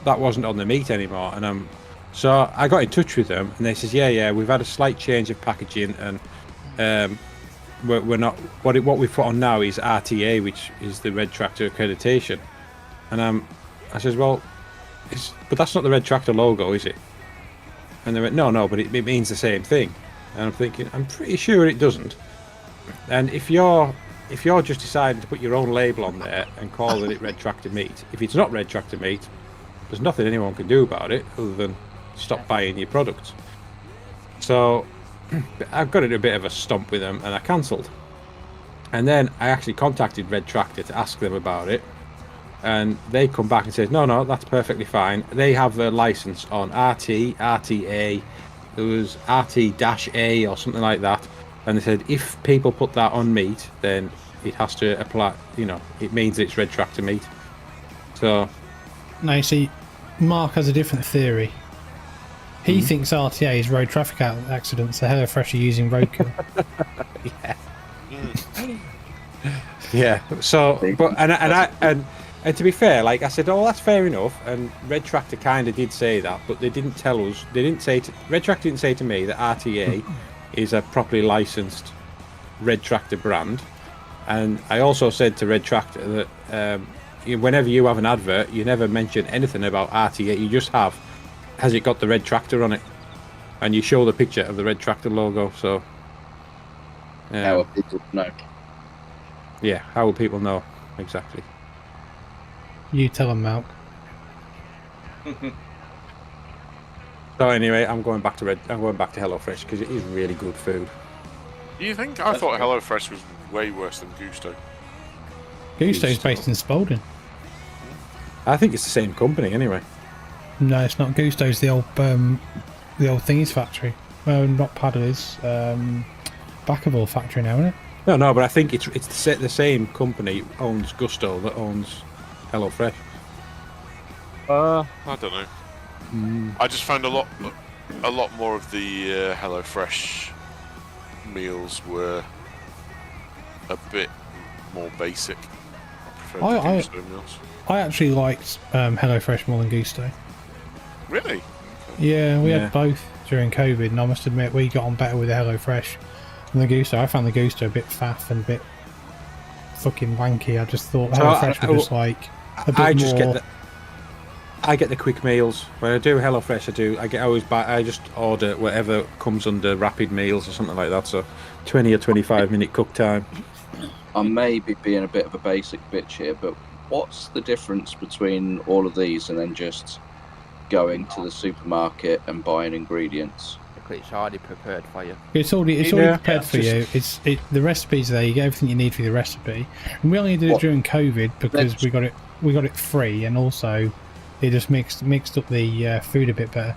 That wasn't on the meat anymore. And so I got in touch with them, and they says, yeah, we've had a slight change of packaging, and we're not what we put on now is RTA, which is the red tractor accreditation. And I says, well, but that's not the red tractor logo, is it? And they went, no, but it means the same thing. And I'm thinking, I'm pretty sure it doesn't. And if you're just deciding to put your own label on there and call it red tractor meat, if it's not red tractor meat, there's nothing anyone can do about it other than stop buying your products. So I got in a bit of a stump with them and I cancelled. And then I actually contacted Red Tractor to ask them about it, and they come back and said, no, that's perfectly fine. They have a license on RT, RTA, there was RT-A or something like that, and they said if people put that on meat, then it has to apply, it means it's Red Tractor meat. So now you see, Mark has a different theory. He thinks RTA is road traffic accidents, so HelloFresh are using roadkill. Yeah. So, but and to be fair, like I said, that's fair enough. And Red Tractor kind of did say that, but they didn't tell us. They didn't say Red Tractor didn't say to me that RTA is a properly licensed Red Tractor brand. And I also said to Red Tractor that whenever you have an advert, you never mention anything about RTA. You just have, has it got the Red Tractor on it? And you show the picture of the Red Tractor logo. So how will people know? Yeah, how will people know exactly? You tell them, Malc. So anyway, I'm going back to HelloFresh because it is really good food. You think? I thought HelloFresh was way worse than Gusto. Gusto's based in Spalding. I think it's the same company anyway. No, it's not. Gusto's the old Thingies factory. Well, not Paddlers. Backable factory now, isn't it? No, but I think it's the same company owns Gusto that owns HelloFresh. I don't know. I just found a lot more of the HelloFresh meals were a bit more basic. I prefer the Gusto meals. I actually liked HelloFresh more than Gusto. Really? Yeah, we had both during COVID, and I must admit we got on better with the HelloFresh than the Gusto. I found the Gusto a bit faff and a bit fucking wanky. I just thought HelloFresh was just like a bit more. I get the quick meals when I do HelloFresh. I just order whatever comes under rapid meals or something like that. So 20 or 25 minute cook time. I may be being a bit of a basic bitch here, but what's the difference between all of these and then just going to the supermarket and buying ingredients? It's already prepared for you. It's already prepared for you. The recipe's there. You get everything you need for the recipe. And we only did it during COVID because we got it free, and also it just mixed up the food a bit better.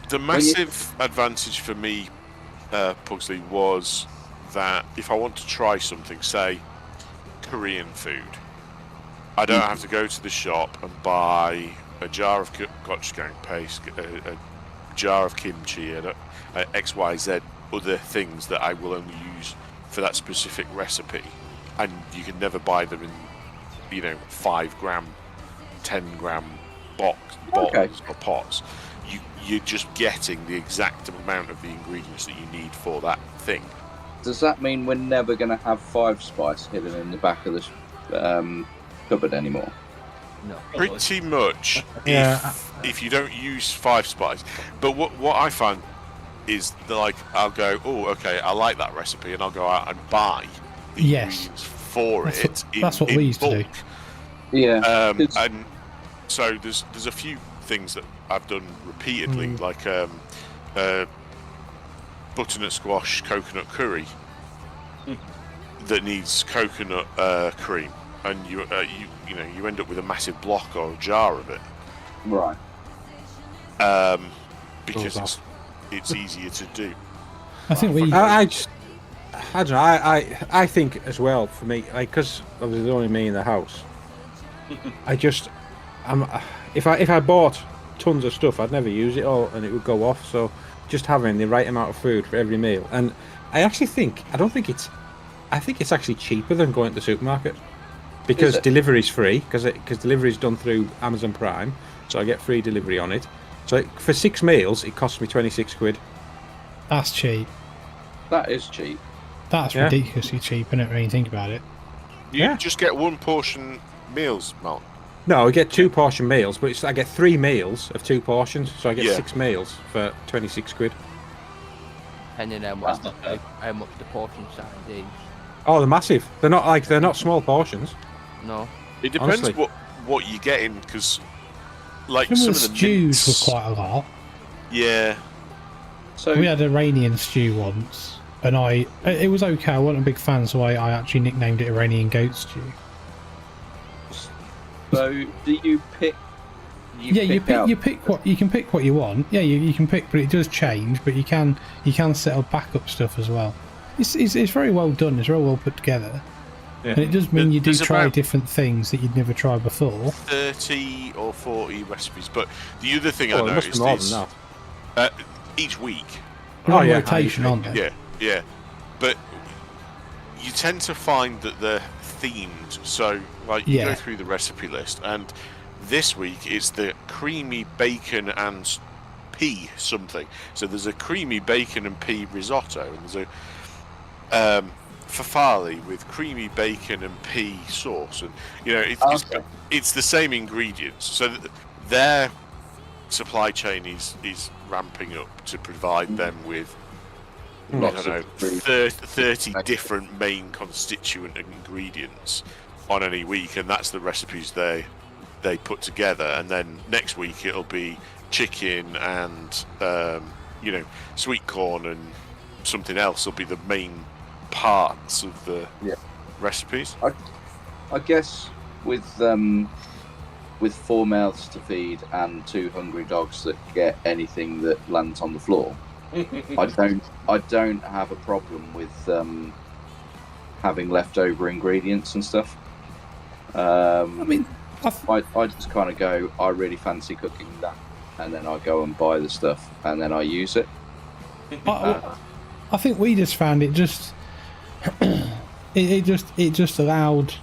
The massive advantage for me, Pugsley, was that if I want to try something, say Korean food, I don't have to go to the shop and buy a jar of gochujang paste, a jar of kimchi, and XYZ other things that I will only use for that specific recipe, and you can never buy them in 5 gram, 10 gram bottles or pots. You're just getting the exact amount of the ingredients that you need for that thing. Does that mean we're never going to have 5 spice hidden in the back of the cupboard anymore? No. Pretty much. If you don't use 5 spice. But what I find is that, I'll go, I like that recipe, and I'll go out and buy the ingredients for it. That's what we used to do. Yeah. And so there's a few things that I've done repeatedly, like butternut squash coconut curry that needs coconut cream, and you end up with a massive block or a jar of it. Right. Because it's easier to do. I think we. I don't know. I think as well for me, like, because there's only me in the house. If I bought tons of stuff, I'd never use it all, and it would go off. So just having the right amount of food for every meal, and I think it's actually cheaper than going to the supermarket because delivery's free because delivery's done through Amazon Prime, so I get free delivery on it. So for 6 meals, it costs me 26 quid. That's cheap. That is cheap. That's ridiculously cheap, isn't it, when you think about it? You just get 1 portion meals, Mal. No, I get 2 portion meals, but I get 3 meals of 2 portions, so I get 6 meals for 26 quid. Depending on how much the portion size is. Oh, they're massive. They're not small portions. No. It depends Honestly. what you're getting, because like Some of the some of the stews mints, were quite a lot. Yeah. So We had Iranian stew once, and it was okay. I wasn't a big fan, so I actually nicknamed it Iranian goat stew. So do you pick? You can pick what you want. Yeah, you can pick, but it does change. But you can set up backup stuff as well. It's very well done. It's very well put together. Yeah. And it does mean you do There's try about different things that you'd never tried before. 30 or 40 recipes, but the other thing I Oh, there must be noticed more is than that. each week. They're on yeah, rotation, aren't they? Yeah. But you tend to find that they're themed. So, like, you go through the recipe list, and this week it's the creamy bacon and pea something. So there's a creamy bacon and pea risotto, and there's a farfalle with creamy bacon and pea sauce, and it's the same ingredients. So their supply chain is ramping up to provide them with 30 different main constituent ingredients on any week, and that's the recipes they put together. And then next week it'll be chicken and sweet corn and something else will be the main parts of the recipes. I guess with 4 mouths to feed and 2 hungry dogs that get anything that lands on the floor, I don't have a problem with having leftover ingredients and stuff. I just kind of go, I really fancy cooking that, and then I go and buy the stuff, and then I use it. I think we just found it just it just allowed.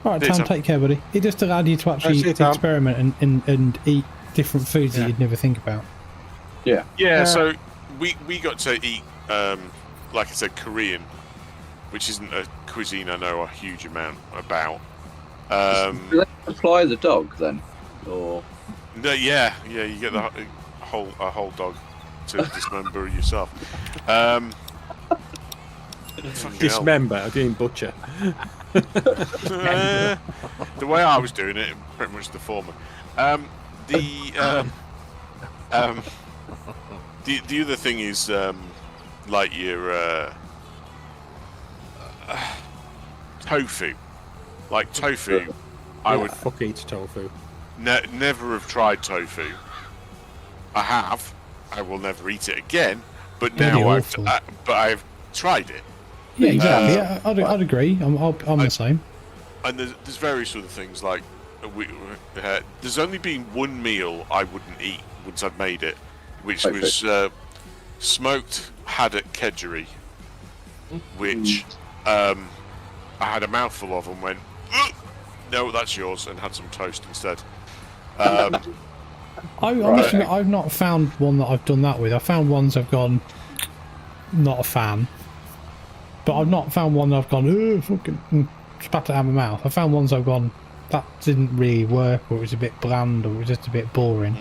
All right, Tam, take care, buddy. It just allowed you to actually experiment and eat different foods that you'd never think about. Yeah. So we got to eat, like I said, Korean, which isn't a cuisine I know a huge amount about. Do they apply the dog then, or? No, yeah, you get a whole dog to dismember yourself. Dismember, I didn't butcher. The way I was doing it, pretty much the former. The other thing is like your tofu. Like tofu, I would fuck eat tofu. Never have tried tofu. I have. I will never eat it again. But now I've tried it. Yeah, exactly. I'd agree. I'm the same. And there's various other things like there's only been one meal I wouldn't eat once I'd made it, which was smoked haddock kedgeree, which I had a mouthful of and went, no, that's yours, and had some toast instead. I've not found one that I've done that with. I found ones I've gone, not a fan. But I've not found one that I've gone, fucking spat it out of my mouth. I found ones I've gone, that didn't really work, or it was a bit bland, or it was just a bit boring.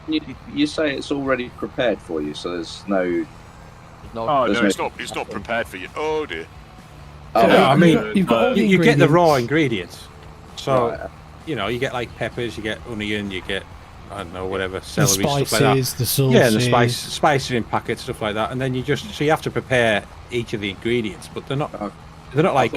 You say it's already prepared for you, so there's no... It's not prepared for you. Oh dear. I mean, you get the raw ingredients. ingredients. So, you get like peppers, you get onion, you get I don't know, whatever, The celery, stuff like that. spices, the sauces. Yeah, and the spices in packets, stuff like that. And then so you have to prepare each of the ingredients, but they're not like.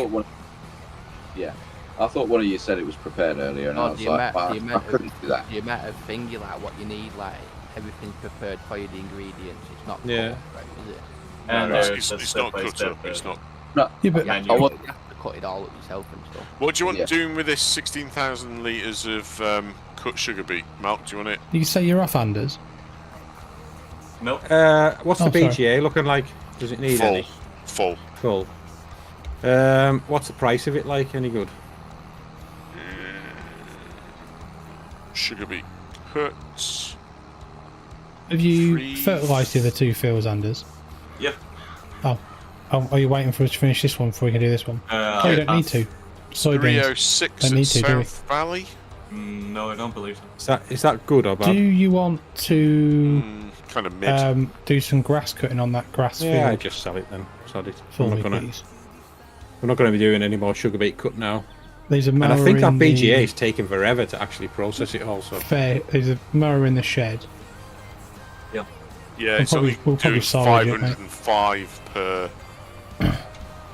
I thought one of you said it was prepared earlier, and I was like, I couldn't do that. The amount of thing you like, what you need, like everything's prepared for you, the ingredients. It's not Yeah. cooked, right, is it? And It's not cut up. It's not. Yeah, but You have to cut it all up yourself and stuff. What do you want doing with this 16,000 litres of cut sugar beet? Malc, do you want it? you say you're off, Anders? Nope. What's the sorry. BGA looking like? Does it need any? Full. Full. What's the price of it like? Any good? Sugar beet cuts. Have you Free. fertilised the other 2 fields, Anders? Yep. Oh, are you waiting for us to finish this one before we can do this one? Uh, Oh, you don't need to. Soybeans. 306 Don't at need to, do we? South Valley. No, I don't believe so. Is that good or Do bad? you want to Kind of mid. do some grass cutting on that grass Yeah, I field just sell it then. Sod it. for I'm me, not gonna. please? We're not going to be doing any more sugar beet cut now. There's a And mower I think that in BGA the is taking forever to actually process it also. There's a mower in the shed. Yeah, it's we'll only probably doing silage it, mate. 505 per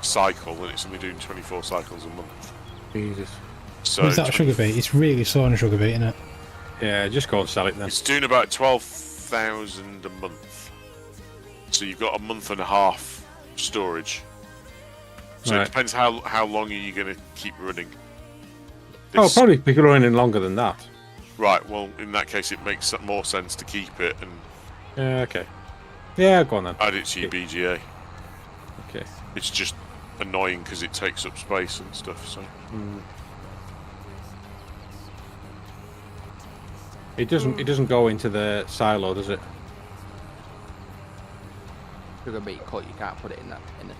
cycle, and it's only doing 24 cycles a month. Jesus. So What's that sugar beet? It's really slow on sugar beet, isn't it? Yeah, just go and sell it then. It's doing about 12,000 a month. So you've got a month and a half storage. So Right. it depends how long are you going to keep running. Oh, This- probably be running longer than that. Right, well, in that case, it makes more sense to keep it and Okay. Yeah, go on then. add it to your BGA. Okay. It's just annoying because it takes up space and stuff. So It doesn't go into the silo, does it? Sugar beet cut, you can't put it in a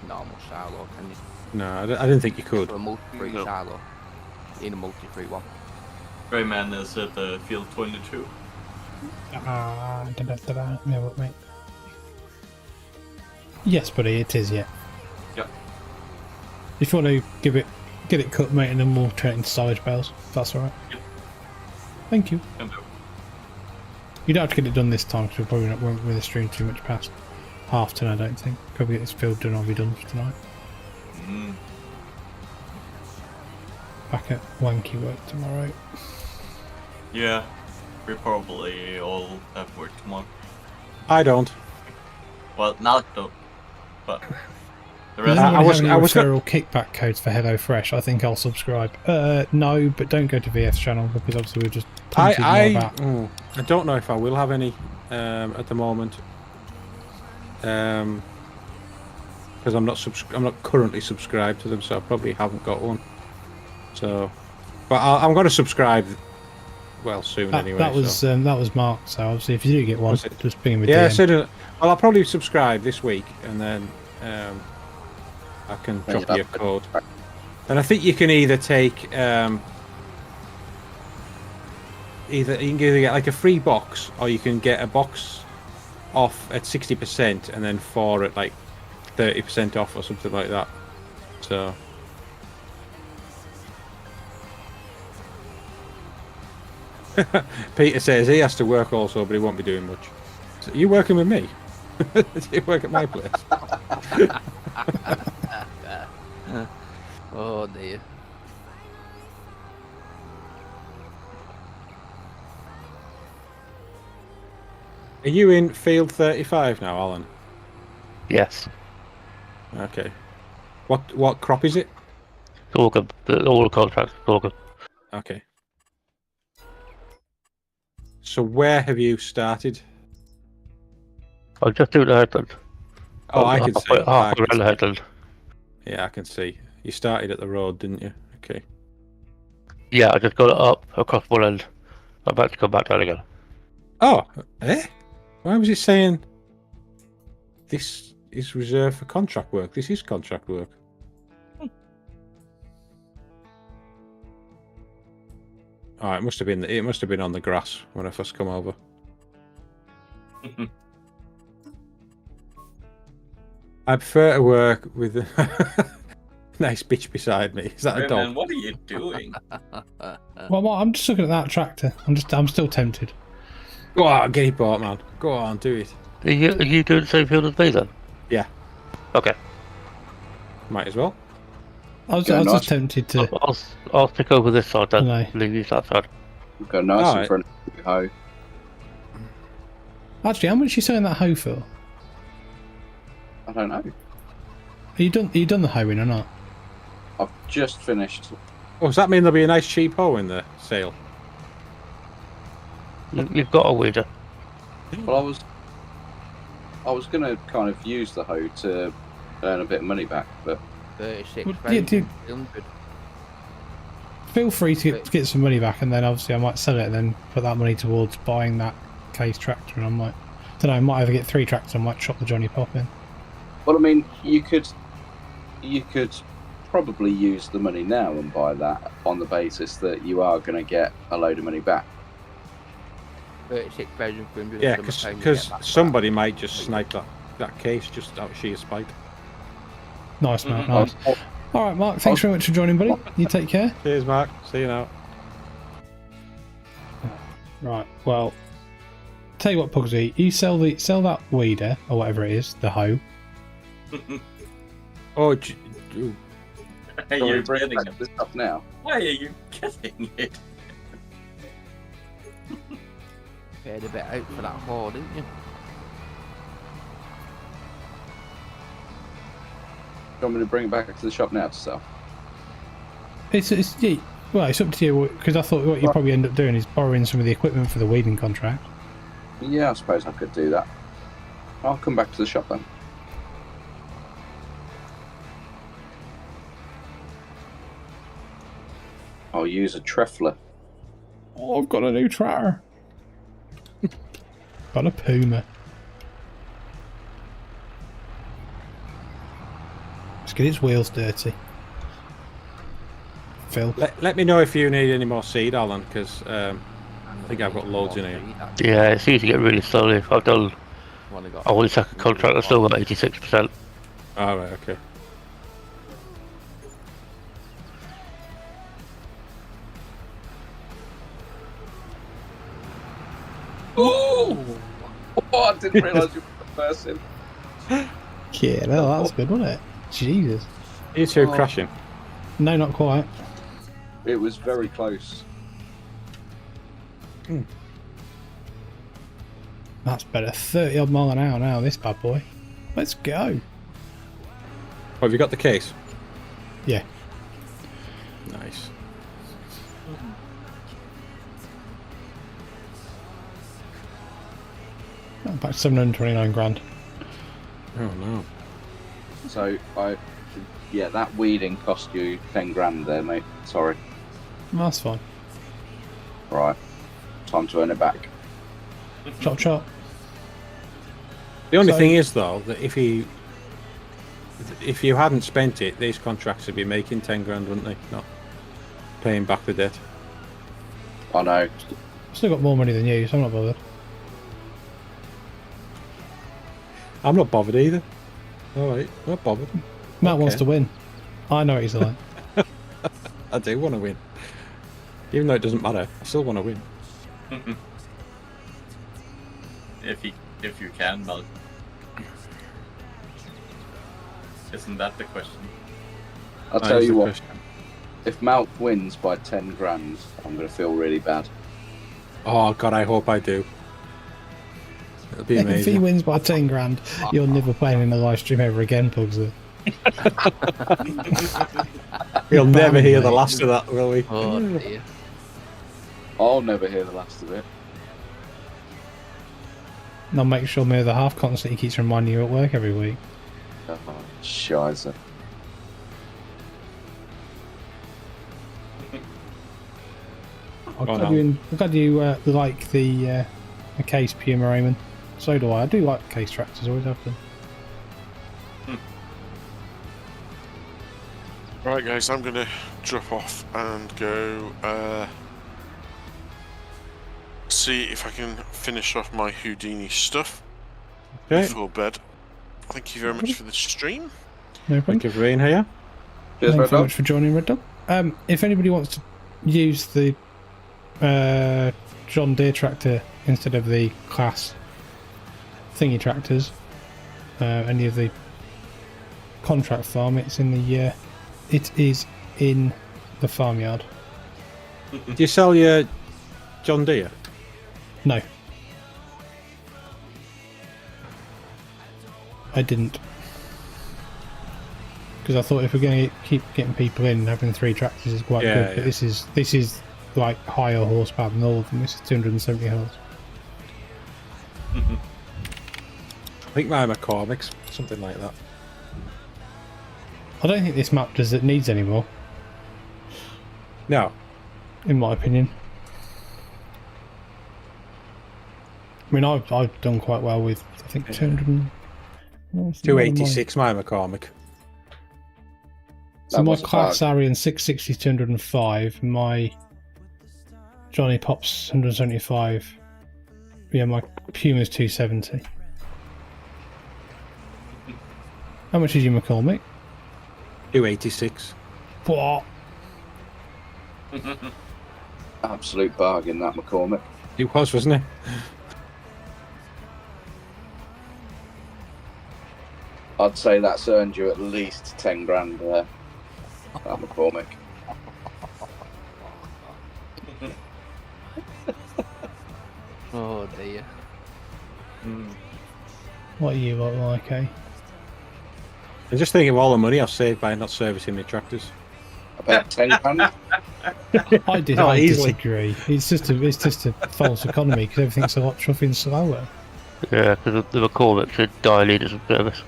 normal silo, can you? No, I didn't think you could. For a multi-free No. silo. In a multi-free one. Grainman is at the field 22. Yeah, what, mate? Yes, buddy, it is, yeah. Yep. If you want to get it cut, mate, and then we'll turn it into silage bales, if that's alright. Yep. Thank you. Can do. You don't have to get it done this time, because we probably not won't really stream too much past half tonight, I don't think. Probably get this field done, I'll be done for tonight. Mm. Back at wanky work tomorrow. Yeah, we probably all have work tomorrow. I don't. Well, not though, but the Does rest. anyone I was- have any I was referral kickback codes for HelloFresh? I think I'll subscribe. No, but don't go to VS channel, because obviously we're just punted more about. I don't know if I will have any at the moment. Because I'm not currently subscribed to them, so I probably haven't got one. So, but I'm going to subscribe. Well, soon anyway. That was so. that was Mark. So obviously, if you do get one, Was it? just ping him with Yeah, DM. so well, I'll probably subscribe this week, and then I can Yeah, drop you a code. And I think you can either take you can either get like a free box, or you can get a box off at 60% and then 4 at like 30% off or something like that. So Peter says he has to work also, but he won't be doing much. So you working with me? You work at my place? Oh dear. Are you in field 35 now, Alan? Yes. Okay. What crop is it? It's all good. All the contracts, it's all good. Okay. So where have you started? I'll just do the headland. Oh, I can see. I Half can around the headland. Yeah, I can see. You started at the road, didn't you? Okay. Yeah, I just got it up across one end. I'm about to come back down again. Oh, why was it saying this is reserved for contract work? This is contract work. Oh, it must have been. It must have been on the grass when I first come over. I prefer to work with a nice bitch beside me. Is that a Grainman, dog? what are you doing? Well, I'm just looking at that tractor. I'm still tempted. Go on, get it bought, man. Go on, do it. Are you doing the same field as me then? Yeah. Okay. Might as well. I was just tempted to. I'll stick over this side then. No. Leave you that side. We've got nice in Alright. front of the hoe. Actually, how much are you selling that hoe for? I don't know. Are you done the hoeing or not? I've just finished. Oh, does that mean there'll be a nice cheap hoe in the sale? You've got a weeder. Well, I was going to kind of use the hoe to earn a bit of money back, but 36,300. Feel free to get some money back, and then obviously I might sell it and then put that money towards buying that case tractor, and I might, don't know, I might either get 3 tractors, I might chop the Johnny Pop in. well, I mean, you could probably use the money now and buy that on the basis that you are going to get a load of money back. 36,300. Yeah, because somebody might just snipe that case just out of sheer spite. Nice, Mark, nice. Alright, Mark, thanks very much for joining, buddy. You take care. Cheers, Mark. See you now. Right, well, tell you what, Pugsy, you sell that weeder, or whatever it is, the hoe. Oh, Hey, Sorry, you're bring getting back it. this up now. Why are you getting it? Paid a bit out for that whore, didn't you? Do you want me to bring it back to the shop now to sell? Yeah, well, it's up to you, because I thought what you probably end up doing is borrowing some of the equipment for the weeding contract. Yeah, I suppose I could do that. I'll come back to the shop then. I'll use a trefler. Oh, I've got a new tractor. Got a Puma. Let's get its wheels dirty. Phil. let me know if you need any more seed, Alan, because I think I've got loads in here. Yeah, it seems to get really slowly. I've done. I want a second contract. I've still got 86%. Oh, right, okay. Oh, I didn't realise you were the person. Yeah, no, that was good, wasn't it? Jesus. You two crashing? No, not quite. It was very close. That's better. 30 odd mile an hour now, this bad boy. Let's go. Oh, have you got the case? Yeah. Nice. About 729 grand. Oh, no. So, yeah, that weeding cost you 10 grand there, mate. Sorry. That's fine. Right. Time to earn it back. Chop chop. The only thing is, though, that if you hadn't spent it, these contracts would be making 10 grand, wouldn't they? Not paying back the debt. I know. Still got more money than you, so I'm not bothered. I'm not bothered either. Alright, not bothered. Matt wants to win. I know what he's like. I do want to win. Even though it doesn't matter, I still want to win. If you can, Malc. Isn't that the question? I'll tell you what. If Malc wins by 10 grand, I'm going to feel really bad. Oh, God, I hope I do. It'll be amazing. If he wins by 10 grand, you're never playing in the live stream ever again, Pugsy. We'll never hear the last of that, will we? Oh dear. I'll never hear the last of it. And I'll make sure my other half constantly keeps reminding you at work every week. Oh, scheisse. I'm glad you like the case Puma, Raymond. So do I. I do like case tractors, always have them. Right, guys, I'm going to drop off and go see if I can finish off my Houdini stuff before bed. Thank you very much for the stream. No problem. Thank you for being here. Cheers, Thanks Red very Dog. much for joining, Red Dog. If anybody wants to use the John Deere tractor instead of the class thingy tractors, any of the contract farm. It's in the it is in the farmyard. Do you sell your John Deere? No, I didn't, because I thought if we're going to keep getting people in, having 3 tractors is quite good. But this is like higher horsepower than all of them. This is 270 horse. I think my McCormick's something like that. I don't think this map needs any more, No. in my opinion. I mean, I've done quite well with, I think, 286 my McCormick. So my class Arian 660 is 205. My Johnny Pop's 175. Yeah, my Puma's 270. How much is your McCormick? 286. What? Absolute bargain, that McCormick. It was, wasn't it? I'd say that's earned you at least 10 grand there. That McCormick. Oh dear. What are you like, eh? I'm just thinking of all the money I've saved by not servicing my tractors. About 10 grand. I disagree. It's just a false economy because everything's a lot chuffing slower. Yeah, because the McCormick should die leaders of service.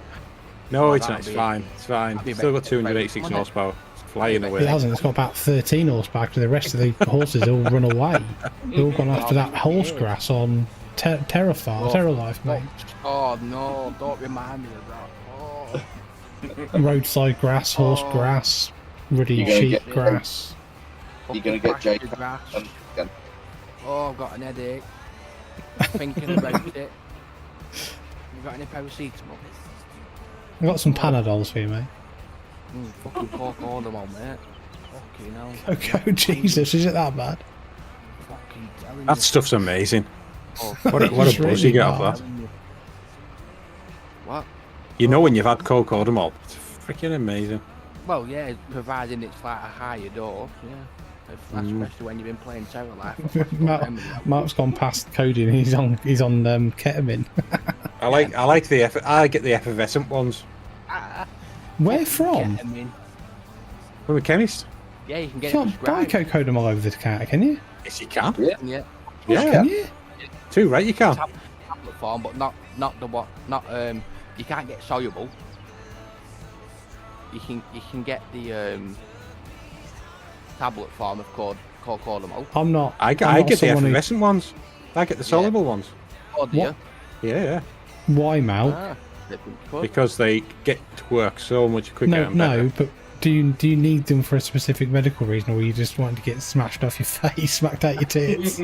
No, it's not. It's fine. It's fine. Still got 286 horsepower. It's flying away. It hasn't. It's got about 13 horsepower because the rest of the horses all run away. They've all gone after that horse grass on Terra Life, mate. Oh no, don't remind me of that. Oh. Roadside grass, horse grass, ruddy sheep grass. You're going to get Jake. Oh, I've got an headache. Thinking about it. You got any paracetamol? I've got some Panadols for you, mate. Fucking pork on them on, mate. Fucking hell. Okay, Jesus, is it that bad? Fucking telling That you. stuff's amazing. Oh, What a buzz really you get off that. What? You know when you've had cocodamol. It's freaking amazing. Well, yeah, providing it's like a higher dose, yeah. Especially when you've been playing Terror Life. Mark's gone past coding. He's on ketamine. I get the effervescent ones. Where from? Ketamine. From a chemist. Yeah, you can You get can't it buy prescribed. cocodamol all over the counter, can you? Yes, you can. Yeah. Yeah. Can you? Too right, you can. Tablet form, but not the what? Not you can't get soluble. You can get the tablet form of cocodamol. I'm not. I get the effervescent ones. I get the soluble ones. Oh dear. Yeah. Why, Mal? Because they get to work so much quicker and better. No, but do you need them for a specific medical reason, or you just want to get smashed off your face, smacked out your tits?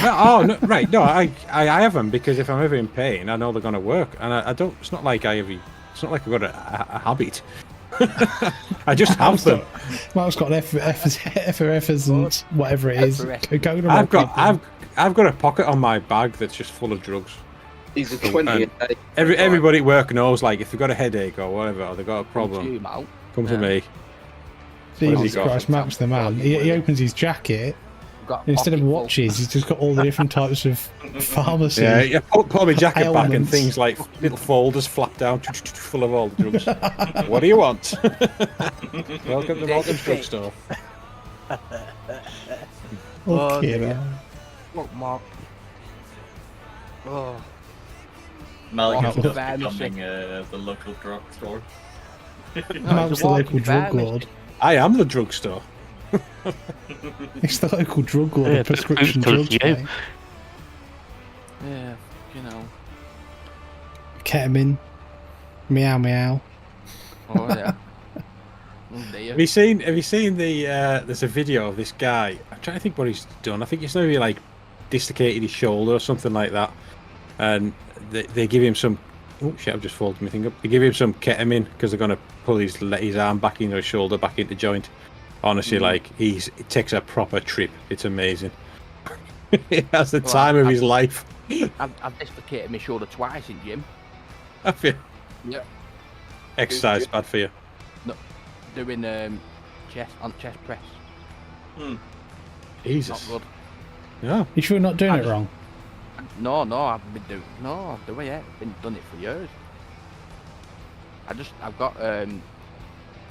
Oh, no, right. No, I have them because if I'm ever in pain, I know they're going to work, and I don't. It's not like I've got a habit. I just have them. Mal's got an effervescent, whatever it is. I've got a pocket on my bag that's just full of drugs. He's a 20 a day. Everybody at work knows, like, if they've got a headache or whatever, or they've got a problem, come to me. Jesus Christ, Mal's the man. He opens his jacket. Instead of watches, he's just got all the different types of pharmacy. Yeah, pull my jacket back and ailments. things like little folders flap down, full of all the drugs. What do you want? Welcome to Malcolm's drugstore. Okay, Look, Mark. Oh. Malcolm Oh, is becoming the local drugstore. Mal's the local drug lord. I am the drugstore. It's the local drug lord of prescription drugs, mate. Yeah, you know. Ketamine. Meow meow. Oh yeah. Have you seen the there's a video of this guy. I'm trying to think what he's done. I think he's maybe like dislocated his shoulder or something like that. And they give him some. Oh shit! I've just folded my thing up. They give him some ketamine because they're gonna pull his arm back into his shoulder, back into joint. Honestly, like it takes a proper trip. It's amazing. That's the time of his life. I've dislocated my shoulder twice in gym. Have you? Yeah. Exercise bad for you. No, doing chest press. Jesus. Not good. Yeah. You sure you're not doing it wrong? No, I've been doing. No, the way I've been done it for years. I've got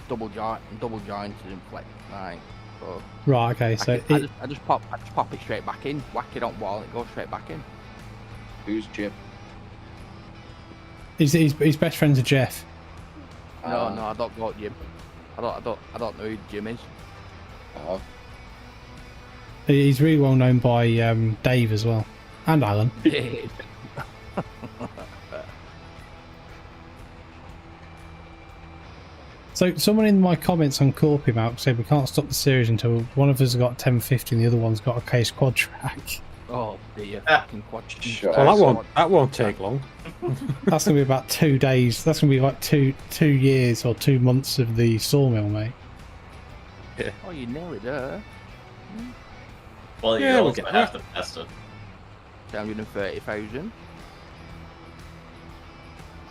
double jointed and flex, right? So Right. Okay. So I just pop it straight back in, whack it on wall, and it goes straight back in. Who's Jim? his best friend's a Jeff. No, I don't go to Jim. I don't know who Jim is. He's really well known by Dave as well, and Alan. So someone in my comments on Corpy Malc said we can't stop the series until one of us has got 1050 and the other one's got a case quad track. Oh dear, fucking quad. Well, that won't take long. That's gonna be about 2 days. That's gonna be like two years or 2 months of the sawmill, mate. Yeah. Oh, you know it, there. Well, you also have to test it. 730,000.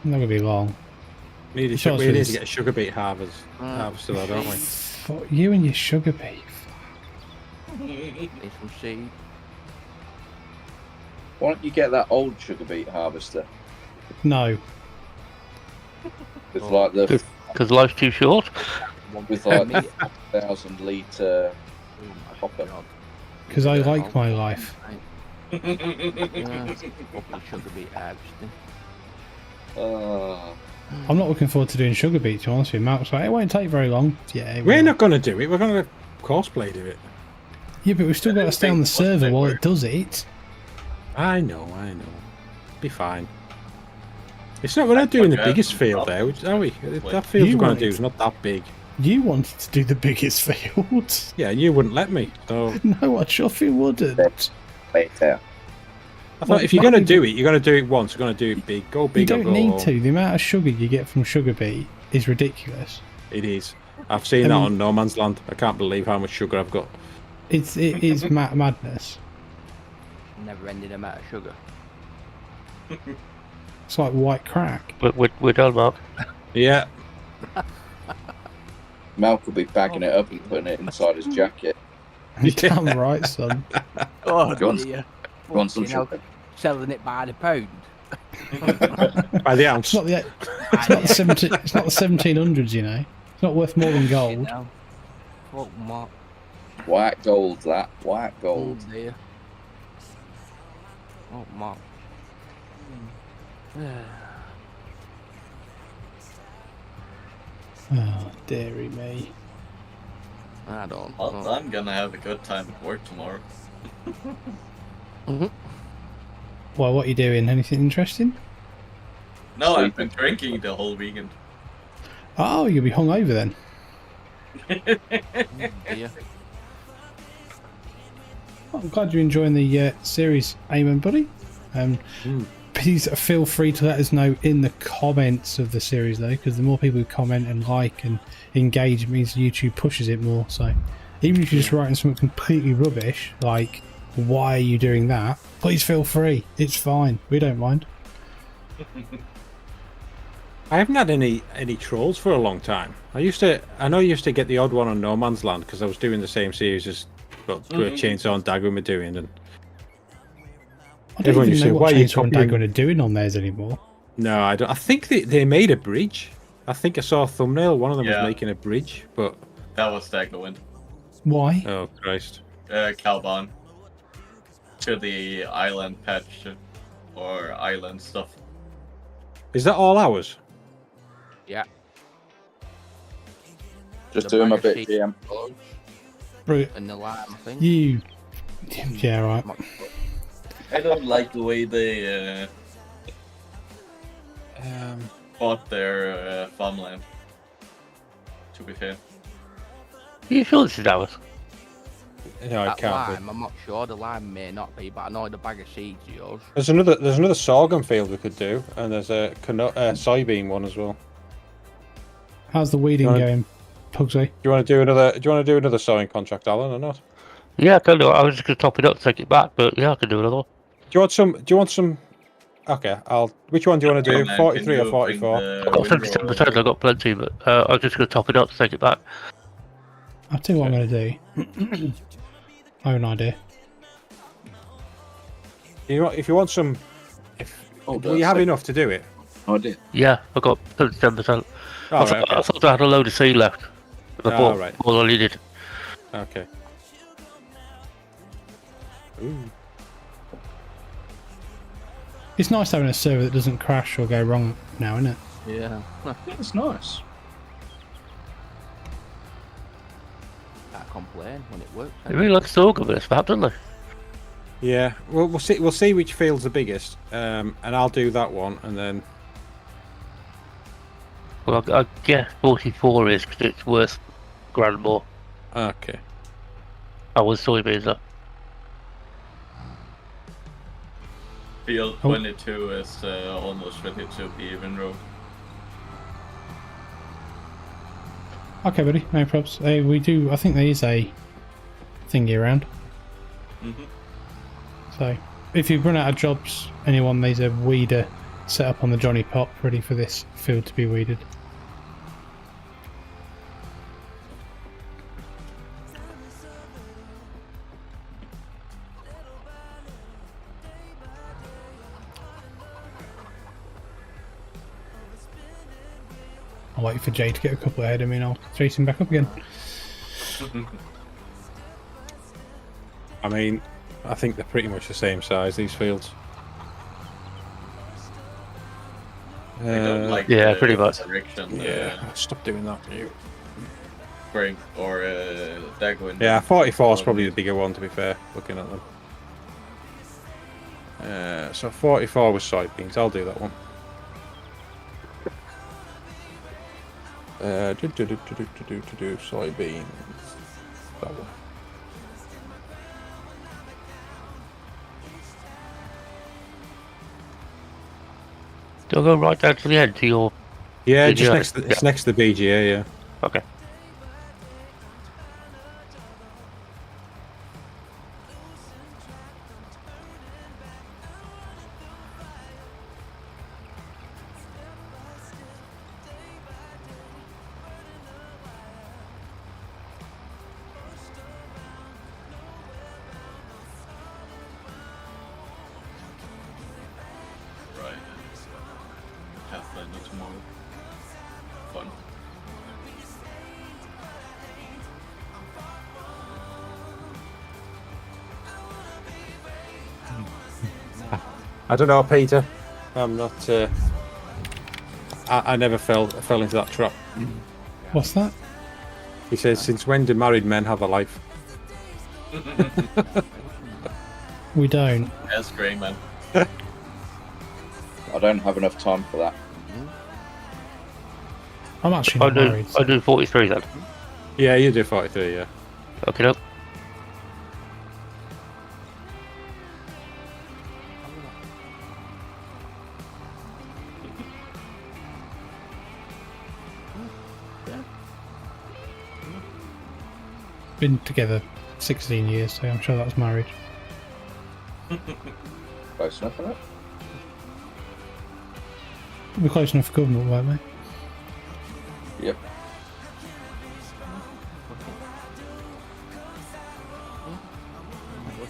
Not gonna be long. We need to get a sugar beet harvester though, don't we? Fuck you and your sugar beet. Need some seed. Why don't you get that old sugar beet harvester? No. With like the Because life's too short. with like 1,000 litre hopper. Because I like my life. Sugar beet harvesting. I'm not looking forward to doing sugar beet, to be honest with you. Malc's like, it won't take very long. Yeah, We're not going to do it. We're going to cosplay do it. Yeah, but we've still got to stay on the server while it does it. I know. Be fine. It's not. We're not doing the biggest field there, are we? That field we're going to do is not that big. You wanted to do the biggest field. Yeah, and you wouldn't let me. So No, I sure wouldn't. Later. I thought if you're going to do it, you're going to do it once. You're going to do it big. Go big. You or don't go need home. to. The amount of sugar you get from sugar beet is ridiculous. It is. I've seen that on No Man's Land. I can't believe how much sugar I've got. It is madness. Never ending amount of sugar. It's like white crack. We're done, Mark. Yeah. Malc will be bagging it up and putting it inside his jacket. Damn right, son. Oh John, dear. you want some Fucking hell, sugar? selling it by the pound. By the ounce. It's not the 1700s, you know. It's not worth more than gold. Fuck, Mark. White gold, that. White gold. Oh dear. Oh, Mark. Oh, dearie me. I don't Well, know. I'm gonna have a good time at work tomorrow. Well, what are you doing? Anything interesting? No, I've been drinking the whole weekend. Oh, you'll be hungover then. Yeah. I'm glad you're enjoying the series, Eamon, buddy. Please feel free to let us know in the comments of the series, though, because the more people who comment and like and engage, it means YouTube pushes it more. So even if you're just writing something completely rubbish, like, why are you doing that? Please feel free. It's fine. We don't mind. I haven't had any trolls for a long time. I know I used to get the odd one on No Man's Land because I was doing the same series as Chainsaw and Dagger were doing, and I don't even know what Chainsaw and Dagger are doing on theirs anymore. No, I don't. I think they made a bridge. I think I saw a thumbnail. One of them was making a bridge, but That was Daggerwind. Why? Oh Christ! Calban. To the island patch or island stuff. Is that all ours? Yeah. Just The doing my bag of bit, sheep GM. and the lime thing. You. Yeah, right. I don't like the way they bought their farmland. To be fair. Are you sure this is ours? No, it That can't lime, I'm not sure. The lime may not be, but I know the bag of seeds is yours. be. There's another sorghum field we could do, and there's a soybean one as well. How's the weeding going, Pugsy? Do you want to do another sowing contract, Alan, or not? Yeah, I can do it. I was just going to top it up to take it back, but yeah, I can do another one. Do you want some? Do you want some? Okay, I'll. Which one do you want to do? 43 or 44? I've got 57%. I've got plenty, but I was just going to top it up to take it back. I'll tell you what I'm going to do. I have an idea. If you want some, do you have enough to do it? I did. Yeah, I've got 57%. Oh, I thought I had a load of seed left. I bought right. all I needed. Okay. Ooh. It's nice having a server that doesn't crash or go wrong now, isn't it? Yeah. It's nice. Can't complain when it works. They really like to talk about this map, don't they? Yeah. Well, we'll see. We'll see which field's the biggest, and I'll do that one, and then. Well, I guess 44 is because it's worth grand more. Okay. I was soybeans up. Field 22 is almost ready to be even row. Okay, buddy. No props. We do. I think there is a thingy around. So, if you run out of jobs, anyone needs a weeder set up on the Johnny Pop ready for this field to be weeded. I'll wait for Jay to get a couple ahead of me and I'll chase him back up again. I mean, I think they're pretty much the same size, these fields. Yeah, pretty much. Yeah, stop doing that. You. Spring or Dagwin. Yeah, 44 is probably the bigger one, to be fair, looking at them. So 44 with soybeans, I'll do that one. Soybeans. That one. Do I go right down to the end to your... Yeah, BGA? just next to, it's next to the BGA, yeah. Okay. Tomorrow. Fun. I don't know, Peter. I'm not. I never fell into that trap. What's that? He says, "Since when do married men have a life?" We don't. Yes, Grainman. I don't have enough time for that. I'm actually not married. I do 43 then. Yeah, you do 43. Yeah. Okay, up. Been together 16 years, so I'm sure that's marriage. Close enough for that? We're close enough for government, won't we? Yep.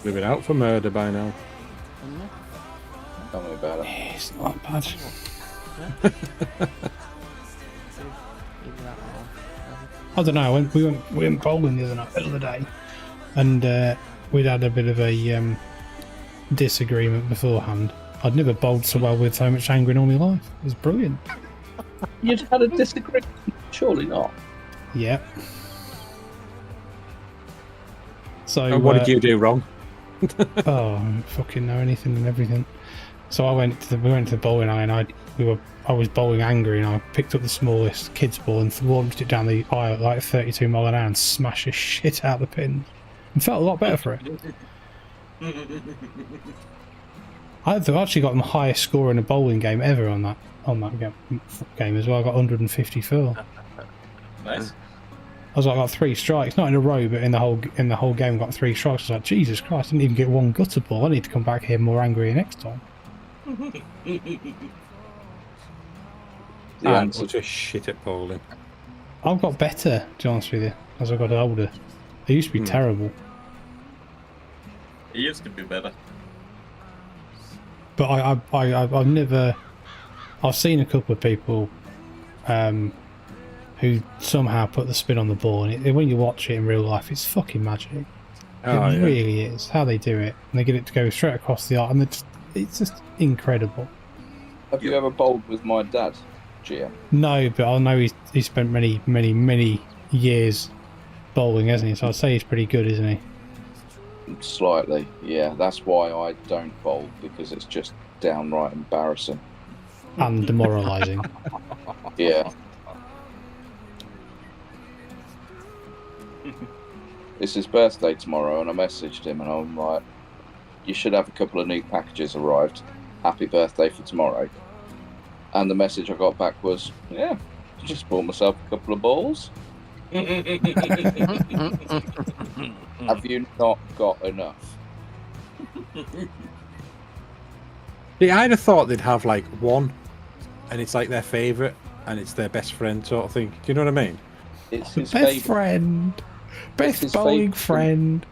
We've been out for murder by now. Tell me about it. It's not bad. I don't know. We went bowling the other day, and we'd had a bit of a disagreement beforehand. I'd never bowled so well with so much anger in all my life. It was brilliant. You'd had a disagreement? Surely not. Yeah. So And what did you do wrong? Oh, I don't fucking know anything and everything. So we went to the bowling alley, and I was bowling angry, and I picked up the smallest kid's ball and launched it down the aisle at like 32 miles an hour and smashed the shit out of the pin. And felt a lot better for it. I've actually got the highest score in a bowling game ever on that game as well. I got 154. Nice. I was like, I got 3 strikes, not in a row, but in the whole game, I got 3 strikes. I was like, Jesus Christ, I didn't even get one gutter ball. I need to come back here more angry next time. I'm such a shit at bowling. I've got better, to be honest with you, as I got older. I used to be terrible. It used to be better. But I've never... I've seen a couple of people who somehow put the spin on the ball, and when you watch it in real life, it's fucking magic. It really is, how they do it. And they get it to go straight across the art, and it's just incredible. Have you ever bowled with my dad, GM? No, but I know he spent many years bowling, hasn't he? So I'd say he's pretty good, isn't he? Slightly, yeah. That's why I don't bowl, because it's just downright embarrassing. And demoralising. Yeah. It's his birthday tomorrow, and I messaged him, and I'm like, you should have a couple of new packages arrived. Happy birthday for tomorrow. And the message I got back was, yeah, just bought myself a couple of balls. Have you not got enough? Yeah, I'd have thought they'd have like one, and it's like their favourite, and it's their best friend sort of thing. Do you know what I mean? It's his best friend. Best bowling friend.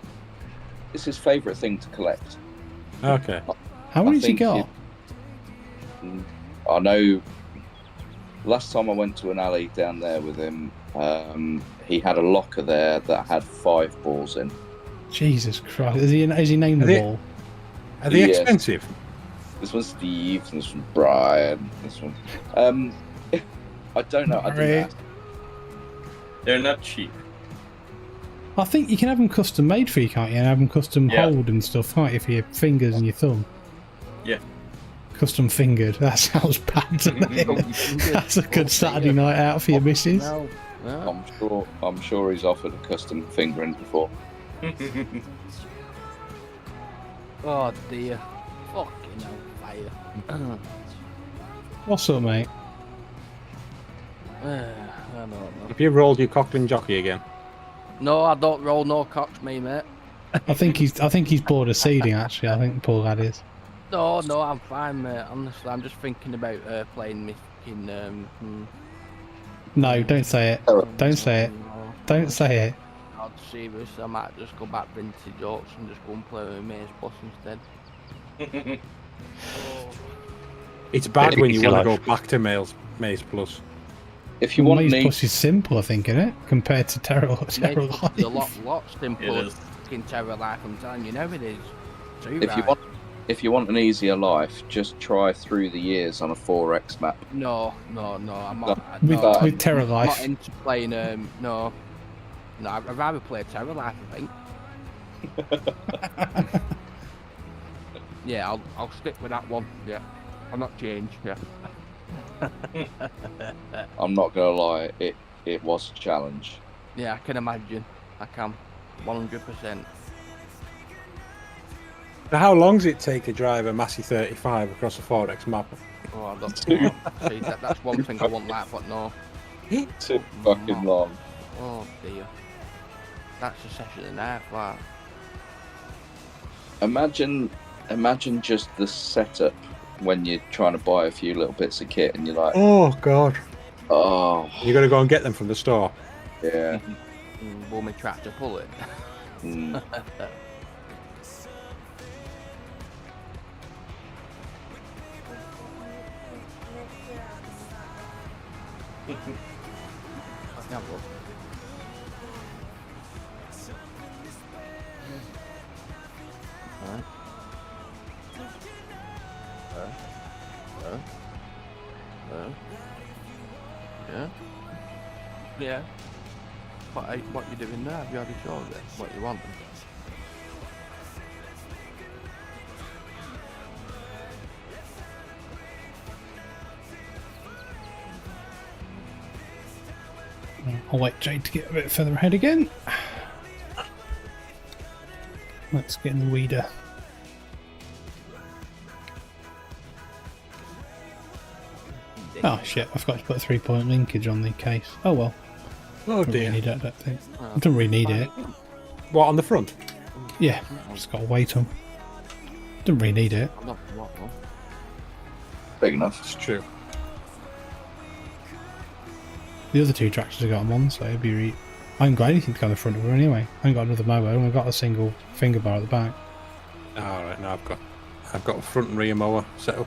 It's his favourite thing to collect. Okay. How many's he got? I know. Last time I went to an alley down there with him, he had a locker there that had 5 balls in. Jesus Christ! Has he named the ball? Are they expensive? This one's Steve. This one's Brian. This one. I don't know. I didn't ask. They're not cheap. I think you can have them custom made for you, can't you? And have them custom hold and stuff, can't you, for your fingers and your thumb? Yeah. Custom fingered. That sounds bad, doesn't it? That's a good Saturday night out for your missus. No. I'm sure he's offered a custom fingering before. Oh dear. Fucking hell, fire. What's up, mate? I don't know. Have you rolled your Cochran jockey again? No, I don't roll no cocks, me, mate. I think he's bored of seeding. Actually, I think poor lad is. No, I'm fine, mate. Honestly, I'm just thinking about playing me fucking. No, don't say it. Don't say it. Don't say it. I'm serious. I might just go back vintage Oaks and just go and play with Maze Plus instead. It's bad when you want to go back to Maze Plus. If you want Maze Plus is simple, I think, isn't it? Compared to Terror Life. It's a lot simpler. Fucking Terror Life, I'm telling you, now it is. If you want an easier life, just try Through the Years on a 4x map. No, I'm not. With Terror Life. I'm not into playing. No, I'd rather play Terror Life, I think. Yeah, I'll stick with that one. Yeah, I'll not change. Yeah. I'm not gonna lie, it was a challenge. Yeah, I can imagine. I can, 100%. So how long does it take to drive a Massey 35 across a 4x map? Oh, I don't know. See, that's one thing I won't like, but no. Too fucking long. Oh dear. That's a session and a half, wow. Imagine just the setup when you're trying to buy a few little bits of kit and you're like, oh god, oh, you got to go and get them from the store. Yeah. Will me tractor pull it? Yeah. What you doing now? Have you already showed it? What you want? I'll wait Jade to get a bit further ahead again. Let's get in the weeder. Oh shit, I forgot to put a 3-point linkage on the case. Oh well. Oh Don't really dear. need it, I don't think. I don't really need it. What, on the front? Yeah, I've just got to wait on. Don't really need it. Big enough. It's true. The other two tractors have got them on, so it'd be. I haven't got anything to go on the front of her anyway. I haven't got another mower. I've only got a single finger bar at the back. Alright, now I've got a front and rear mower set up.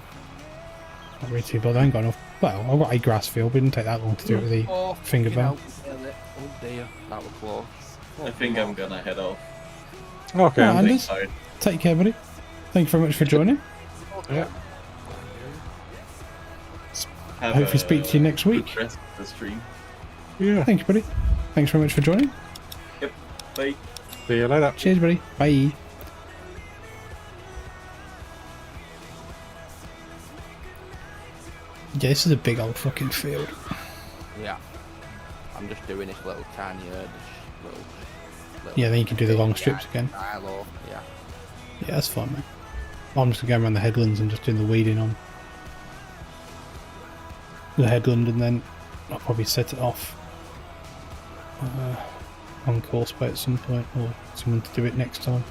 Not really too bothered. I ain't got enough. Well, I've got a grass field, but it didn't take that long to do it with the finger bar. Oh dear, that was close. I think I'm gonna head off. Okay, Right, Andy. Anders, take care, buddy. Thank you very much for joining. Yeah. Have Hopefully a speak to you next good week. rest of the stream. Yeah. Thank you, buddy. Thanks very much for joining. Yep. Bye. See you later. Cheers, buddy. Bye. Yeah, this is a big old fucking field. Yeah. I'm just doing this little tiny little Yeah, then you can do the long strips again. silo. Yeah. Yeah, that's fine, man. I'm just going around the headlands and just doing the weeding on the headland, and then I'll probably set it off on course play at some point, or someone to do it next time.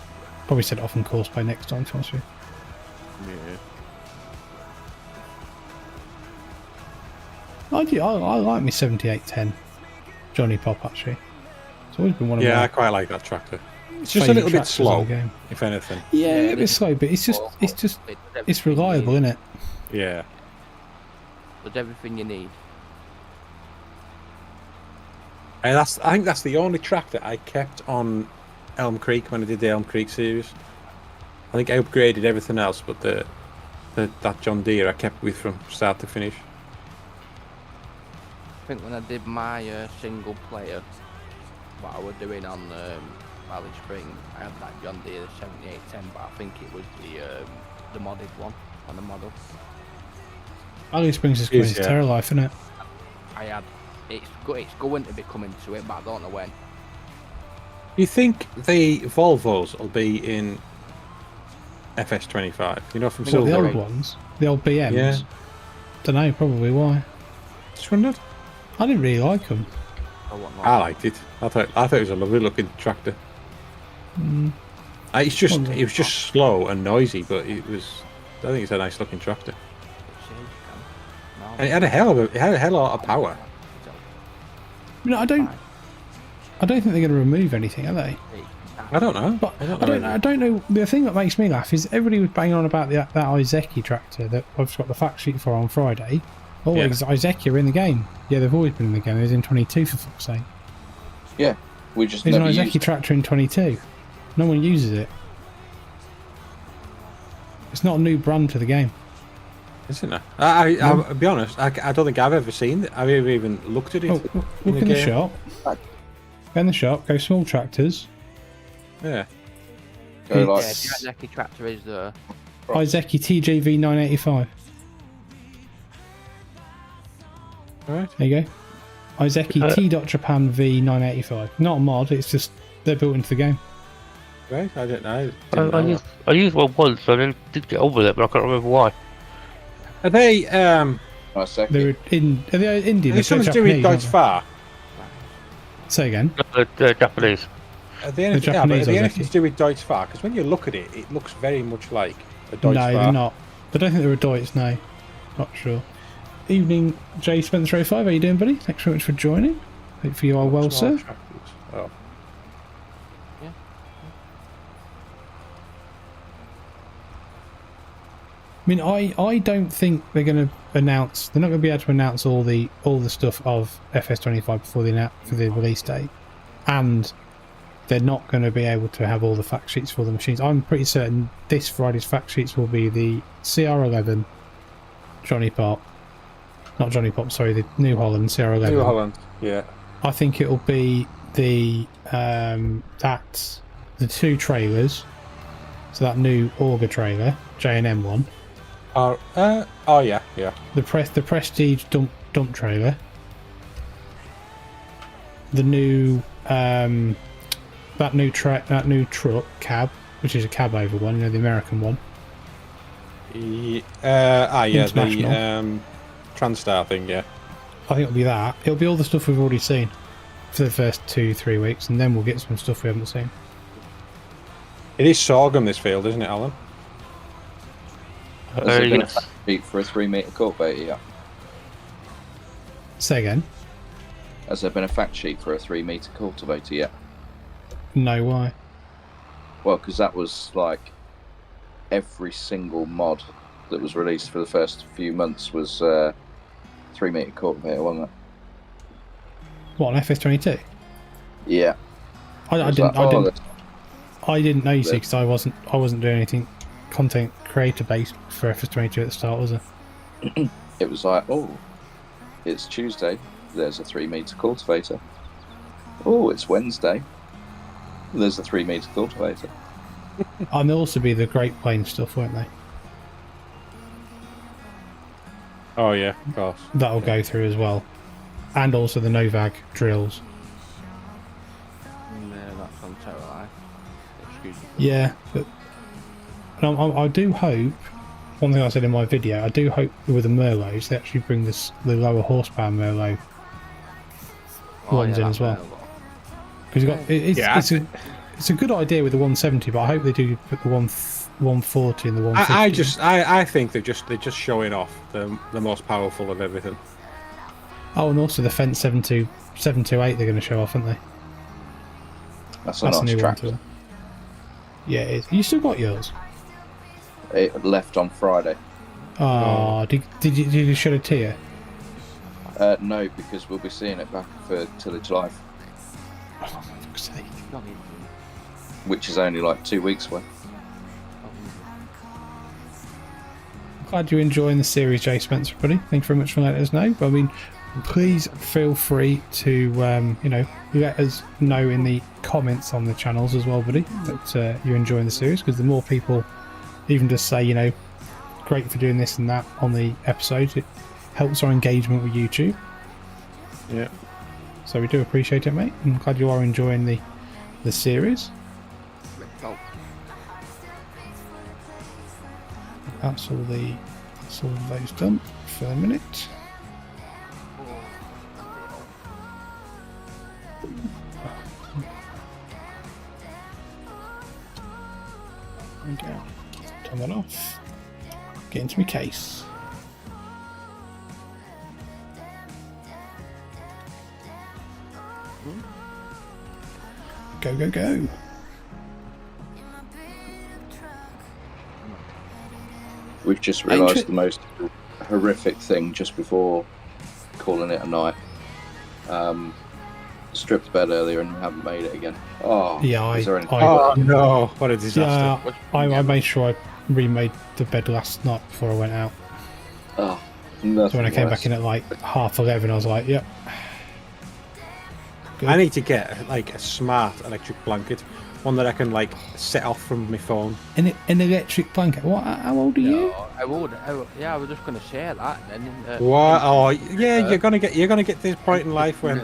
Probably set it off on course play next time, to be honest with you. Yeah. I like my 7810 Johnny Pop, actually. It's always been one of Yeah, I my quite like that tractor. It's just a little bit tractors in the slow, game. if anything. Yeah, a bit slow, but it's reliable, isn't it? Yeah. There's everything you need. And I think that's the only tractor I kept on Elm Creek when I did the Elm Creek series. I think I upgraded everything else, but that John Deere I kept with from start to finish. I think when I did my single player, what I was doing on Valley Spring, I had that John Deere 7810, but I think it was the modded one on the model. Valley Springs is going to Terra Life, isn't it? I had. It's going to be coming to it, but I don't know when. Do you think the Volvos will be in FS25? You know, from What, Silver the old Ring? ones? The old BMs? Yeah. Don't know, probably why. Just wondered. I didn't really like them. I liked it. I thought it was a lovely looking tractor. Mm. It was just slow and noisy, but I think it's a nice looking tractor. And it had a hell of a lot of power. I mean, I don't think they're going to remove anything, are they? I don't know. But I don't know. The thing that makes me laugh is everybody was banging on about that Izeki tractor that I've got the fact sheet for on Friday. Oh, Yeah. Izeki are in the game. Yeah, they've always been in the game. They was in 22 for fuck's sake. Yeah, we just There's an never Izeki used it. tractor in 22. No one uses it. It's not a new brand to the game. Isn't it? I'll be honest, I don't think I've ever seen it. I've ever even looked at it. Oh, look in the game. shop. Go in the shop, go small tractors. Yeah. Go It's- like, Yeah, the Izeki tractor is the. Izeki TJV 985. Alright. There you go. Izeki T.Japan V 985. Not a mod, it's just they're built into the game. Right, I don't know. I used one once, and then did get on with it, but I can't remember why. Are they my second. They're are they Indian? are they something to do with Deutsche Far? Say again. The Japanese. Are they anything, Japanese are they Ozeki. anything to do with Deutsche Far? Because when you look at it, it looks very much like a Deutsche No, Far. they're not. I don't think they're a Deutsch, no. Not sure. Evening, Jay Spencer 05. How you doing, buddy? Thanks very much for joining. Hopefully you are well, sir. Oh. I mean, I don't think they're going to announce. They're not going to be able to announce all the stuff of FS25 before the release date, and they're not going to be able to have all the fact sheets for the machines. I'm pretty certain this Friday's fact sheets will be the CR11, Johnny Pop, not Johnny Pop, sorry, the New Holland CR11. New Holland, yeah. I think it'll be the the two trailers, so that new Auger trailer, J&M one. Oh yeah. The Prestige dump trailer. The new that new truck cab, which is a cab over one, the American one. The International. TranStar thing, yeah. I think it'll be that. It'll be all the stuff we've already seen for the first 2-3 weeks, and then we'll get some stuff we haven't seen. It is sorghum, this field, isn't it, Alan? Has there been a fact sheet for a 3-metre cultivator yet? Say again? Has there been a fact sheet for a 3-metre cultivator yet? No, why? Well, because that was like every single mod that was released for the first few months was 3-metre cultivator, wasn't it? What, on FS22? Yeah. I didn't know, you see, because I wasn't doing anything content creator based for FS22 at the start, was it? It was like, oh, it's Tuesday, there's a 3-metre cultivator. Oh, it's Wednesday, there's a 3-metre cultivator. And there'll also be the Great Plains stuff, won't they? Oh yeah, of course. That'll go through as well. And also the Novag drills. Yeah, that's on Terra. Excuse me. Yeah, but I do hope, one thing I said in my video, I do hope with the Merlots they actually bring the lower horsepower Merlot ones in as well. Because it's a good idea with the 170, but I hope they do put the 140 and the 150. I think they're just showing off the most powerful of everything. Oh, and also the Fence 728 they're going to show off, aren't they? That's a nice tractor. Yeah, it is. You still got yours? It left on Friday. Oh, did you shed a tear? No, because we'll be seeing it back for Tillage Live. Oh, for fuck's sake. Which is only like 2 weeks away. Glad you're enjoying the series, Jay Spencer, buddy. Thank you very much for letting us know. But I mean, please feel free to let us know in the comments on the channels as well, buddy, that you're enjoying the series, because the more people even just say, great for doing this and that on the episodes, it helps our engagement with YouTube. Yeah. So we do appreciate it, mate. I'm glad you are enjoying the series. That's all those done for a minute. Okay. Turn that off. Get into my case. Go, go, go. We've just realised the most horrific thing just before calling it a night. Stripped bed earlier and haven't made it again. Oh, yeah, oh no, what a disaster. Yeah, I made sure I remade the bed last night before I went out. Oh, so when I came back in at like 11:30, I was like, yep. Good. I need to get like a smart electric blanket, one that I can like set off from my phone. An electric blanket? What? How old are you? I was just gonna say that then. What? Oh, yeah, you're gonna get to this point in life when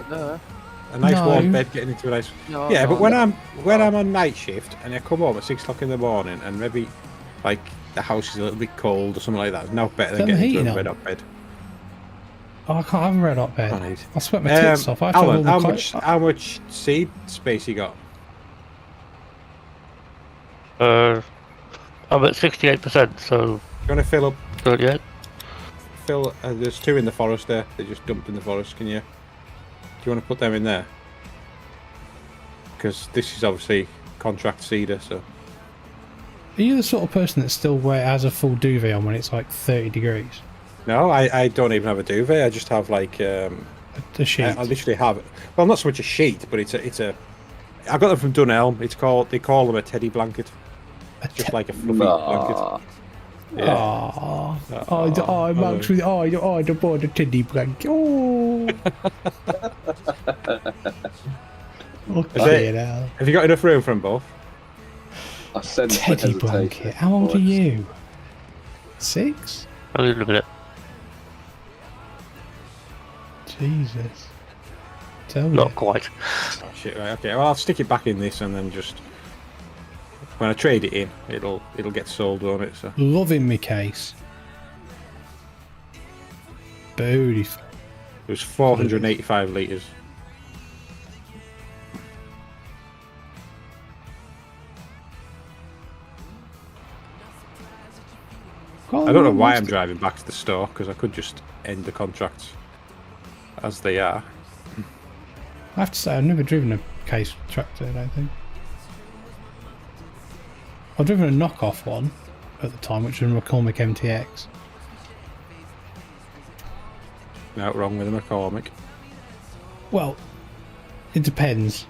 a nice warm bed getting into a nice. But when I'm on night shift and I come home at 6 o'clock in the morning and maybe like the house is a little bit cold or something like that, it's no better than getting into a red hot bed. Oh, I can't have a red hot bed. I sweat my tits off. Alan, how much seed space you got? I'm at 68%, so. You want to fill up? Not yet. There's 2 in the forest there. They just dumped in the forest. Do you want to put them in there? Because this is obviously contract cedar, so. Are you the sort of person that still has a full duvet on when it's like 30 degrees? No, I don't even have a duvet. I just have like a sheet. I literally have it. Well, not so much a sheet, but it's a. I got them from Dunelm. They call them a teddy blanket. Just like a fluffy blanket. Yeah. I'm actually. I bought a teddy blanket. Oh. Have you got enough room for them both? I said teddy blanket. How old are you? 6? A little bit. Jesus. Tell me. Not quite. Oh, shit, right, okay. Well, I'll stick it back in this and then just when I trade it in, it'll get sold on it. So loving me case. Beautiful. It was 485 litres. I don't know why I'm driving back to the store, because I could just end the contracts as they are. I have to say, I've never driven a case tractor, I don't think. I've driven a knockoff one at the time, which was a McCormick MTX. Not wrong with a McCormick. Well, it depends.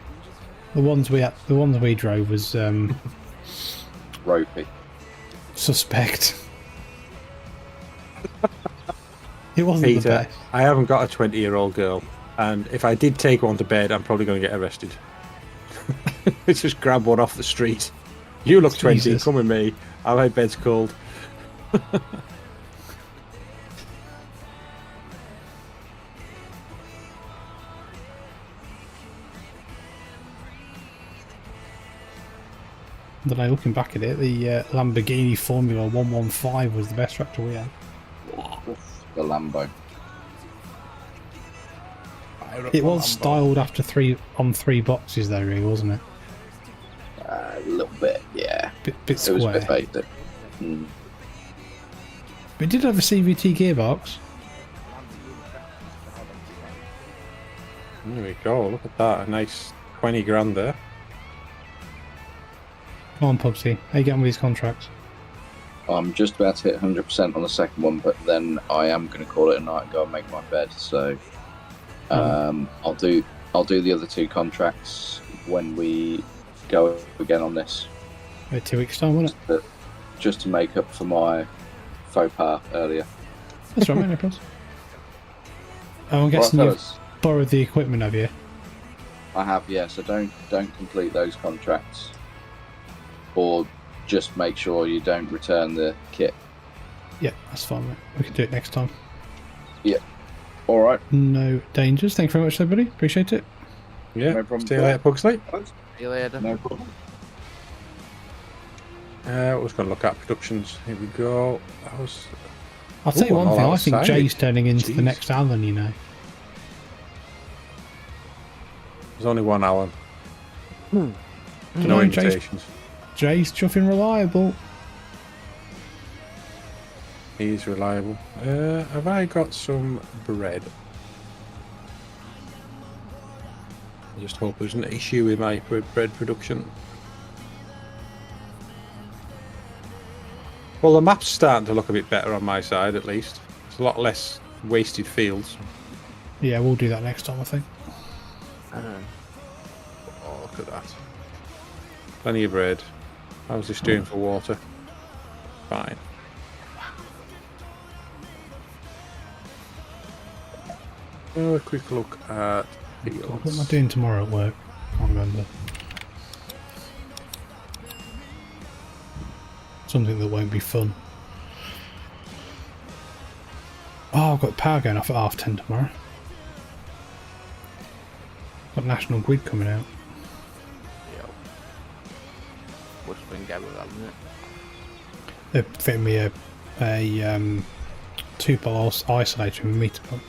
The ones we drove was Ropey. suspect. It wasn't the Peter, best. I haven't got a 20-year-old girl, and if I did take one to bed, I'm probably going to get arrested. Let's just grab one off the street. You look 20, Jesus. come with me. My bed's cold. I don't know, looking back at it, the Lamborghini Formula 115 was the best tractor we had. The Lambo. It was styled after three boxes though, really, wasn't it? A little bit, yeah. Bit It was a square. bit basic. But it did have a CVT gearbox. There we go, look at that. A nice 20 grand there. Come on, Pubsy. How you getting with these contracts? I'm just about to hit 100% on the second one, but then I am going to call it a night and go and make my bed. So I'll do the other two contracts when we go again on this. 2 weeks time, wasn't it? Just to make up for my faux pas earlier. That's right, mate, no problems. I'm guessing Right, you've fellas, borrowed the equipment, have you? I have, yeah. So don't complete those contracts, or just make sure you don't return the kit. Yeah, that's fine, mate. We can do it next time. Yeah. All right. No dangers. Thank you very much, everybody. Appreciate it. Yeah, No problem. see you later, Pugsley. See you later. No problem. I was going to look at productions. Here we go. I'll tell you Ooh, one I'm thing. all I think outside. Jay's turning into the Jeez. next Alan, you know. There's only one Alan. No No, invitations. Jay's chuffing reliable. He's reliable. Have I got some bread? I just hope there's an issue with my bread production. Well, the map's starting to look a bit better on my side, at least. There's a lot less wasted fields. Yeah, we'll do that next time, I think. Oh, look at that. Plenty of bread. How's this doing for water? Fine. A quick look at What am I fields. doing tomorrow at work? Can't remember. Something that won't be fun. Oh, I've got power going off at 10:30 tomorrow. Got National Grid coming out. Yeah. What's been going on, isn't it? They're fitting me a 2-pole isolator with a meter pump,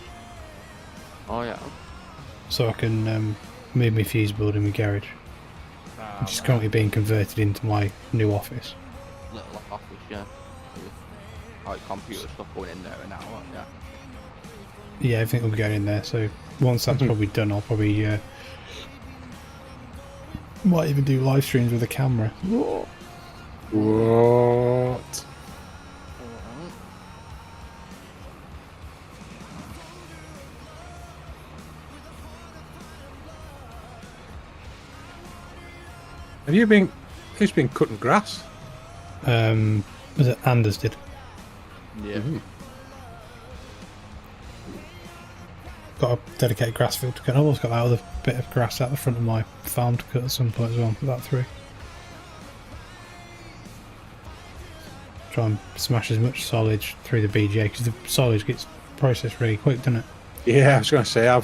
Oh yeah. so I can move my fuse board in my garage, which is currently being converted into my new office. Little office, yeah. With, like computer stuff going in there and that, yeah. Yeah, everything will be going in there. So once that's probably done, I'll probably might even do live streams with a camera. What? Have you been? Who's been cutting grass? Was it Anders did? Yeah. Got a dedicated grass field to cut. I've also got that other bit of grass out the front of my farm to cut at some point as well. Put that through. Try and smash as much silage through the BGA because the silage gets processed really quick, doesn't it? Yeah, I was going to say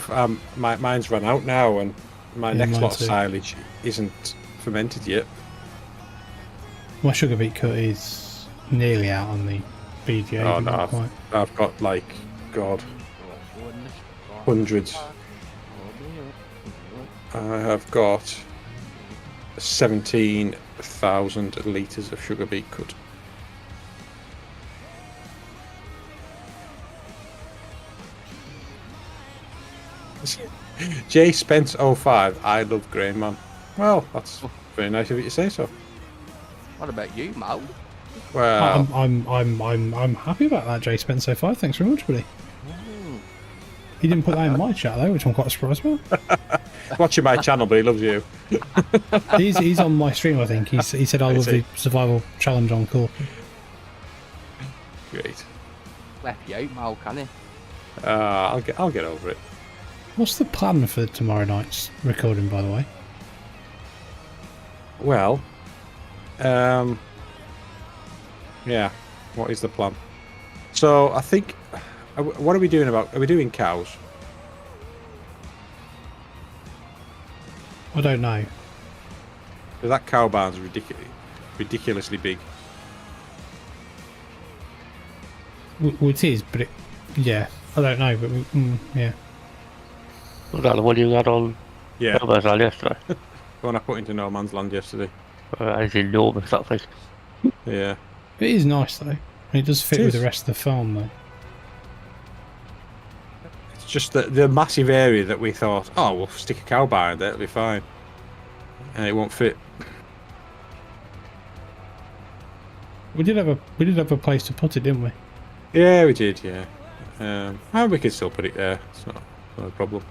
mine's run out now, and my Yeah, next mine lot of too. silage isn't fermented yet. My sugar beet cut is nearly out on the BGA. Oh but no, not quite. I've got like God, hundreds. I have got 17,000 litres of sugar beet cut. J Spence 05. I love Grainman. Well, that's very nice of you to say so. What about you, Mal? Well, I'm happy about that, J Spence 05. Thanks very much, buddy. He didn't put that in my chat though, which I'm quite surprised about. watching my channel, but he loves you. He's on my stream, I think. He said I love the survival challenge on call. Great. Left you out, Mal, can he? I'll get over it. What's the plan for tomorrow night's recording, by the way? Well, yeah. What is the plan? So I think, what are we doing about? Are we doing cows? I don't know. Because that cow barn's ridiculously big. Well, it is, but yeah, I don't know, but yeah. Was that the one you had on Yeah. yesterday? The one I put into No Man's Land yesterday. It's enormous, that thing. Yeah. It is nice though. It does fit It with is. the rest of the farm though. It's just the massive area that we thought, oh, we'll stick a cow barn there, it'll be fine. And it won't fit. We did have a place to put it, didn't we? Yeah, we did, yeah. And we could still put it there. It's not a problem.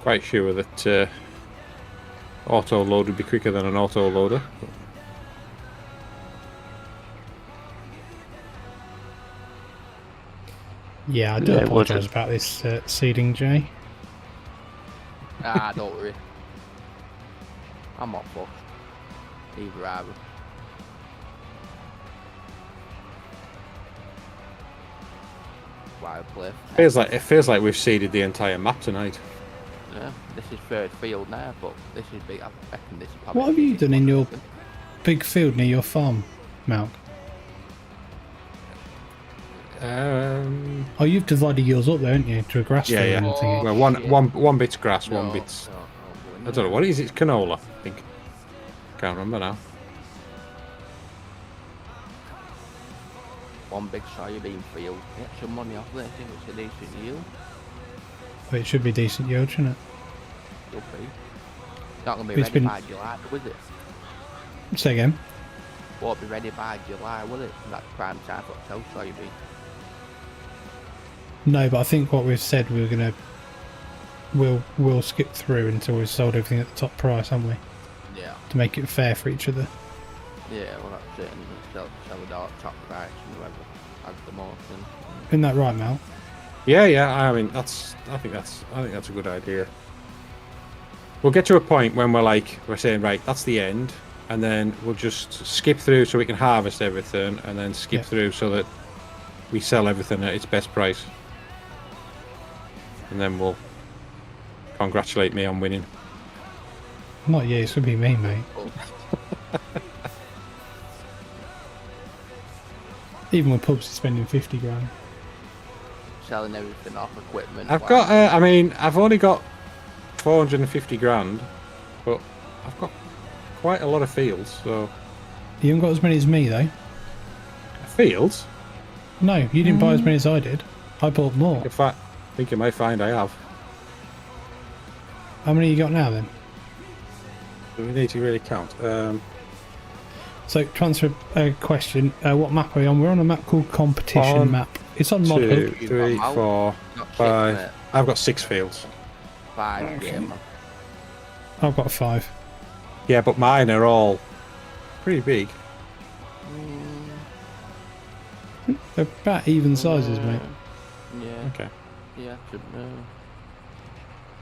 Quite sure that auto load would be quicker than an auto loader. Yeah, I do apologise about this seeding, Jay. Don't worry. I'm not fussed. Either are we. Wild play. It feels like we've seeded the entire map tonight. Yeah, this is third field now, but this is big. I reckon this is probably. What have you done in your big field near your farm, Malc? Oh, you've divided yours up there, haven't you, to a grass field? Yeah. And thingy. Well, one bit's grass, No, one bit's. no, I don't know what it is. It's canola, I think. Can't remember now. One big soybean field. Get some money off there. I think it's a decent yield. But it should be decent yield, shouldn't Should be. Not gonna be It's ready been- by July, was it? it? Say again. Won't be ready by July, will it? That's prime time for toast soybean. No, but I think what we've said we'll skip through until we've sold everything at the top price, haven't we? Yeah. To make it fair for each other. Yeah, well that's it. And sell it all at top price and whoever has the most. And Isn't that right, Mal? Yeah. I mean, I think that's a good idea. We'll get to a point when we're saying, right, that's the end, and then we'll just skip through so we can harvest everything, and then skip through so that we sell everything at its best price. And then we'll congratulate me on winning. Not you, it's going to be me, mate. Even with pubs spending 50 grand. selling everything off equipment. I've got, I mean, I've only got 450 grand, but I've got quite a lot of fields, so... You haven't got as many as me, though. Fields? No, you didn't buy as many as I did. I bought more. I think you might find I have. How many you got now, then? Do we need to really count? So, to answer a question, what map are we on? We're on a map called Competition One, Map. It's on Mod 2, Hub. 3, 4, 5. I've got 6 fields. 5, Okay. yeah, man. I've got 5. Yeah, but mine are all pretty big. They're about even sizes, mate. Yeah. Okay. Yeah,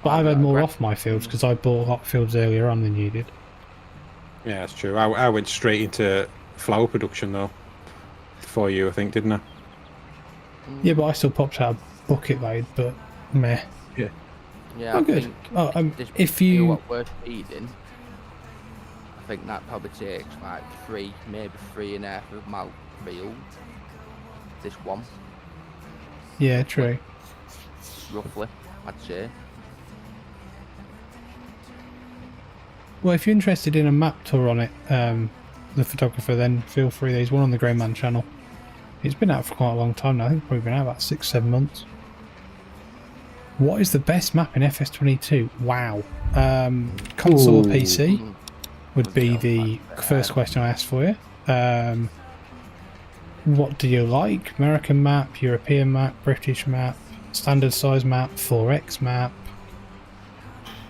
But I've had more off my fields because I bought hot fields earlier on than you did. Yeah, that's true. I went straight into flower production though. for you, I think, didn't I? Yeah, but I still popped out a bucket load, but meh. Yeah. Yeah, Oh, I good. think Oh, this if you- what we're feeding, I think that probably takes like 3, maybe 3.5 of malt field. This one, Yeah, true. roughly, I'd say. Well, if you're interested in a map tour on it, the photographer, then feel free. There's one on the Grainman channel. It's been out for quite a long time now. I think it's probably been out about 6-7 months. What is the best map in FS22? Wow. Console or PC would be the first question I asked for you. What do you like? American map, European map, British map, standard size map, 4X map?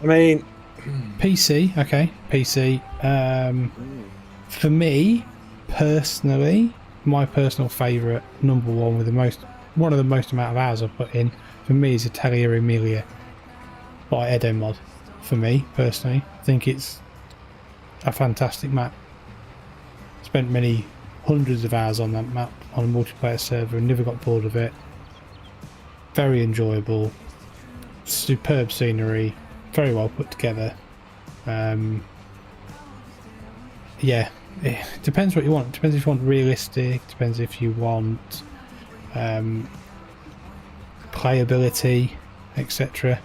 I mean, PC, okay, PC. For me, personally, my personal favourite, number one with one of the most amount of hours I've put in, for me is Italia Emilia by Edo Mod. For me, personally, I think it's a fantastic map. Spent many hundreds of hours on that map on a multiplayer server and never got bored of it. Very enjoyable, superb scenery, very well put together. Yeah, it depends what you want. It depends if you want realistic, depends if you want playability, etc.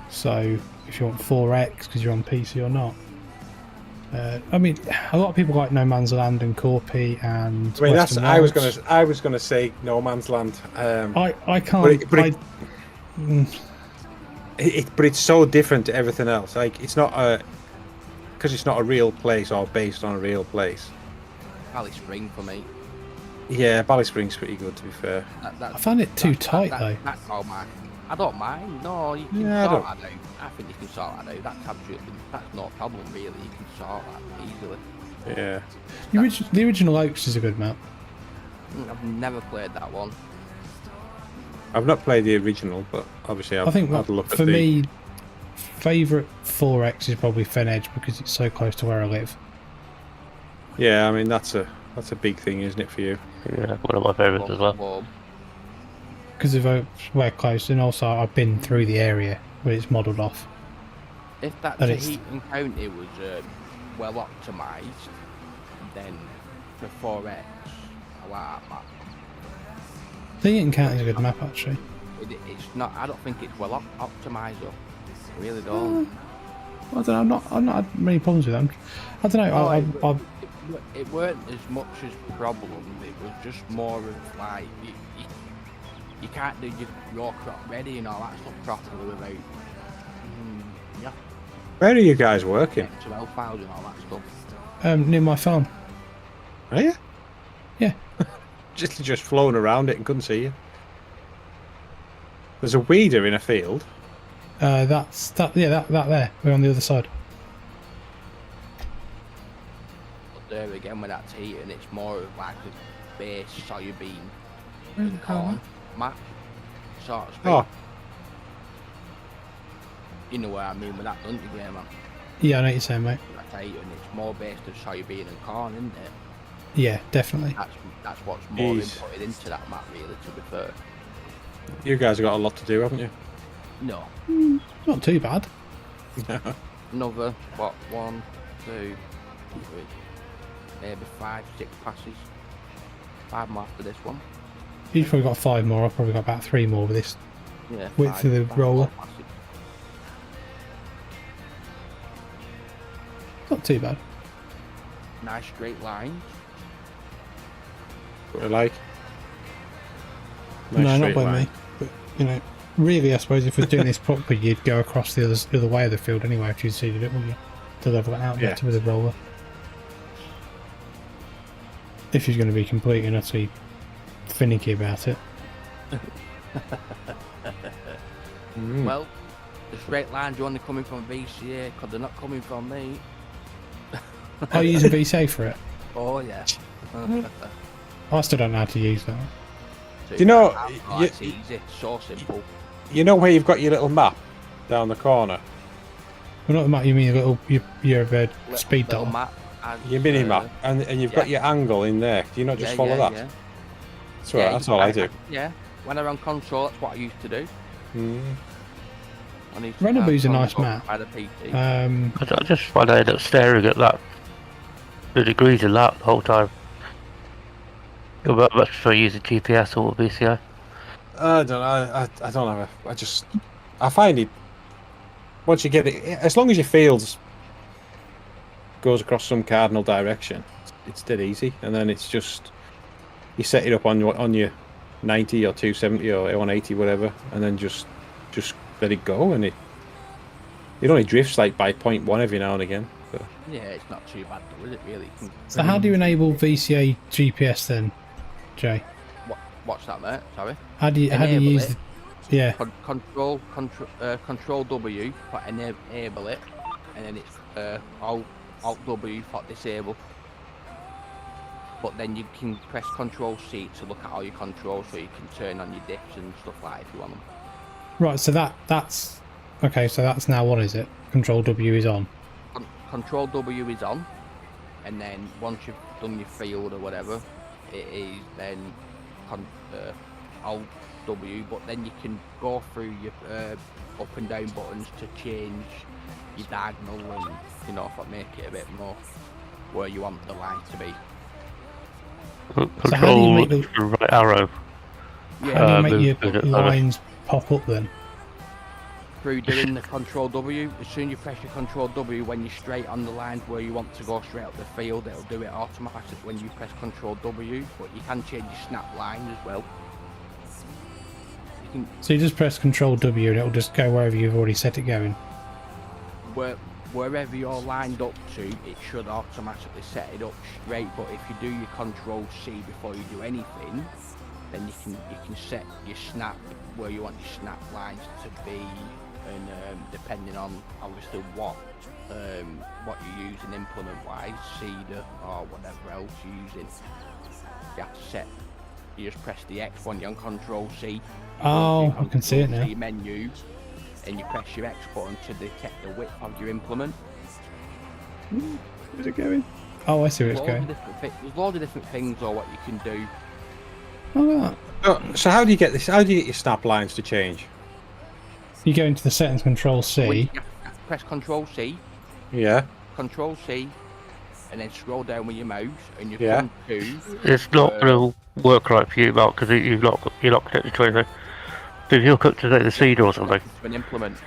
So if you want 4X because you're on PC or not. I mean, a lot of people like No Man's Land and Corpy and. I mean, Western I was gonna say No Man's Land. I can't. But it's so different to everything else. Like, it's not because it's not a real place or based on a real place. Valley Spring for me. Yeah, Bally Spring's pretty good, to be fair. I find it too tight though. That's all mine. I don't mind. No, you can sort that out. I think you can sort that out. That's not a problem really. You can sort that easily. Yeah. The original Oaks is a good map. I've never played that one. I've not played the original, but obviously I think had a look at for me, favourite 4X is probably Fen Edge because it's so close to where I live. Yeah, I mean that's a big thing, isn't it, for you? Yeah, one of my favourites as well. Because of we're close, and also I've been through the area where it's modelled off. If that Tahitian County was well optimised, then the 4X, I like that map. Tahitian County is a good map actually. It's not. I don't think it's well optimised though. I really don't. I don't know. I've not had many problems with them. I don't know. It weren't as much as problem. It was just more of like you can't do your crop ready and all that stuff properly without. Yeah. Where are you guys working? XML files and all that stuff. Near my farm. Are you? Yeah. just flown around it and couldn't see you. There's a weeder in a field. That there. We're on the other side. But there again, with that tea, and it's more of like a base soybean and corn map, sort of speak. Oh. You know what I mean with that, don't you, Grainman? Yeah, I know what you're saying, mate. And it's more based on soybean and corn, isn't it? Yeah, definitely. That's what's more inputted into that map, really, to be fair. You guys have got a lot to do, haven't you? No. Not too bad. Another, 1, 2, 3, maybe 5, 6 passes. 5 more after this one. You've probably got 5 more. I've probably got about 3 more with this width of the 5 roller. passes. Not too bad. Nice straight lines. What I like. No, not by me. But, you know, really, I suppose if we're doing this properly, you'd go across the other way of the field anyway if you seeded it, wouldn't you? To level it out better with a roller. If you're going to be completely and utterly finicky about it. Well, the straight lines are only coming from VCA because they're not coming from me. Are you using VCA for it? Oh, yeah. I still don't know how to use that. So Do you know? it's easy, so simple. You know where you've got your little map down the corner? Well, not the map, you mean your speed Little dial? map. your mini map, and you've got your angle in there. Do you not just follow that? Yeah. That's right. That's all I do. Yeah. When I'm on console, that's what I used to do. Renabu's a nice map. I just find I end up staring at that, the degrees of that the whole time. I much prefer using GPS or VCI. I don't know. I don't have I find it, once you get it, as long as your fields goes across some cardinal direction, it's dead easy. And then it's just, you set it up on your 90 or 270 or 180, whatever, and then just let it go, and it only drifts like by 0.1 every now and again. But. Yeah, it's not too bad though, is it really? So how do you enable VCA GPS then, Jay? What's that, mate? Sorry. How do you use it? Control W for enable it, and then it's Alt W for disable. But then you can press Control C to look at all your controls, so you can turn on your dips and stuff like that if you want them. Right, so that's okay. So that's now, what is it? Control W is on. Control W is on, and then once you've done your field or whatever, it is then Alt W. But then you can go through your up and down buttons to change your diagonal and make it a bit more where you want the line to be. So how do you make the right arrow? Yeah, how do you make your lines pop up then? Through doing the Control W. As soon as you press your Control W, when you're straight on the lines where you want to go straight up the field, it'll do it automatically when you press Control W. But you can change your snap line as well. So you just press Control W and it'll just go wherever you've already set it going. Wherever you're lined up to, it should automatically set it up straight. But if you do your Control C before you do anything, then you can set your snap where you want your snap lines to be, and depending on obviously what you're using implement wise, Cedar or whatever else you're using, you have to set. You just press the X when you're on Control C. Oh, I can see it now. Your menu, and you press your X button to detect the width of your implement. Where's it going? Oh, I see where it's going. There's loads of different things or what you can do. So how do you get this? How do you get your snap lines to change? You go into the settings, Control C. Press Control C. Yeah. Control C, and then scroll down with your mouse, and you come to. It's not going to work right for you, Mark, because you're not connected to anything. So if you're hooked to the Cedar or something. To an implement.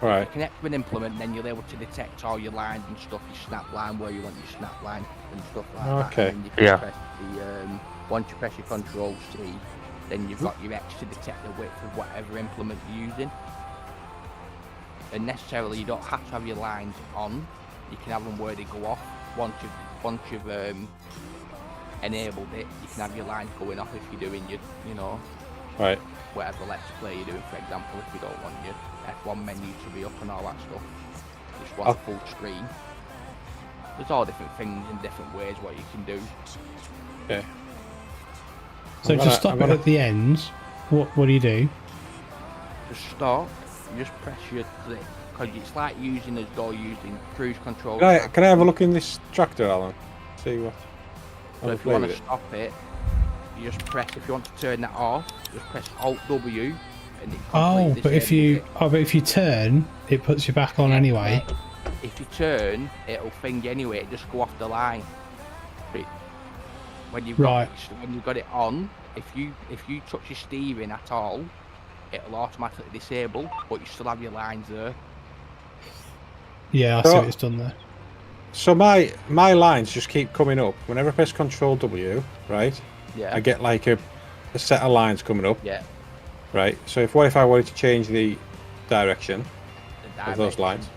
Right. Connect to an implement, then you're able to detect all your lines and stuff, your snap line, where you want your snap line and stuff like that. Okay. And you can press once you press your Control C, then you've got your X to detect the width of whatever implement you're using. And necessarily you don't have to have your lines on. You can have them where they go off. Once you've enabled it, you can have your lines going off if you're doing your, right, whatever Let's Play you're doing. For example, if you don't want your F1 menu to be up and all that stuff, just want full screen. There's all different things and different ways what you can do. Okay. So to stop it at the end, what do you do? To start, you just press your click, because it's like using as though using cruise control. Can I have a look in this tractor, Alan? See what. So if you want to stop it, you just press. If you want to turn that off, just press Alt W, and it but if you turn, it puts you back on anyway. If you turn, it'll thing you anyway. It just go off the line. But when you've got it on, if you touch your steering at all, it'll automatically disable, but you still have your lines there. Yeah, I see what it's done there. So my lines just keep coming up whenever I press Control W, right? Yeah. I get like a set of lines coming up. Yeah. Right. So what if I wanted to change the direction of those lines?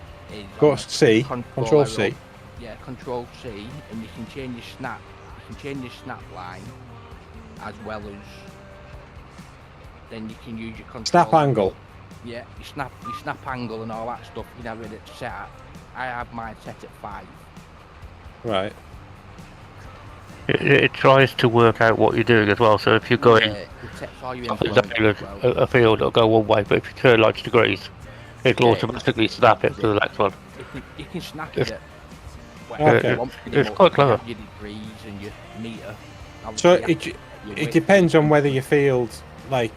Go to C. Control C. Yeah, Control C, and you can change your snap. You can change your snap line as well as. Then you can use your control. Snap angle. Yeah, your snap angle and all that stuff. You can have it set at. I have mine set at 5. Right. It tries to work out what you're doing as well. So if you're going a field, it'll go one way. But if you turn 90 degrees, it'll automatically snap it to the next one. You can snap it. Okay. It's quite clever. Your degrees and your meter. So Obviously, it depends on whether your field, like...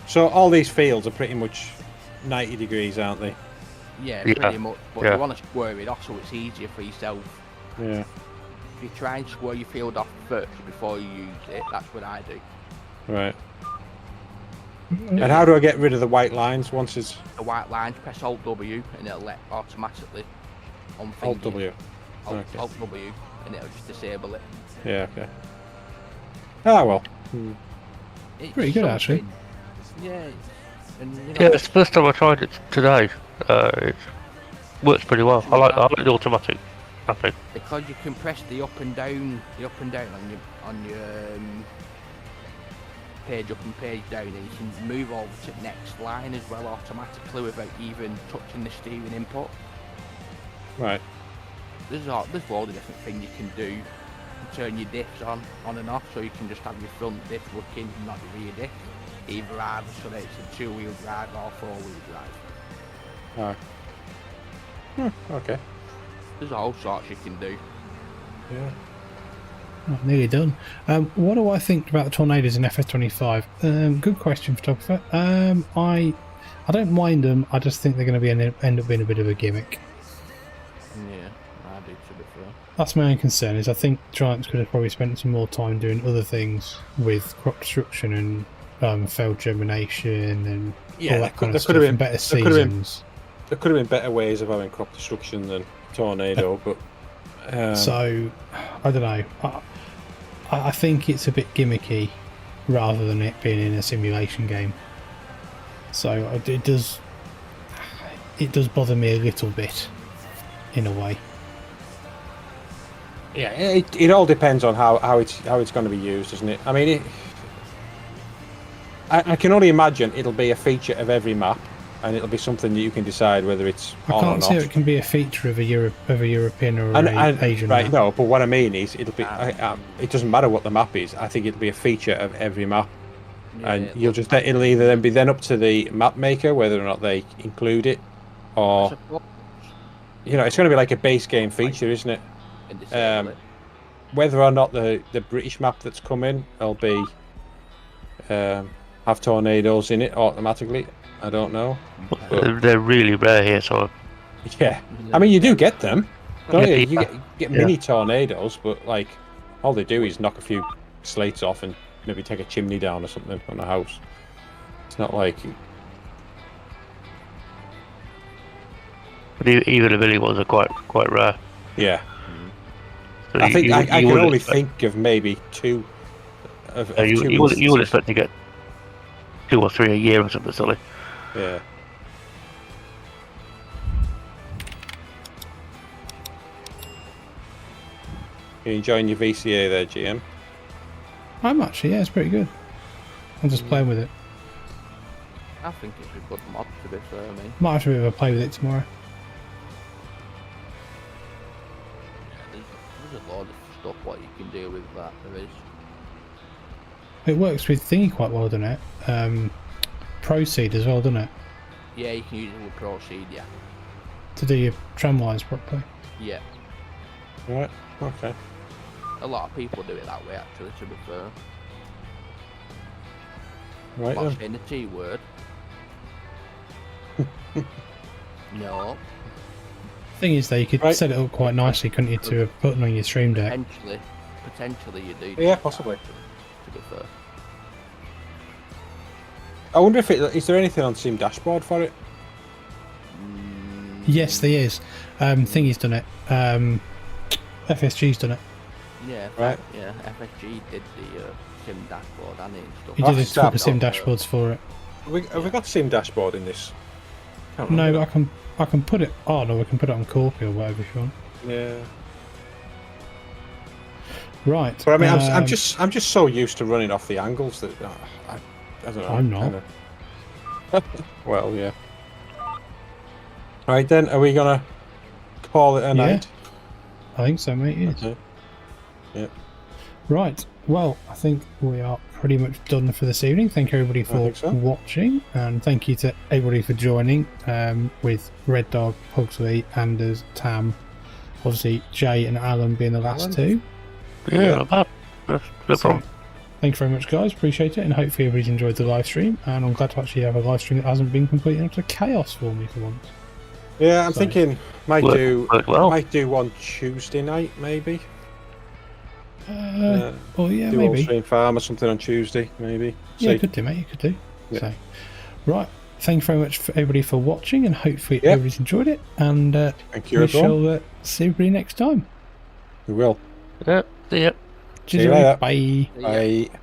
So all these fields are pretty much 90 degrees, aren't they? Yeah, Yeah, pretty much. But yeah. you want to square it off so it's easier for yourself. Yeah. If you try and square your field off first before you use it, that's what I do. Right. And how do I get rid of the white lines once it's... The white lines, press Alt W and it'll let automatically on Alt W? Okay. Alt W and it'll just disable it. Yeah, okay. Ah, well. It's Pretty good, actually. something- Yeah. And, you know, Yeah, it's the first time I tried it today. It works pretty well. I like the automatic mapping. because you can press the up and down on your page up and page down, and you can move over to the next line as well automatically without even touching the steering input. Right. There's loads of different things you can do. You can turn your diffs on and off, so you can just have your front diff working, not your rear diff. Either either, so that it's a two-wheel drive or four-wheel drive. Okay. There's all sorts you can do. Yeah. Oh, nearly done. What do I think about the tornadoes in FS25? Good question, photographer. I don't mind them. I just think they're going to end up being a bit of a gimmick. Yeah, I do, to be fair. That's my own concern. Is I think Giants could have probably spent some more time doing other things with crop destruction and failed germination and all that kind of stuff. And better seasons. There could have been better ways of having crop destruction than tornado, but so I don't know. I think it's a bit gimmicky rather than it being in a simulation game. So it does bother me a little bit, in a way. yeah, it all depends on how it's going to be used, isn't it? I mean, I can only imagine it'll be a feature of every map, and it'll be something that you can decide whether it's I on can't or see not. how it can be a feature of a European or And Asian right, map. no, but what I mean is, it'll be. It doesn't matter what the map is. I think it'll be a feature of every map, and it'll either then be up to the map maker whether or not they include it, or it's going to be like a base game feature, isn't it? Whether or not the British map that's coming will be have tornadoes in it automatically, I don't know. But, They're really rare here, so yeah, I mean you do get them, don't you? You Yeah. get mini tornadoes, but like all they do is knock a few slates off and maybe take a chimney down or something on a house. It's not like. but even the mini ones are quite rare. Yeah. So I think I can would only expect- think of maybe two. You would expect to get 2 or 3 a year or something silly. Yeah. You enjoying your VCA there, GM? I'm actually, yeah, it's pretty good. I'm just playing with it. I think it's a good mod, to be fair, mate. Might have to have a play with it tomorrow. Yeah, there's a lot of stuff what you can do with that, there is. It works with Thingy quite well, doesn't it? Proceed as well, doesn't it? Yeah, you can use it with Proceed, yeah. To do your tram lines properly. Yeah. Right. Okay. A lot of people do it that way, actually, to be fair. Right. I'm not Then. saying the T word. No. Thing is, though, you could Right. set it up quite nicely, couldn't you, to a button on your stream deck? Potentially you do. Yeah, possibly. To be fair. I wonder if is there anything on Sim Dashboard for it? Yes, there is. Thingy's done it. FSG's done it. Yeah, Right. Yeah, FSG did the sim dashboard and it and stuff. He Oh, did a stop. couple of sim dashboards for it. Have we got Sim Dashboard in this? Can't No, remember. but I can put it on, or we can put it on Corpy or whatever if you want. Yeah. Right. But I mean, I'm just so used to running off the angles that I don't know. I'm not. Kinda. Well, yeah. Right then, are we gonna call it a night? I think so, mate. Yes. Okay. Yeah. Right. Well, I think we are pretty much done for this evening. Thank you everybody for think so. watching, and thank you to everybody for joining with Red Dog, Pugsley, Anders, Tam, Obviously, Jay and Alan being the last two. Yeah, not bad. That's no problem. Thank you very much, guys. Appreciate it, and hopefully everybody's enjoyed the live stream. And I'm glad to actually have a live stream that hasn't been completely into chaos for me for once. Yeah, I'm thinking might do one Tuesday night maybe. Oh yeah, do maybe. Stream Farm or something on Tuesday, maybe. Yeah, you could do, mate. You could do. Yeah. So, right. Thank you very much for everybody for watching, and hopefully everybody's enjoyed it. And thank you, we everyone. shall see everybody next time. We will. Yeah, see ya. Cheers, See you later. Bye. Bye.